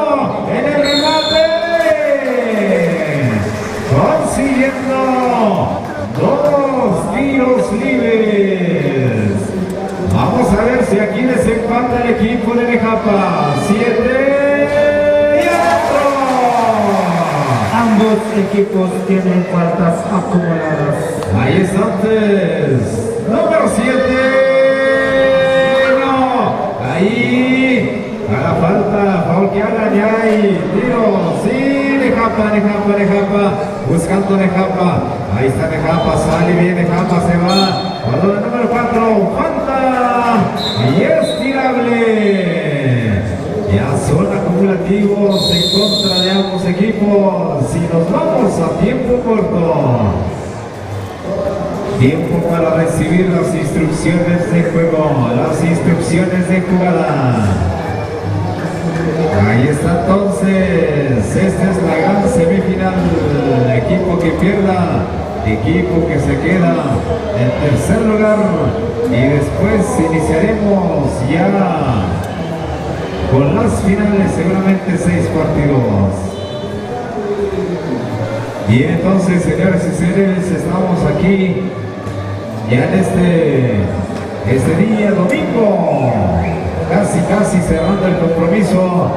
En el remate. Consiguiendo 2 tiros libres. Vamos a ver si aquí desempata el equipo de Nejapa. 7 y otro. Ambos equipos tienen faltas acumuladas. Ahí está antes. Número 7. No. Ahí. Haga falta. Foul que haga ya hay tiro. Sí. Nejapa. Buscando Nejapa. Ahí está Nejapa. Sale bien Nejapa. Se va. Jugador número 4. Falta. Y es tirable. Ya son acumulativos en contra de ambos equipos. Si nos vamos a tiempo corto. Tiempo para recibir las instrucciones de juego, las instrucciones de jugada. Ahí está entonces, esta es la gran semifinal. Equipo que pierda, equipo que se queda en tercer lugar. Y después iniciaremos ya con las finales, seguramente 6 partidos. Y entonces, señores y señores, estamos aquí ya en este día domingo, casi cerrando el compromiso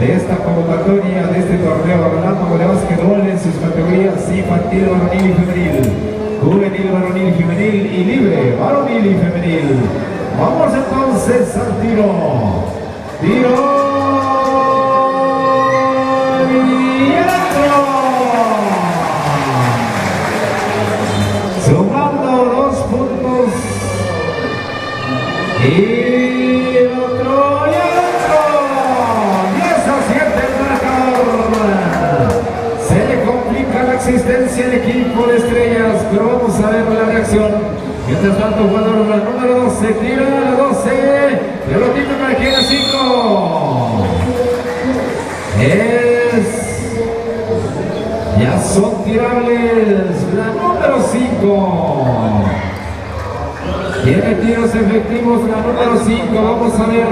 de esta convocatoria, de este torneo Rolando de básquetbol en sus categorías infantil, varonil y femenil, juvenil, varonil, femenil y libre, varonil y femenil. Vamos entonces al tiro. Tiro. Y adentro. Sumando 2 puntos. Y el otro y adentro. 10-7 el marcador. Se le complica la existencia al equipo de Estrellas, pero vamos a ver la reacción. Mientras tanto, jugador número 12, tira la 12, pelotita para que era 5. Ya son tirables, la número 5. Tiene tiros efectivos, la número 5, vamos a ver.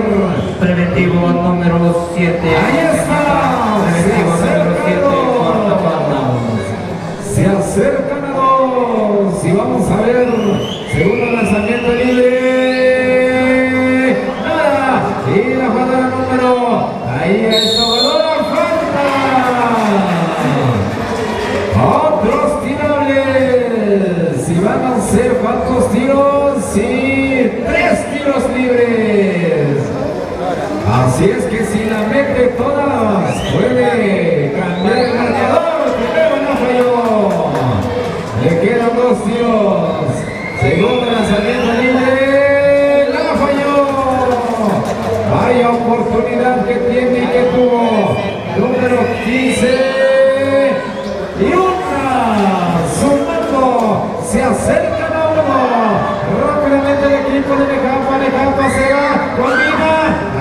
Preventivo número 7. Ahí está. Preventivo número 7, cuarta banda. Se acercan a 2 y vamos a ver, segundo lanzamiento libre, nada, y la jugada número, ahí está, la falta, otros tirables, y van a ser cuántos tiros, sí, 3 tiros libres, así es que si la mete todas, puede cambiar el marcador. Le quedan 2 tiros. Segundo lanzamiento libre. La falló. Vaya oportunidad que tiene y que tuvo. Número 15. Y una. Sumando. Se acercan a 1. Rápidamente el equipo de Necampa. Necampa se va. Colina.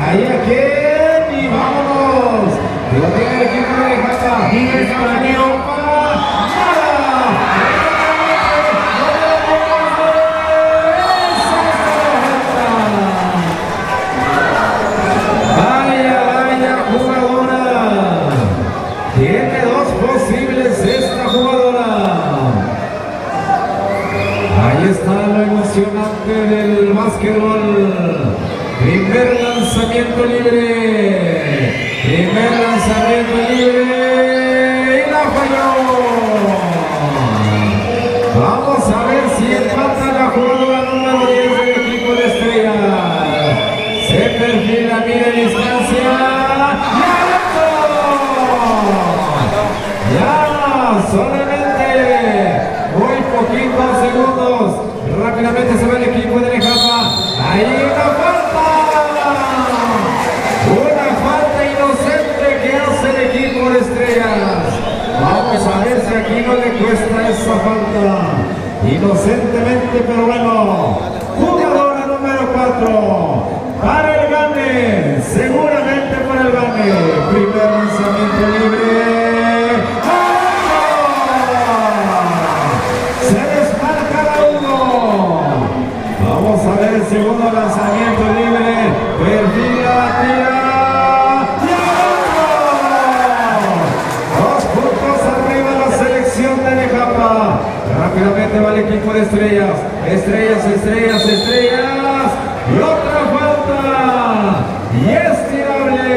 Ahí a quién. Y vámonos. Lo tiene el equipo de Necampa. Y el español. Del básquetbol, primer lanzamiento libre, y la falló. Vamos a ver si empata la jugadora número 10 del equipo de Estrellas. Se perfila, mide distancia, ya solamente muy poquitos segundos. Rápidamente se va el equipo de Necampa. Ahí una falta inocente que hace el equipo de Estrellas. Vamos a ver si aquí no le cuesta esa falta. Inocentemente, pero bueno. Jugadora número 4. Para el gane. Seguramente para el gane. Primer lanzamiento libre. Vamos a ver el segundo lanzamiento libre. Perfila, tira. ¡Y 2 puntos arriba la selección de Necampa. Rápidamente va el equipo de Estrellas. Estrellas. Y otra falta. Y es tirable.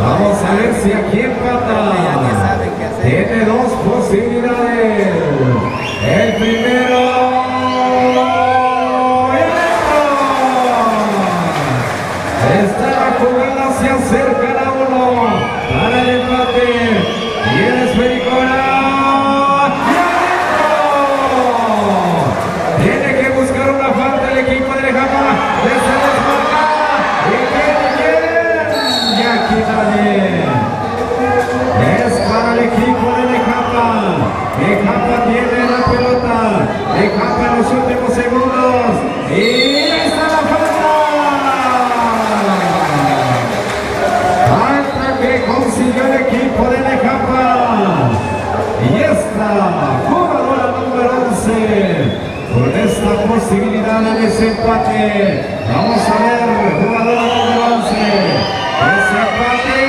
Vamos a ver si aquí empata. Tiene 2 posibilidades. El primero. Se acercan a 1 para el empate y el esfericona y adentro. Tiene que buscar una falta el equipo de Necampa, se desmarca y aquí nadie. Es para el equipo de Necampa. Necampa tiene la pelota. los últimos segundos. Y ahí está la falta. Falta que consiguió el equipo de Nejapa. Y esta jugadora número 11 con esta posibilidad de desempate. Vamos a ver, jugadora número 11. Desempate.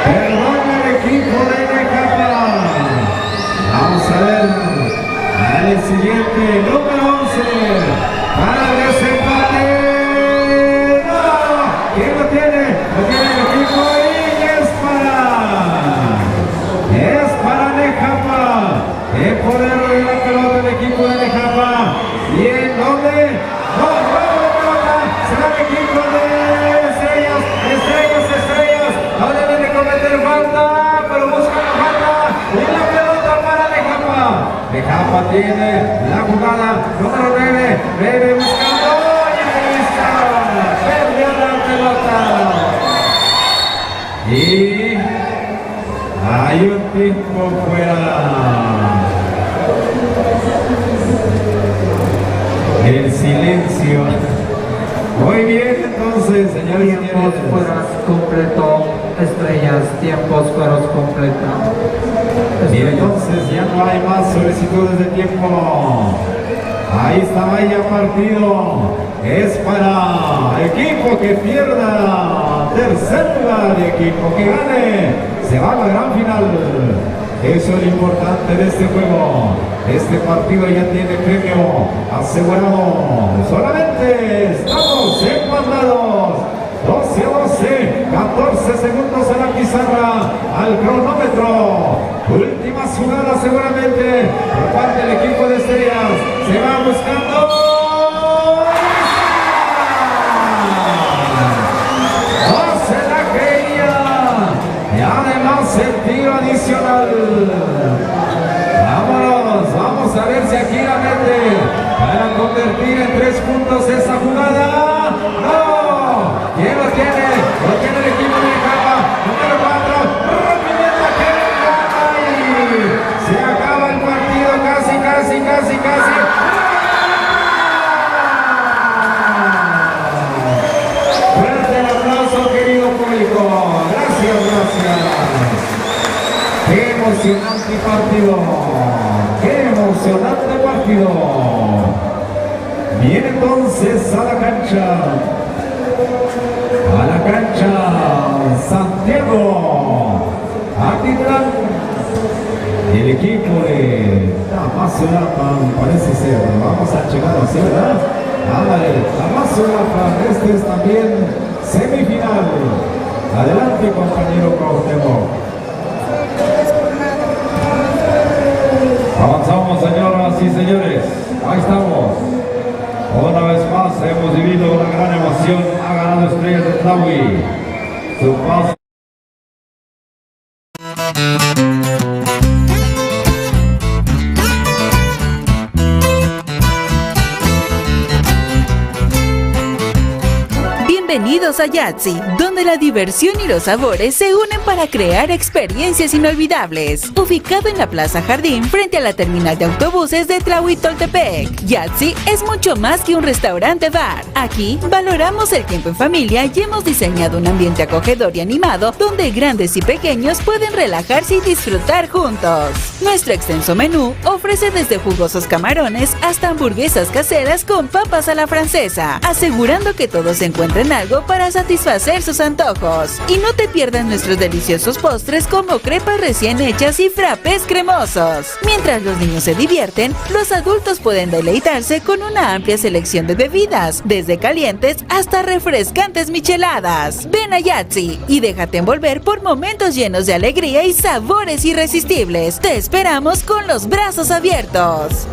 Perdón el equipo de Nejapa. Vamos a ver al siguiente, número 11. Para el desempate. ¡No! ¿Quién lo tiene? Lo tiene el equipo y es para Nejapa. El poder de la pelota del equipo de Nejapa. ¿Y en dónde? No, la pelota. Será el equipo de Estrellas. No deben de cometer falta, pero buscan la falta. Y la pelota para Nejapa. Nejapa tiene la jugada número 9. 9 buscando. Y ahí está. Perdió la pelota. Y hay un tiempo fuera. El silencio. Muy bien, entonces, señores y Tiempos señores. fuera completo, Estrellas, tiempos fuera completa. Y entonces ya no hay más solicitudes de tiempo. Ahí está, vaya partido. Es para equipo que pierda, tercer lugar, y equipo que gane se va a la gran final. Eso es lo importante de este juego. Este partido ya tiene premio asegurado. Solamente estamos empatados. 12-12, 14 segundos a la pizarra, al cronómetro. Últimas jugadas seguramente por parte del equipo de Estrellas. Se va buscando. No se la creía. Y además el tiro adicional. Vámonos, vamos a ver si aquí la mete para convertir en 3 puntos esa jugada. ¡No! ¿Quién lo tiene? Lo tiene el equipo de Nejapa. Número 4. Rompimiento que Nejapa. Y se acaba el partido casi. Fuerte el aplauso, querido público. Gracias. Qué emocionante partido. Viene entonces a la cancha. Santiago. Atitlán. El equipo de Tamazulapa, parece ser. Vamos a checar así, ¿verdad? Ándale, Tamazulapa. Este es también semifinal. Adelante, compañero Cuauhtémoc. Avanzamos, señoras y señores. Ahí estamos. Una vez más hemos vivido una gran emoción. Ha ganado Estrellas de Tlahui. Su paso. Bienvenidos a Yahtzee, donde la diversión y los sabores se unen para crear experiencias inolvidables. Ubicado en la Plaza Jardín, frente a la terminal de autobuses de Tlahuitoltepec, Yahtzee es mucho más que un restaurante-bar. Aquí valoramos el tiempo en familia y hemos diseñado un ambiente acogedor y animado donde grandes y pequeños pueden relajarse y disfrutar juntos. Nuestro extenso menú ofrece desde jugosos camarones hasta hamburguesas caseras con papas a la francesa, asegurando que todos encuentren algo para satisfacer sus antojos. Y no te pierdas nuestros deliciosos postres como crepas recién hechas y frappés cremosos. Mientras los niños se divierten, los adultos pueden deleitarse con una amplia selección de bebidas, desde calientes hasta refrescantes micheladas. Ven a Yahtzee y déjate envolver por momentos llenos de alegría y sabores irresistibles. Te esperamos con los brazos abiertos.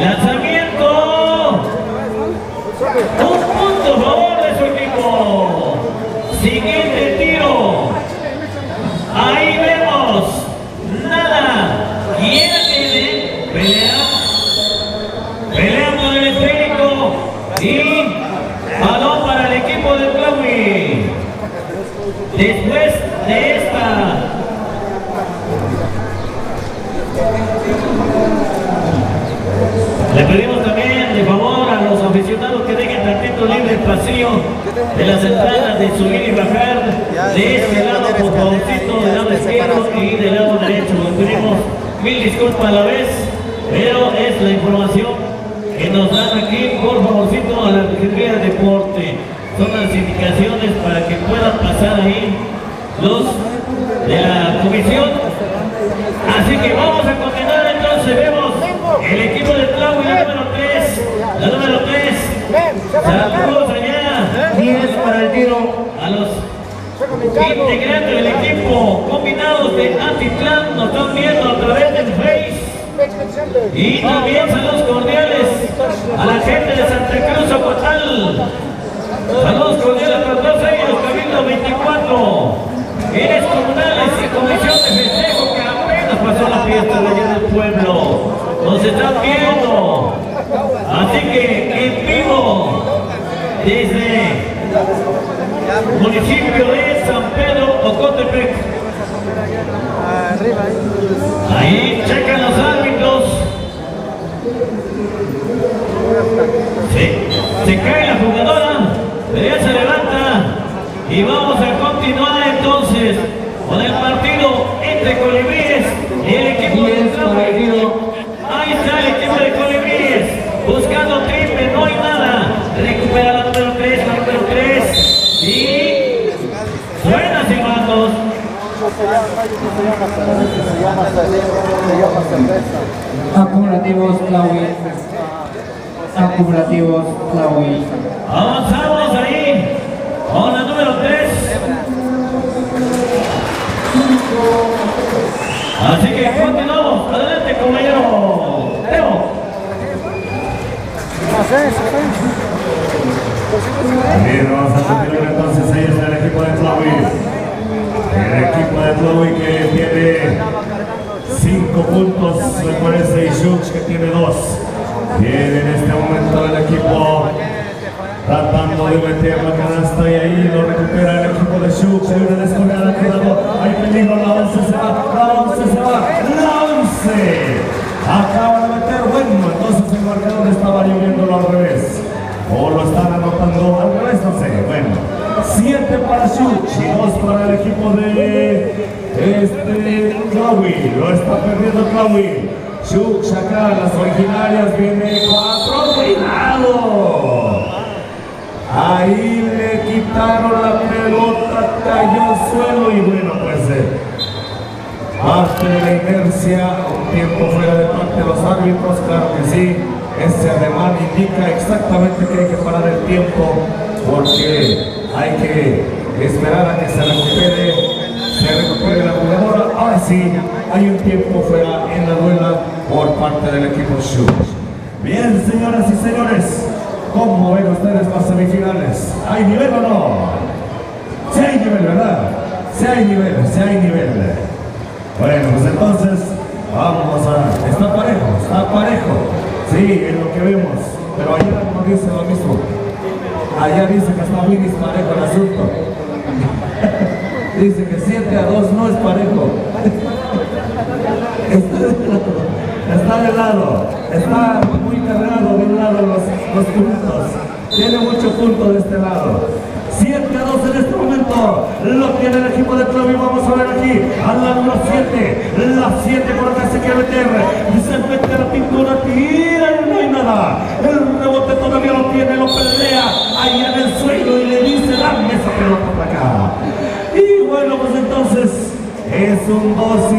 Lanzamiento. Un punto a favor de su equipo. Siguiente tiro. Ahí vemos. Nada. ¿Quién tiene? Pelea. Pelea por el esférico. Y balón para el equipo de Tlahui. Después de esta. Le pedimos también de favor a los aficionados que dejen tantito libre el pasillo de las entradas de subir y bajar de este lado, por favorcito, del lado izquierdo y del lado derecho. Les pedimos mil disculpas a la vez, pero es la información que nos dan aquí, por favorcito, a la Secretaría de Deporte. Son las indicaciones para que puedan pasar ahí los de la comisión. Así que vamos a continuar entonces. Vemos el equipo de Tlahui, la número 3. La número 3. Saludos allá. 10 para el tiro. A los integrantes del equipo combinados de Atitlán, nos están viendo a través del Face. Y también saludos cordiales a la gente de Santa Cruz, Aguatal. Saludos cordiales para todos ellos, Cabildo 24. Bienes comunales y comisión de festejo que apenas pasó la fiesta de allá del pueblo. Nos están viendo. Así que en vivo desde el municipio de San Pedro Ocotepec. Ahí checan los árbitros. Se cae la jugadora, pero ya se levanta. Y vamos a continuar entonces con el partido entre Colibríes y el equipo de Tlahui. Ahí está el equipo de Colibríes buscando triple, no hay nada. Recupera la número 3, la número 3. Y suena silbatos. Acumulativos Tlahui. Acumulativos Tlahui. Avanzamos ahí con la número 3. Así que continuamos. Adelante, compañero Teo. Bien, vamos a continuar entonces. Ahí está el equipo de Tlahui. El equipo de Tlahui que tiene 5 puntos, me parece, y Shux que tiene 2. Viene en este momento el equipo tratando de meter la canasta y ahí lo recupera el equipo de Shux. Hay una descolgada, cuidado, hay peligro, la 11 se va, la 11 se va, la 11 acaba de meter, bueno, entonces el marcador estaba lloviéndolo al revés, o lo están anotando al revés, no sé, bueno, 7 para Shux y 2 para el equipo de Tlahui, lo está perdiendo Tlahui. Shux acá, las originarias, viene 4, cuidado. Ahí le quitaron la pelota, cayó al suelo y bueno, pues parte de la inercia, un tiempo fuera de parte de los árbitros, claro que sí. Ese ademán indica exactamente que hay que parar el tiempo porque hay que esperar a que se recupere la jugadora. Ahora sí, hay un tiempo fuera en la duela por parte del equipo Shux. Bien, señoras y señores, ¿cómo ven ustedes las semifinales? ¿Hay nivel o no? Sí hay nivel, ¿verdad? Sí hay nivel, sí hay nivel. Bueno, pues entonces, vamos a... Está parejo. Sí, es lo que vemos. Pero allá no dice lo mismo. Allá dice que está muy disparejo el asunto. Dice que 7-2 no es parejo. Está de lado, está muy cargado de un lado los puntos. Tiene mucho punto de este lado. 7-2 en este momento. Lo tiene el equipo de Tlahui. Vamos a ver aquí a la número 7. La 7 por acá se quiere meter. Se mete la pintura, tira y no hay nada. El rebote todavía lo tiene, lo pelea ahí en el suelo y le dice: dame esa pelota por acá. Y bueno, pues entonces es un 2 y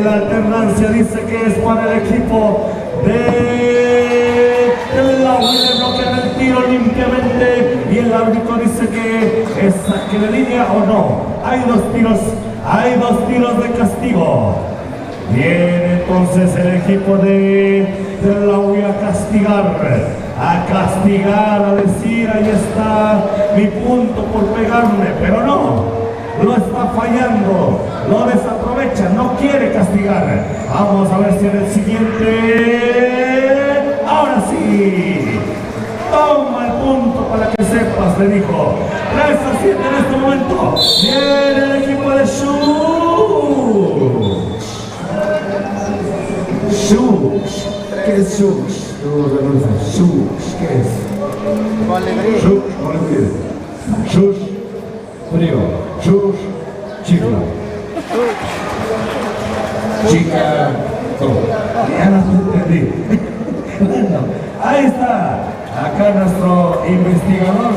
la alternancia dice que es para el equipo de Tlahui. Le bloquean el tiro limpiamente y el árbitro dice que es saque de línea o no. Hay dos tiros de castigo. Viene entonces el equipo de la voy a castigar, a decir, ahí está mi punto por pegarme, pero no, lo está fallando, lo desaprovecha, no quiere castigar. Vamos a ver si en el siguiente, ahora sí, toma el punto para que sepas, le dijo. 3-7 en este momento, viene el equipo de Shush. ¿Qué es Shush? Shush, ¿qué es? Shush, frío. Shush, chica. Chica, ya no entendí. Bueno, ahí está. Acá nuestro investigador.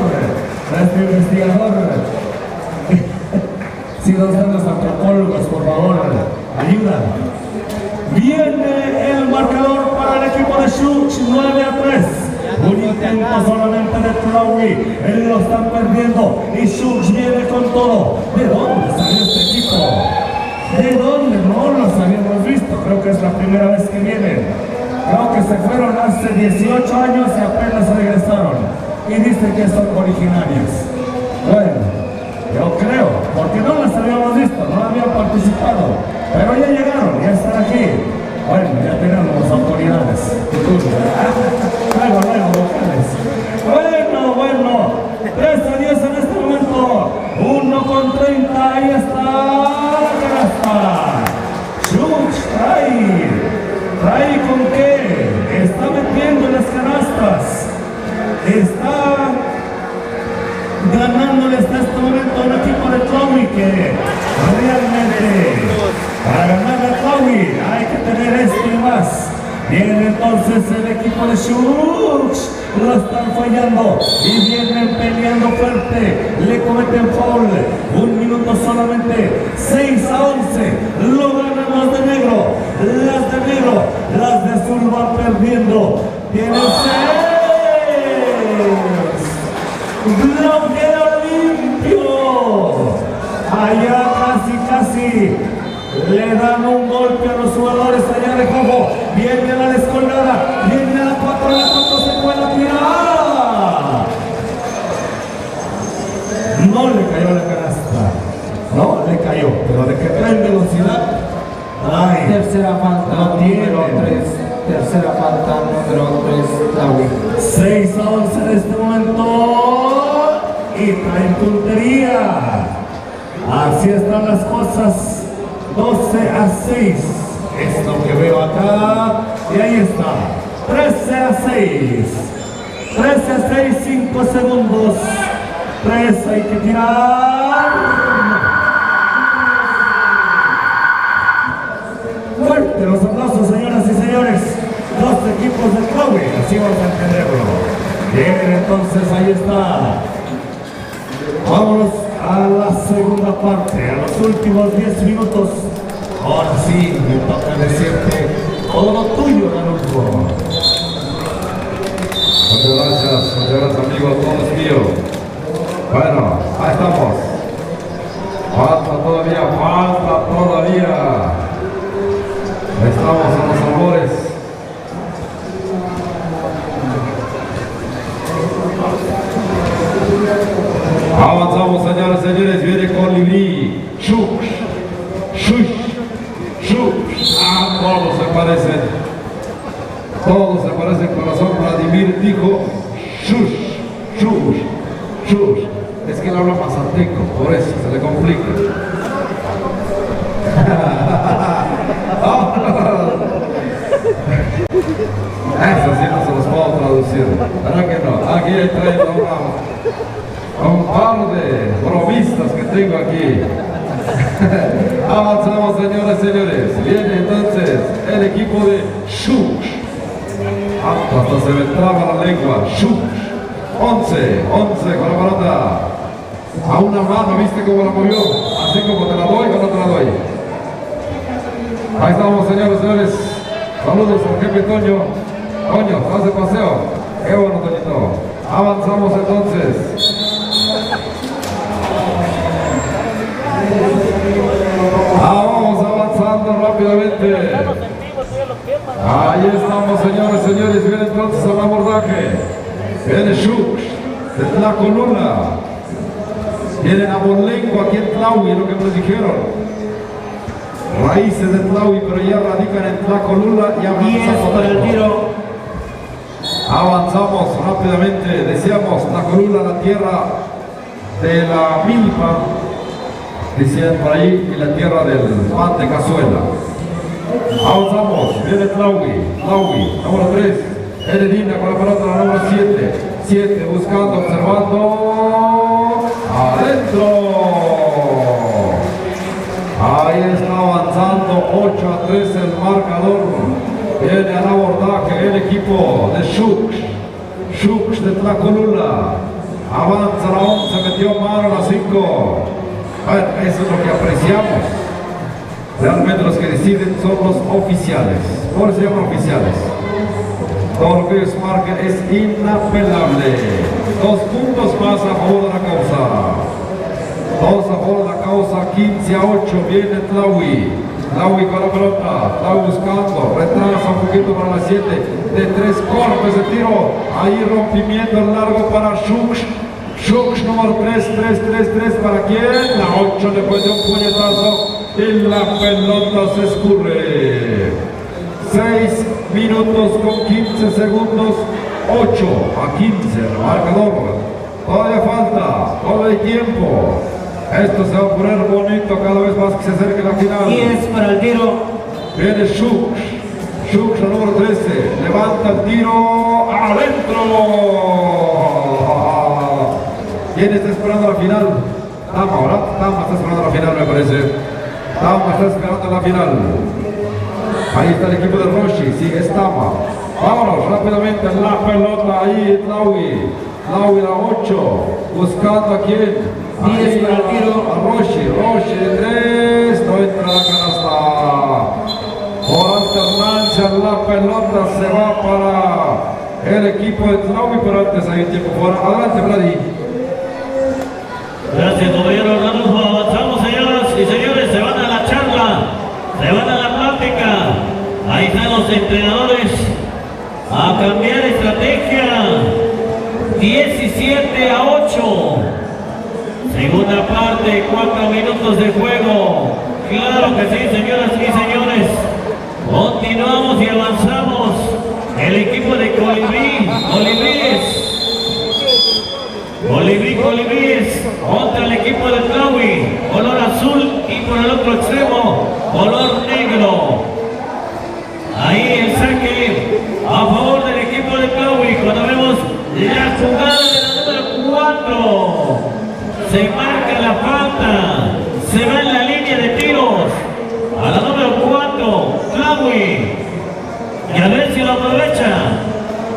Si nos dan los antropólogos, por favor, ayuda. Viene el marcador para el equipo de Shush, 9-3. Un intento solamente de Flowey, él lo están perdiendo y Shush viene con todo. ¿De dónde salió este equipo? ¿De dónde? No los habíamos visto, creo que es la primera vez que vienen. Creo que se fueron hace 18 años y apenas regresaron. Y dicen que son originarios. Bueno, yo creo, porque no las habíamos visto, no habían participado. Pero ya llegaron, ya están aquí. Bueno, ya tenemos autoridades. Luego, locales. Bueno. 3-10 en este momento. 1-30, ahí está la canasta. Shush, trae con qué. Está metiendo en las canastas. Está ganándole hasta este momento un equipo de Chloe que realmente para ganar a Chloe hay que tener esto y más. Viene entonces el equipo de Shush, lo están fallando y vienen peleando fuerte, le cometen foul, 1 minuto solamente, 6-11, lo ganan los de negro, las de azul van perdiendo, tienen 6. Bloqueo limpio. Allá casi le dan un golpe a los jugadores allá de Cobo. Viene la descolgada, viene a la 4, la 4 se puede tirar. No le cayó la canasta. No le cayó, pero de que trae velocidad. Tercera falta, no tiene. número 3. Tercera falta, número 3, Laui. 6-11 en este momento. Y traen puntería. Así están las cosas. 12-6. Es lo que veo acá. Y ahí está. 13-6. 13-6, 5 segundos. 3 hay que tirar. Fuerte los aplausos, señoras y señores. Dos equipos de Chloe, así vamos a entenderlo. Bien, entonces ahí está. Vámonos a la segunda parte, a los últimos 10 minutos. Ahora sí, me toca decirte todo lo tuyo, Danulfo. Muchas gracias amigos, todo es mío. Bueno, ahí estamos. Falta todavía. Estamos en los albores. Avanzamos, señoras y señores, viene Colibrí. Shush. Todos se parecen. Corazón Vladimir dijo Shush. Es que él habla mazateco, por eso se le complica. Eso sí no se los puedo traducir. ¿Verdad que no? Aquí hay un par de bromistas que tengo aquí. Avanzamos, señoras y señores. Viene entonces el equipo de Shush. Hasta se me traba la lengua. Shush. 11 con la pelota. A una mano, ¿viste cómo la movió? Así como te la doy o no te la doy. Ahí estamos, señores y señores. Saludos al jefe Toño. Toño, ¿estás de paseo? Qué bueno, Toñito. Avanzamos entonces. Vamos avanzando cerrando rápidamente. Ahí estamos, señores. Viene entonces al abordaje. Viene Shux de Tlacolula. Viene Abolengo aquí en Tlaui, lo que nos dijeron. Raíces de Tlaui, pero ya radican en Tlacolula y avanzamos para el tiro. Avanzamos rápidamente. Decíamos Tlacolula, la tierra de la milpa, decían por ahí, y la tierra del pan de cazuela. Avanzamos, viene Tlaui, número 3, Eredina con la pelota, la número 7, buscando, observando, adentro. Ahí está avanzando, 8-3 el marcador. Viene al abordaje el equipo de Shux de Tlacolula. Avanza la 11, metió mano a la 5. Bueno, eso es lo que apreciamos. Realmente los que deciden son los oficiales. ¿Cómo se llaman oficiales? Todo lo que ellos marquen es inapelable. 2 puntos más a favor de la causa. 2 a favor de la causa, 15-8. Viene Tlaui con la pelota, Tlaui buscando, retrasa un poquito para la 7, de 3 golpes de tiro, ahí rompimiento largo para Shux número 3, ¿para quién? La 8 después de un puñetazo y la pelota se escurre. 6 minutos con 15 segundos, 8-15 el marcador. Todavía falta, todavía hay tiempo. Esto se va a poner bonito cada vez más que se acerque la final. 10 para el tiro. Viene Shux, el número 13. Levanta el tiro. ¡Adentro! ¿Quién está esperando la final? Tama, ¿verdad? Tama está esperando la final, me parece. Tama está esperando la final. Ahí está el equipo de Roshi. Sí, es Tama. Vámonos rápidamente. La pelota ahí, Tlaui, la 8. Buscando a quién. 10 para el tiro. A Roshi de 3, no entra la canasta. Por alternancia la pelota se va para el equipo de Tlaui, pero antes hay un tiempo fuera. Adelante, Vladi. Gracias, compañero Ranulfo. Avanzamos, señoras y señores, se van a la charla, se van a la plática. Ahí están los entrenadores a cambiar estrategia. 17-8. Segunda parte, 4 minutos de juego. Claro que sí, señoras y señores. Continuamos y avanzamos. El equipo de Colibríes contra el equipo de Tlaui. Color azul y por el otro extremo, color negro. Ahí el saque a favor del equipo de Tlaui. Cuando vemos la jugada de la número 4. Se marca la falta, se va en la línea de tiros a la número 4, Tlaui, y a ver si lo aprovecha.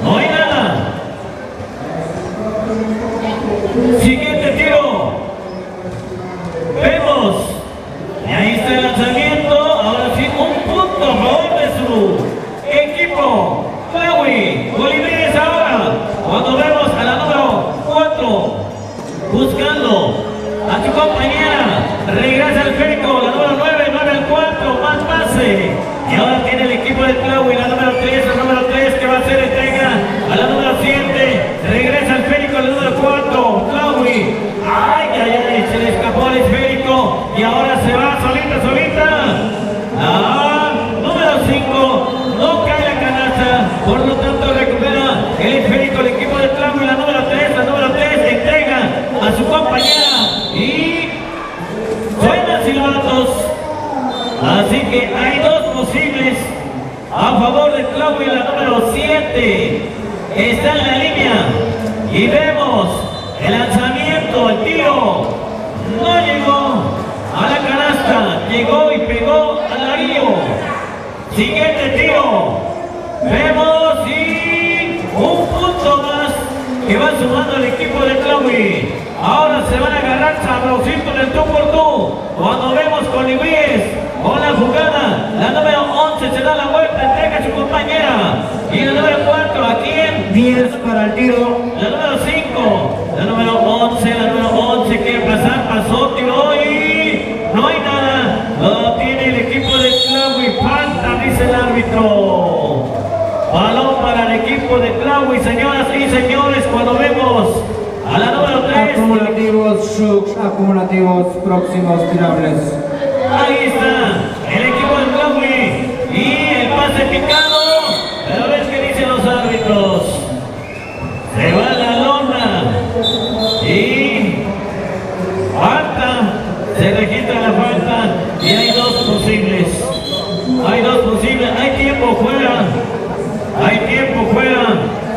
No hay nada. Siguiente tiro. Vemos, y ahí está el lanzamiento. Ahora sí, un punto a favor de su equipo, Tlaui. Colibríes ahora, cuando vemos a la número 4. Buscando a su compañera, regresa el esférico, la número 9 al 4, más pase. Y ahora tiene el equipo de Tlaui, la número 3, que va a hacer entrega a la número 7. Regresa el esférico, la número 4, Tlaui. Ay, se le escapó el esférico y ahora se va solita. Número 5, no cae la canasta, por lo tanto recupera el esférico el equipo de Tlaui, la número 3 entrega a su compañera y suenan silbatos. Así que hay 2 posibles a favor de Tlaui, la número 7 está en la línea y vemos el lanzamiento, el tiro no llegó a la canasta, llegó y pegó al ladrillo. Siguiente tiro, vemos y un punto más que va sumando el equipo de Tlaui. Ahora se van a agarrar sabrosito en el tú por tú. Cuando vemos Colibríes con la jugada, la número 11 se da la vuelta, entrega a su compañera. Y la número 4, ¿a quién? 10 para el tiro. La número 5, la número 11 quiere pasar, pasó, tiró y no hay nada. Lo tiene el equipo de Tlaui. árbitro. Balón para el equipo de Tlahui, señoras y señores, cuando vemos a la número 3. Acumulativos, Shuk, acumulativos, próximos tirables. Ahí está el equipo de Tlahui y el pase picado. Pero a ver qué dicen los árbitros. Se va la lona y falta. Se registra la falta y hay dos posibles. Hay dos posibles. Hay tiempo fuera. Hay tiempo fuera.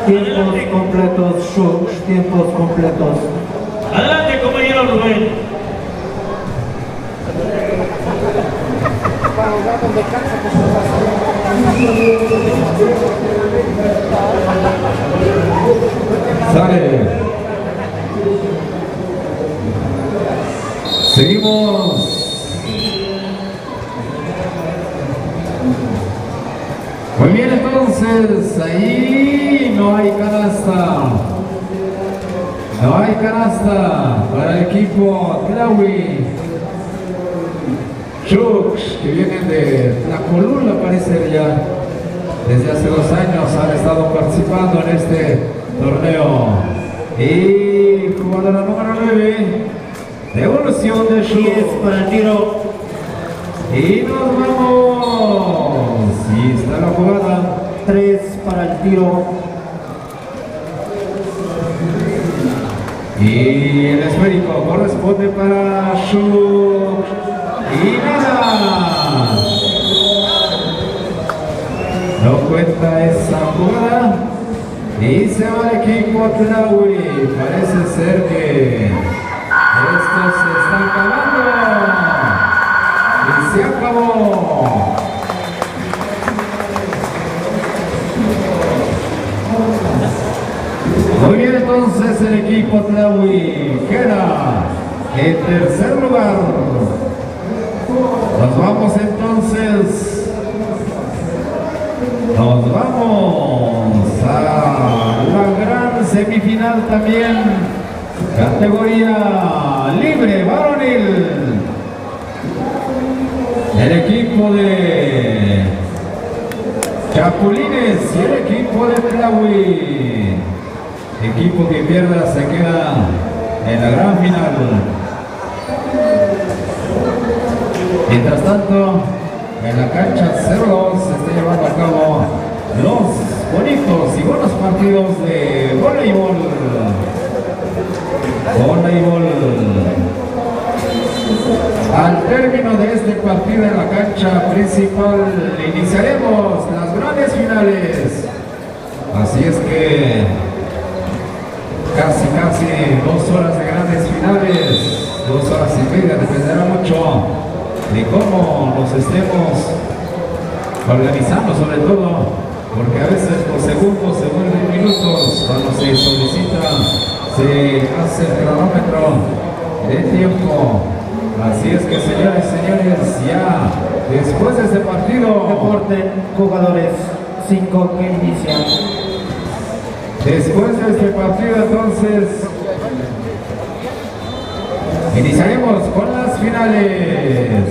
Tiempos completos, Shuk, tiempos completos. Adelante, compañero Rubén. Sale. Seguimos. Muy bien, entonces, ahí no hay canasta. No hay canasta para el equipo Tlahui. Shuk, que vienen de Tlacolula, parece ya. Desde hace 2 años han estado participando en este torneo. Y jugadora número 9, devolución de Shuk. 10 para el tiro. Y nos vamos. Y está la jugada. 3 para el tiro. Y el esférico corresponde para Shuk. Y nada. No cuenta esa jugada. Y se va el equipo Tlahui. Parece ser que esto se está acabando. Y se acabó. Muy bien, entonces el equipo Tlahui queda en tercer lugar. Nos vamos entonces. Nos vamos a la gran semifinal también. Categoría libre varonil. El equipo de Chapulines y el equipo de Tlahui. Equipo que pierda se queda en la gran final. Mientras tanto, en la cancha 02 se está llevando a cabo los bonitos y buenos partidos de voleibol. Al término de este partido en la cancha principal iniciaremos las grandes finales. Así es que casi 2 horas de grandes finales, 2 horas y media, dependerá mucho de cómo nos estemos organizando, sobre todo porque a veces los segundos se vuelven minutos. Cuando se solicita, se hace el cronómetro de tiempo. Así es que, señores y señores, ya después de este partido, Deporte, jugadores 5 que inician. después de este partido, entonces iniciaremos con las finales.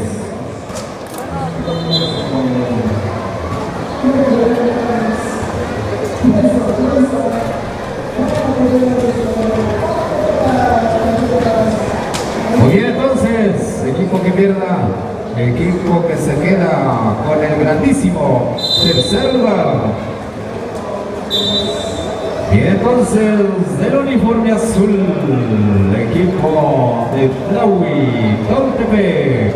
Muy bien, entonces, equipo que pierda, equipo que se queda con el grandísimo tercer lugar. Y entonces, del uniforme azul, equipo de Tlahui Toltepec,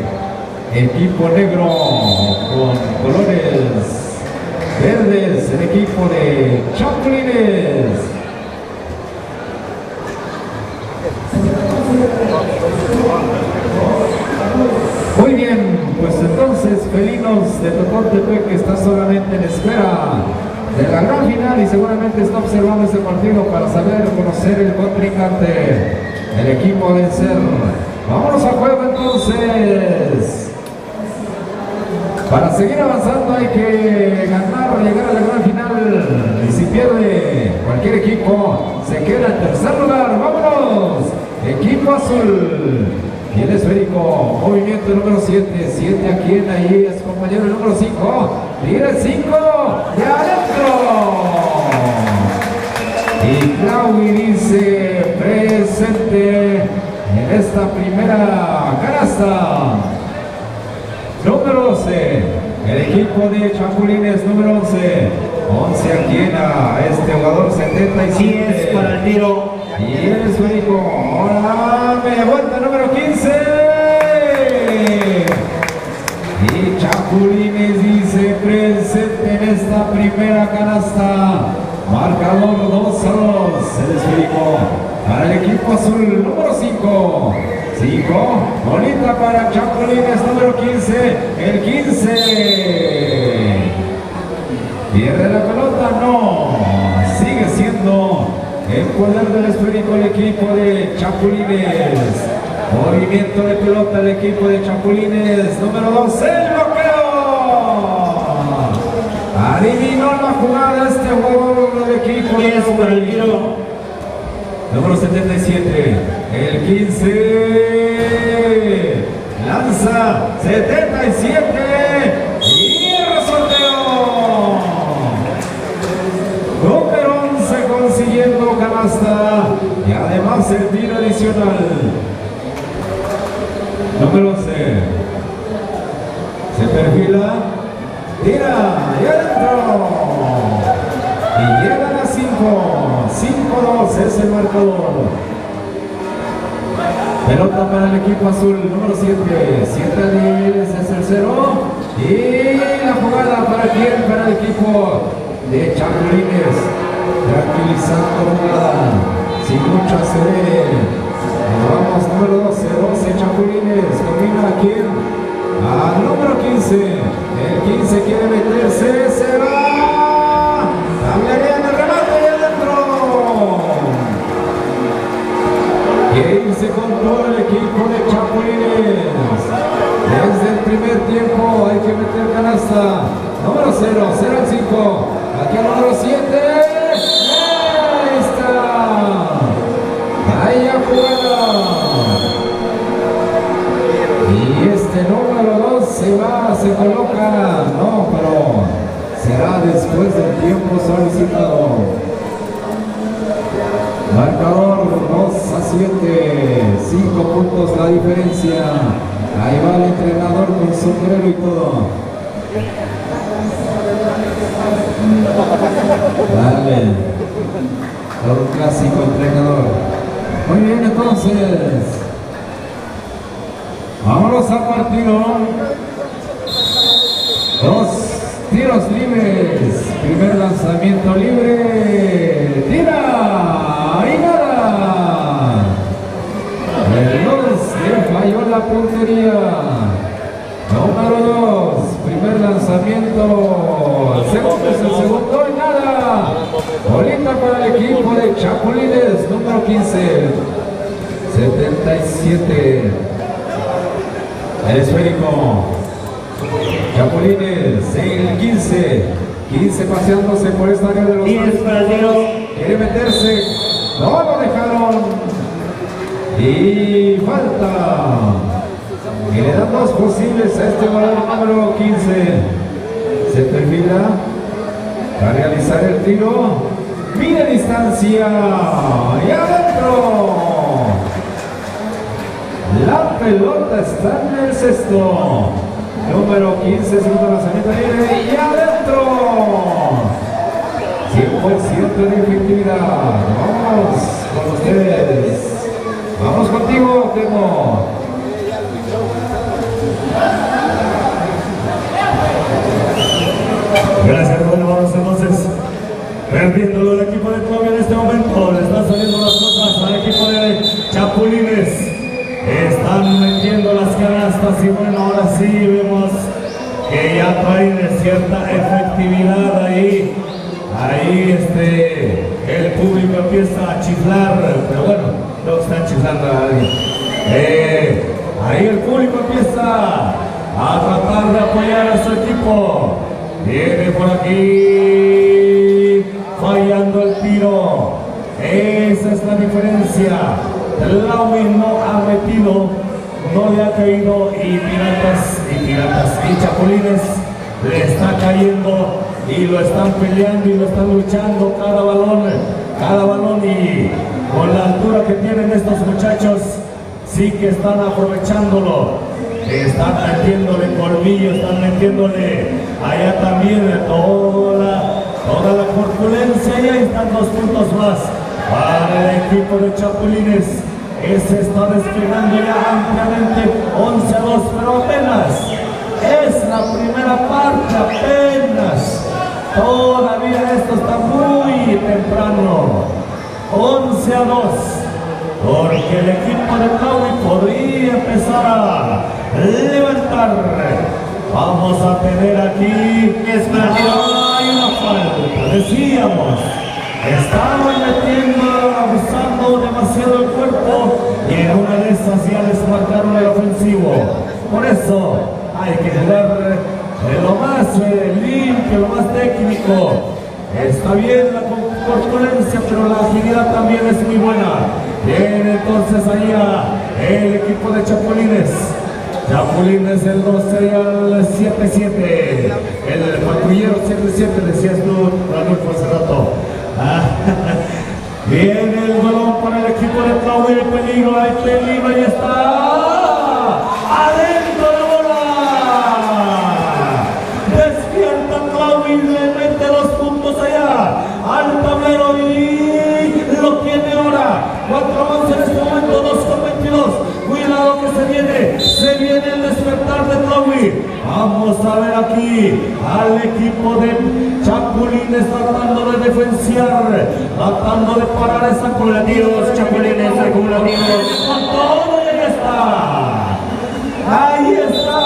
equipo negro con colores verdes, el equipo de Chapulines. Muy bien, pues entonces, felinos de Totoltepec, que está solamente en espera de la gran final y seguramente está observando este partido para saber, conocer el contrincante, el equipo a vencer. Vámonos a juego entonces. Para seguir avanzando hay que ganar, llegar a la gran final, y si pierde cualquier equipo se queda en tercer lugar. ¡Vámonos! Equipo azul. Y el esférico, movimiento número 7. 7 aquí en ahí es compañero el número 5. Tira el 5 de adentro. Y Claudio dice presente en esta primera canasta. Número 12, el equipo de Chapulines, número 11. 11 aquí en este jugador 77. 10 para el tiro. Y el esférico, ahora me vuelta número 15. Y Chapulines dice presente en esta primera canasta. Marcador 2-2. El esférico para el equipo azul, número 5. 5, bonita para Chapulines, número 15. El 15. Pierde la pelota, no. Sigue siendo el poder del esférico el equipo de Chapulines. Movimiento de pelota el equipo de Chapulines. Número 2, el bloqueo. Adivinó la jugada este jugador del equipo. 10 para el tiro. Número 77, el 15. Lanza 77. Y el sorteo. Número 11 consiguiendo canasta y además el tiro adicional. Número 11 se perfila, tira y adentro. Y llegan a 5. 5-2 es el marcador. Pelota para el equipo azul, número 7. 7-10 es el 0. Y la jugada para quién, para el equipo de Chapulines, tranquilizando jugada, sin mucho acelerar. Vamos, número 12, 12 Chapulines, combina aquí al número 15. El 15 quiere meterse, se va. Cambiaría en el remate y adentro. Quiere irse con todo el equipo de Chapulines. Desde el primer tiempo hay que meter canasta. Número 0, 0 al 5. Aquí al número 7. Ahí está. Vaya jugada. Y este número 2 se va, se coloca. No, pero será después del tiempo solicitado. Marcador 2-7. 5 puntos la diferencia. Ahí va el entrenador con sombrero y todo. Dale. Todo un clásico entrenador. Muy bien, entonces. Vámonos al partido. 2 tiros libres. Primer lanzamiento libre. Tira. Y nada. El 2 le falló la puntería. Número 2. Primer lanzamiento. El segundo es el segundo y nada. Bolita para el equipo de Chapulines, número 15. 77. El esférico. Chapulines, el 15. 15 paseándose por esta área de los 10 para el tiro. Quiere meterse. No lo dejaron. Y falta. Y le dan 2 posibles a este jugador número 15. Se perfila para realizar el tiro. Mide distancia. Y adentro. La pelota está en el cesto. Número 15, segundo lanzamiento libre. Y adentro. 100% de efectividad. Vamos con ustedes. Vamos contigo, Temo. Gracias, bueno, vamos entonces perdiendo el equipo de Colombia en este momento. Le están saliendo las cosas al equipo de Chapulines. Están metiendo las canastas y bueno, ahora sí vemos que ya traen cierta efectividad ahí. Ahí el público empieza a chiflar, pero bueno, no están chiflando a nadie. Ahí el público empieza a tratar de apoyar a su equipo. Viene por aquí, fallando el tiro. Esa es la diferencia. Laumi no ha metido no le ha caído y Piratas y Chapulines le está cayendo y lo están peleando y lo están luchando cada balón y con la altura que tienen estos muchachos sí que están aprovechándolo, están metiéndole colmillo, están metiéndole allá también toda la corpulencia y ahí están 2 puntos más para el equipo de Chapulines. Se está despegando ya ampliamente 11-2, pero apenas es la primera parte, apenas. Todavía esto está muy temprano. 11-2, porque el equipo de Tlahui podría empezar a levantar. Vamos a tener aquí hay una falta, decíamos. Estaban abusando demasiado el cuerpo y en una de esas ya les marcaron el ofensivo. Por eso hay que jugar lo más limpio, lo más técnico. Está bien la corpulencia, pero la agilidad también es muy buena. Viene entonces allá el equipo de Chapulines. Chapulines el 12 y al 7-7. El patrullero 7-7, decías tú, Ranulfo, hace rato. Viene el balón para el equipo de Tlahui, hay peligro y está adentro de bola. Despierta Tlahui, le mete 2 puntos allá al tablero y lo tiene ahora. 4 avances en este momento, 2:22. Cuidado que se viene el despertar de Tlahui. Vamos a ver aquí al equipo de Chapulines tratando de defensiar, tratando de parar esa acumulativos, Chapulines acumulativos. Con todo y ahí está.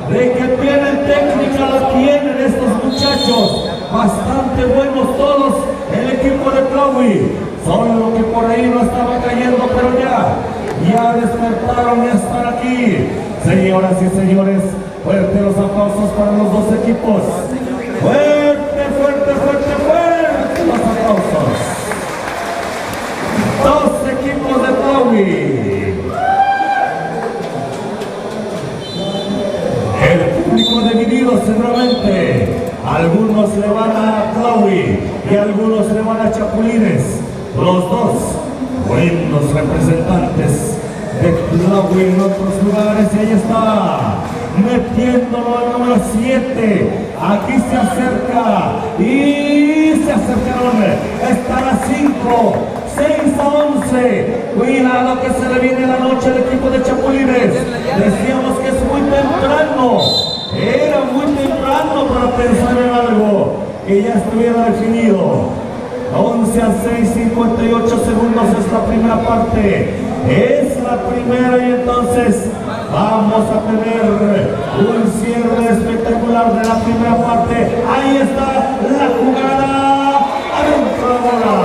De que tienen técnica, la tienen estos muchachos. Bastante buenos todos, el equipo de Tlahui. Solo que por ahí no estaba cayendo, pero ya despertaron, ya están aquí. Señoras y señores, fuerte los aplausos para los 2 equipos. Fuerte los aplausos. 2 equipos de Tlahui. El público dividido seguramente. Algunos le van a Tlahui y algunos le van a Chapulines. Los 2 buenos representantes de Tlahui en otros lugares. Y ahí está, metiéndolo al número 7. Aquí se acerca y se acercaron. Están a 5, 6-11. Cuidado que se le viene la noche al equipo de Chapulines. Decíamos que es muy temprano. Era muy temprano para pensar en algo que ya estuviera definido. 11-6, 58 segundos es la primera parte. Es la primera y entonces vamos a tener un cierre espectacular de la primera parte. Ahí está la jugada adentro de bola.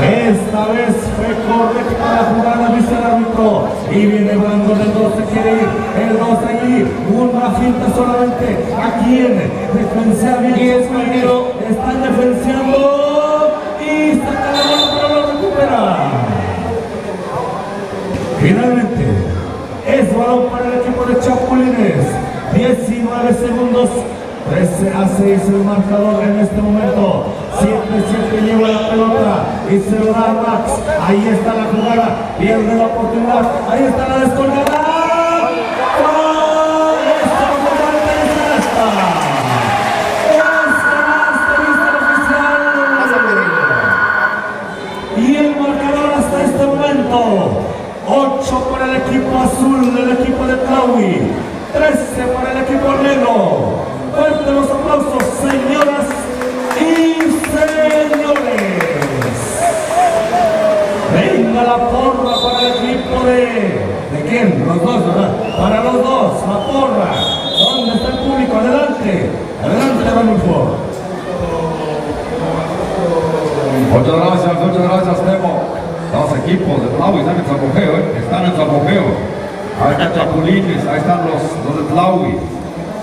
Esta vez fue correcta la jugada, dice el árbitro. Y viene Blanco del 2, se quiere ir. El 2 allí, una finta solamente. ¿A quién? Defensa bien. Y es Maguero. Están defensiando. Y saca la bola, pero lo recupera. Finalmente, es balón para el equipo de Chapulines. 19 segundos. 13-6 el marcador en este momento. 7-7 lleva la pelota y se lo da a Max. Ahí está la jugada, pierde la oportunidad. Ahí está la descolgada. ¡Oh! ¡Esta jugada es esta! ¡Es el oficial! Y el marcador hasta este momento: 8 para el equipo azul del equipo de Tlahui, 13 para el equipo negro. Fuerte los aplausos, señoras y señores. Venga la porra para el equipo ¿de quién? Los 2, ¿verdad? Para los 2, la porra. ¿Dónde está el público? Adelante, Ranulfo. Muchas gracias, Temo. 2 equipos de Tlahui están en su apogeo, Ahí está Chapulines, ahí están los de Tlahui.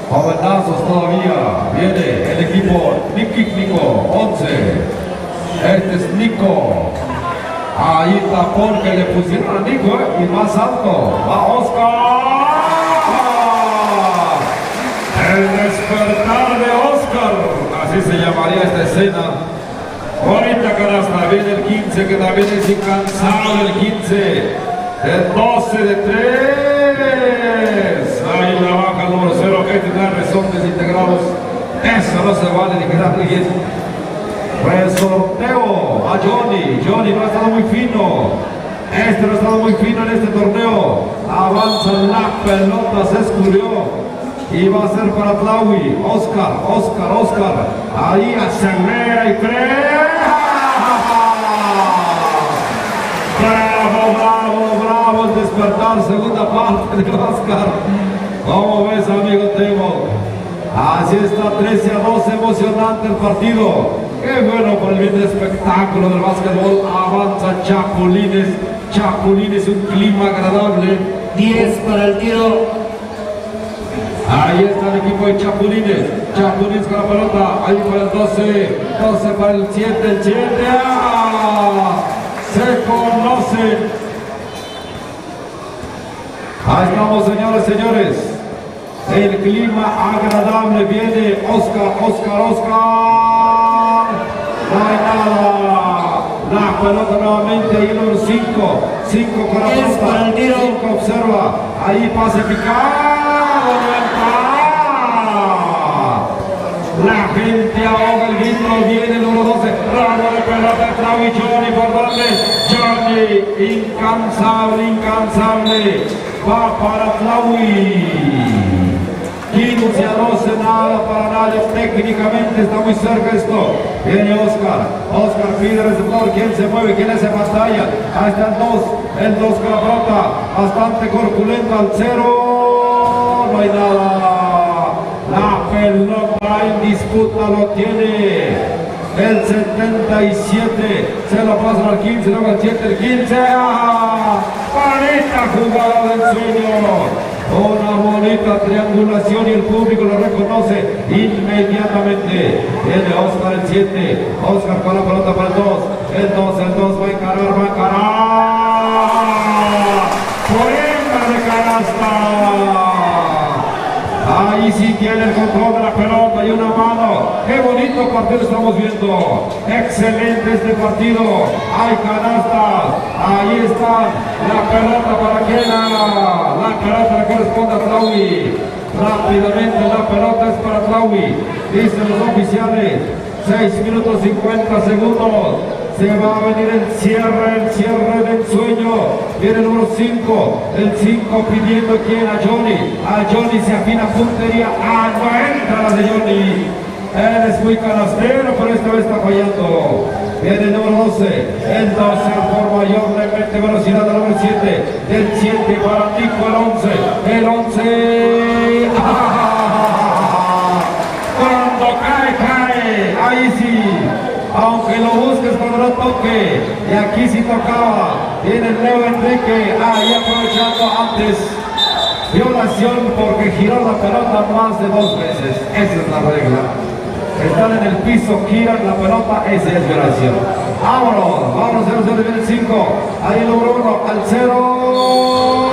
Jovenazos todavía. Viene el equipo Nico 11. Este es Nico. Ahí tapón que le pusieron a Nico, y más alto. Va Oscar. El despertar de Oscar. Así se llamaría esta escena. Bonita canasta. Viene el 15 que también es incansable. El 15. El 12 de 3. Ahí la baja el número 0. Que tendrá resortes integrados. Eso no se vale de quedar bien. Resorteo a Johnny. Johnny no ha estado muy fino. Este no ha estado muy fino en este torneo. Avanza la pelota, se escurrió. Y va a ser para Tlaui. Oscar. Ahí acelera y cree. Bravo el despertar. Segunda parte de Oscar. ¿Cómo ves, amigo Temo? Así está, 13-2, emocionante el partido. Qué bueno por el bien del espectáculo del básquetbol. Avanza Chapulines, un clima agradable. 10 para el tiro. Ahí está el equipo de Chapulines con la pelota. Ahí para el 12 para el 7, ¡ah! Se conocen. Ahí estamos, señores. El clima agradable, viene Oscar. No hay nada. La pelota nuevamente, ahí el número 5 con la pelota. 5 observa. Ahí pase picado. La gente ahoga el grito, viene el número 12. Ramo de pelota, Tlaui, Johnny por donde. Johnny, incansable. Va para Tlaui. 15-12, nada para nadie, técnicamente está muy cerca esto. Viene Oscar pide receptor, ¿quién se mueve? ¿Quién hace pantalla? Ahí está el 2 con la pelota, bastante corpulento al 0, no hay nada. La pelota en disputa lo tiene el 77, se lo pasan al 15, luego al 7, el 15, bonita jugada del sueño. Una bonita triangulación y el público lo reconoce inmediatamente. Viene Oscar el 7. Oscar con la pelota para el 2. El 2 va a encarar. Fuera de canasta. Ahí sí tiene el control de la pelota y una mano. Qué bonito partido estamos viendo. Excelente este partido. Hay canastas. Ahí está la pelota para quien la pelota le corresponde a Tlaui. Rápidamente la pelota es para Tlaui. Dicen los oficiales. 6 minutos 50 segundos. Se va a venir el cierre del sueño. Viene el número 5. El 5 pidiendo quién, a Johnny. A Johnny se afina puntería. No entra la de Johnny. Él es muy canastero, pero esta vez está fallando. Viene el número 12. El 12 por mayormente velocidad del número 7. El 7 para Nico, el 11. El 11. Cuando cae. Ahí sí. Aunque lo busques cuando no toque. Y aquí sí tocaba. Viene el Leo Enrique. Ahí aprovechando antes. Violación porque giró la pelota más de 2 veces. Esa es la regla. Están en el piso, giran la pelota, esa es violación. Vámonos, 0-0, viene el 5. Ahí el número 1 al 0.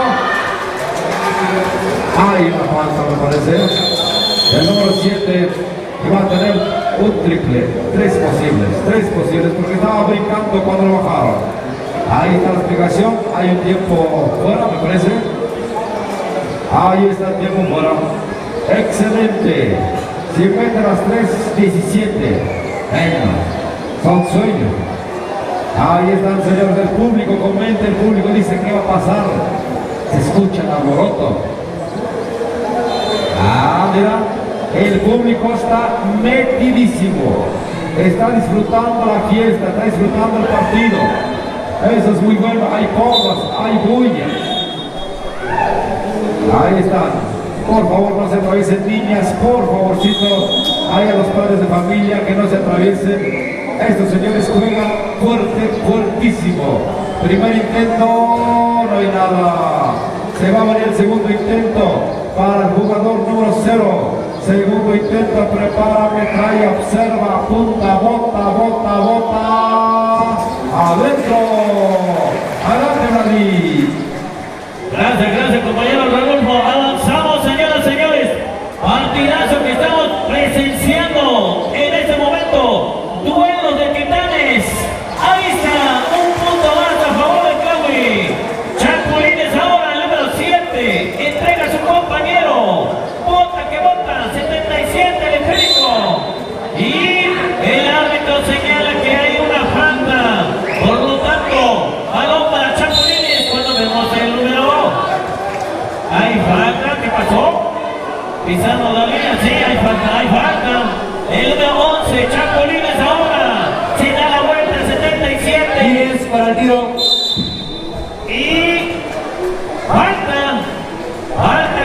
Hay una falta, me parece. El número 7 va a tener un triple. 3 posibles, porque estaba brincando cuando lo bajaron. Ahí está la explicación. Hay un tiempo fuera, me parece. Ahí está el tiempo fuera. Excelente. Si mete las 3:17. Son sueños. Ahí están, señores del público. Comenta, el público dice qué va a pasar. Se escucha el alboroto. Mira. El público está metidísimo. Está disfrutando la fiesta. Está disfrutando el partido. Eso es muy bueno. Hay porras, hay bulla. Ahí están. Por favor, no se atraviesen niñas, por favorcito. Hay a los padres de familia que no se atraviesen. Estos señores juegan fuertísimo. Primer intento, no hay nada. Se va a venir el segundo intento para el jugador número 0. Segundo intento, prepara, metralla, observa, apunta, bota. Adentro. presenciando en este momento duelos de titanes. Ahí está, un punto más a favor de Tlahui. Chapulines ahora, el número 7, entrega a su compañero. Bota que bota, 77 el esférico. Y el árbitro señala que hay una falta. Por lo tanto, balón para Chapulines cuando vemos el número. Hay falta, ¿qué pasó? Pisando la línea, sí, hay falta. El número 11, Chapulines ahora. Se da la vuelta, 77. 10 para el tiro. Y falta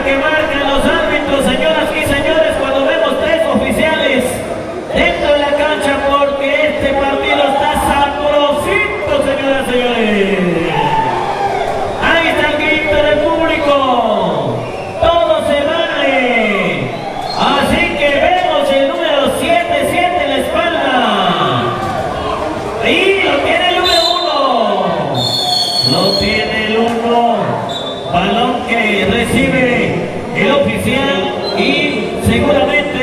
que marcan los árbitros, señoras y señores, cuando vemos 3 oficiales dentro de la cancha, porque este partido está sabrosito, señoras y señores. Ahí está el grito del público. Todo se vale. Así que vemos el número 7 en la espalda. Y lo tiene el número 1. Lo tiene el 1. Balón que recibe el oficial y seguramente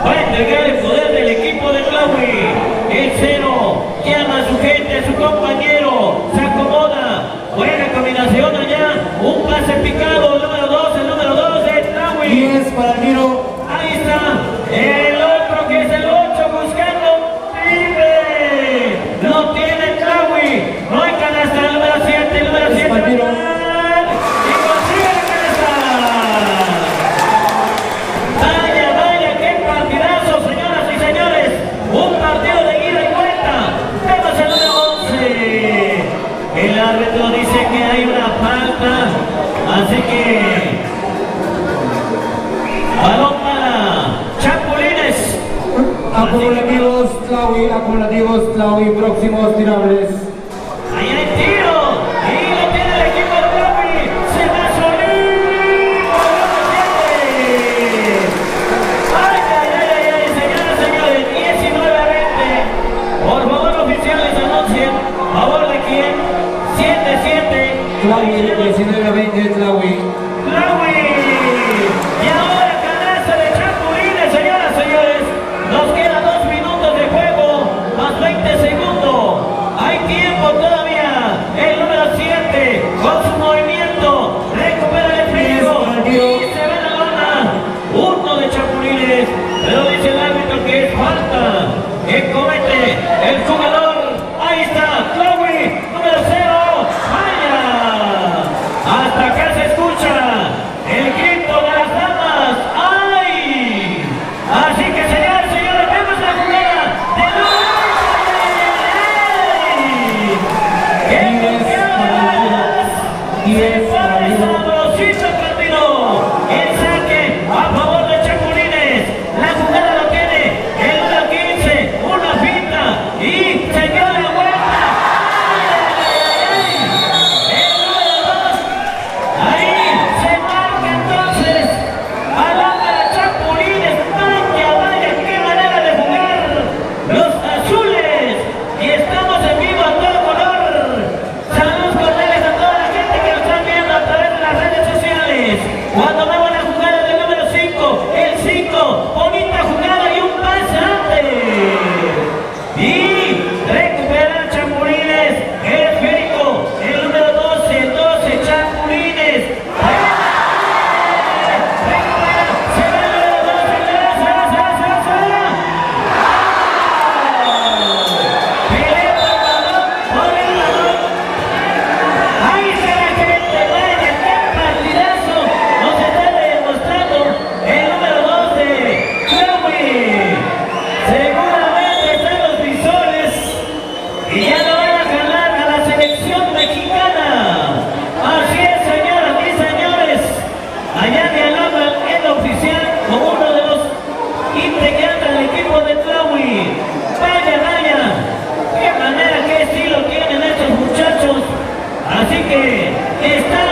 va a entregar el poder del equipo de Tlahui. El 0 llama a su gente, a su compañero, se acomoda, buena combinación allá, un pase picado, el número 2 de Tlahui. 10 para el tiro. Ahí está, el otro que es el 8 buscando libre. Lo tiene Tlahui, no hay canasta, el número 7, Español. y consigue la canasta. Vaya, qué partidazo, señoras y señores. Un partido de ida y vuelta. Vemos el número 11. El árbitro dice que hay una falta. Así que balón para Chapulines. Acumulativos Tlahui, próximos tirables. Ahí hay tiro. Y lo tiene el equipo de Tlahui. Se va solito. Ay, señoras y señores. 19-20. Por favor, oficiales, anuncien. ¿A favor de quién? 7-7. Tlahui, 19-20, Tlahui. Tlahui. Y ahora canasta de Chapulines, señoras y señores. Nos quedan 2 minutos de juego, más 20 segundos. Hay tiempo todavía. El número 7, con su movimiento, recupera el frío y se ve la lona. 1 de Chapulines, pero dice el árbitro que es falta que comete el jugador. Ahí está, Tlahui, número 0. ¡Vaya! Hasta acá se escucha el grito de las damas. ¡Ay! Así que, señores, vemos la jugada de ¡qué bloqueadas! Se pone sabrosito el partido. El saque a favor de Chapulines. La jugada lo tiene el número 15. Una finta y se dio la vuelta. El número 2. Ahí se marca entonces balón para Chapulines. Vaya, qué manera de jugar los azules. Y estamos en vivo a todo color. Saludos cordiales a toda la gente que nos está viendo a través de las redes sociales. Cuando vemos la jugada del número 5, el 5, bonita jugada y un pase antes. Y recupera Chapulines, el esférico, el número 12, Chapulines. Recupera, se va el número 12, se va. Pelea por el balón. Ahí está la gente, vaya, qué partidazo nos está demostrando el número 2 de Tlahui. Seguramente están los visores y ya no van a ganar a la selección mexicana. Así es, señoras y señores. Allá dialogan el oficial con uno de los integrantes del equipo de Tlahui. Vaya, qué manera, qué estilo tienen estos muchachos. Así que está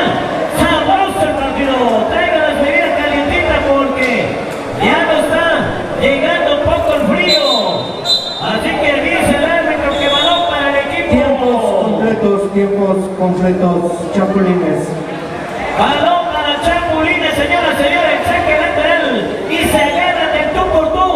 sabroso el partido. Traigan las bebidas calientitas porque ya no está llegando un poco el frío. Así que dice el árbitro que balón para el equipo. Tiempos completos, Chapulines. Balón para Chapulines, señoras y señores. Saque lateral y se agarran del tú por tú.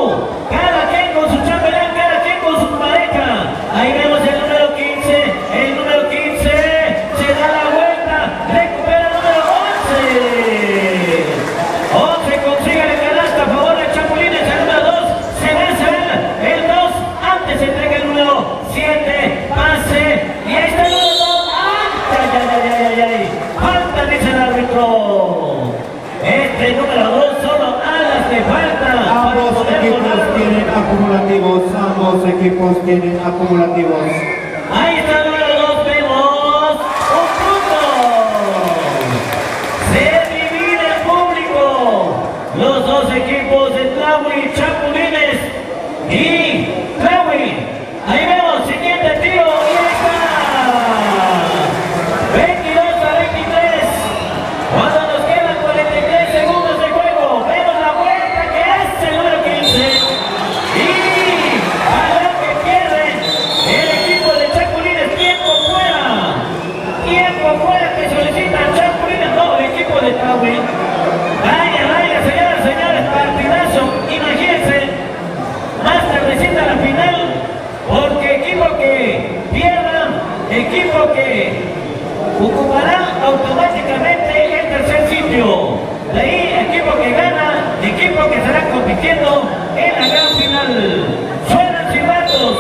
ambos equipos tienen acumulativos. Ahí está el número 2, vemos un punto. Se divide el público. Los dos equipos de Tlahui Chapulines y Tlahui. Ahí vemos, siguiente tiro y ahí está. 22-23. Cuando nos quedan 43 segundos de juego, vemos la vuelta que hace el número 15. Y a lo que pierde el equipo de Chapulines, tiempo fuera que solicita Chapulines, no, el equipo de Tlahui. Vaya, señoras y señores, partidazo, imagínense, más tardecita la final, porque equipo que pierda, equipo que ocupará automáticamente el tercer sitio. De ahí, equipo que gana, equipo que estará compitiendo en la gran final. Suenan silbatos,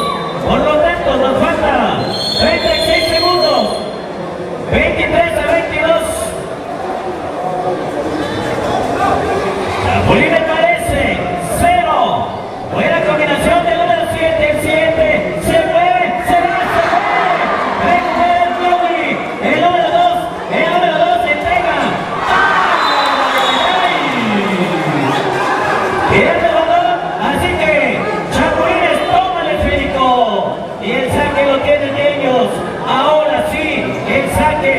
por lo tanto nos falta 36 segundos, 23-22. Chapulines parece 0. Buena combinación del número 7, el 7. Se mueve, se va. Recupera el Tlahui. El número 2 se entrega. Pierde el balón, así que Chapulines toma el esférico. Y el saque lo tienen ellos. Ahora sí, el saque.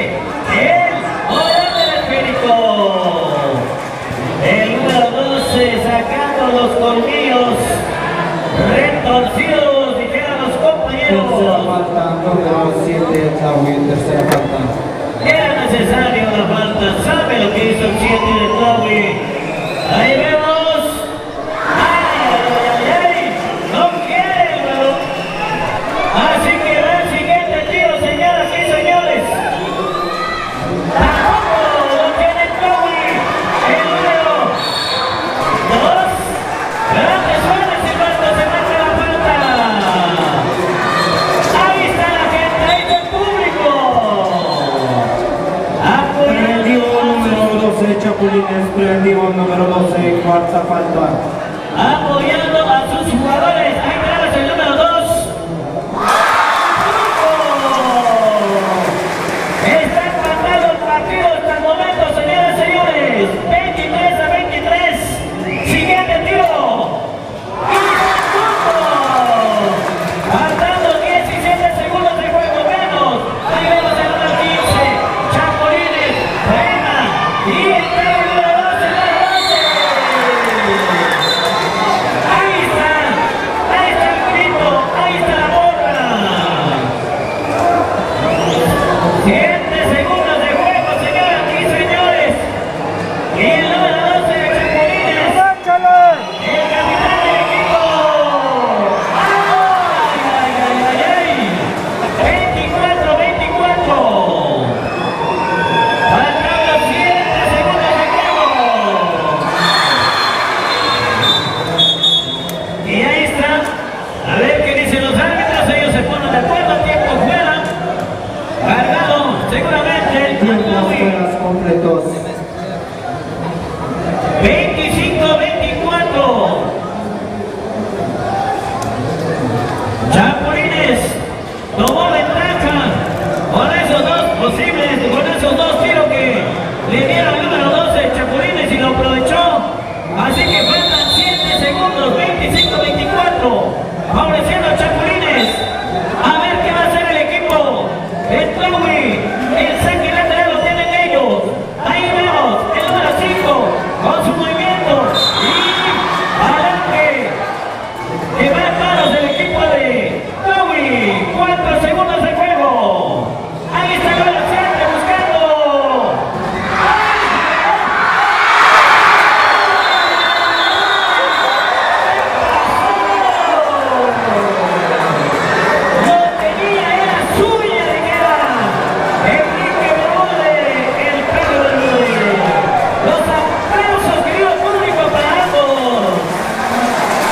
El balón del esférico. El número 12 sacando los colmillos retorcidos, dijeron los compañeros. Tercera falta, número 7, Tlahui, tercera falta. Era necesario la falta, sabe lo que hizo el 7 de Tlahui. Ahí vemos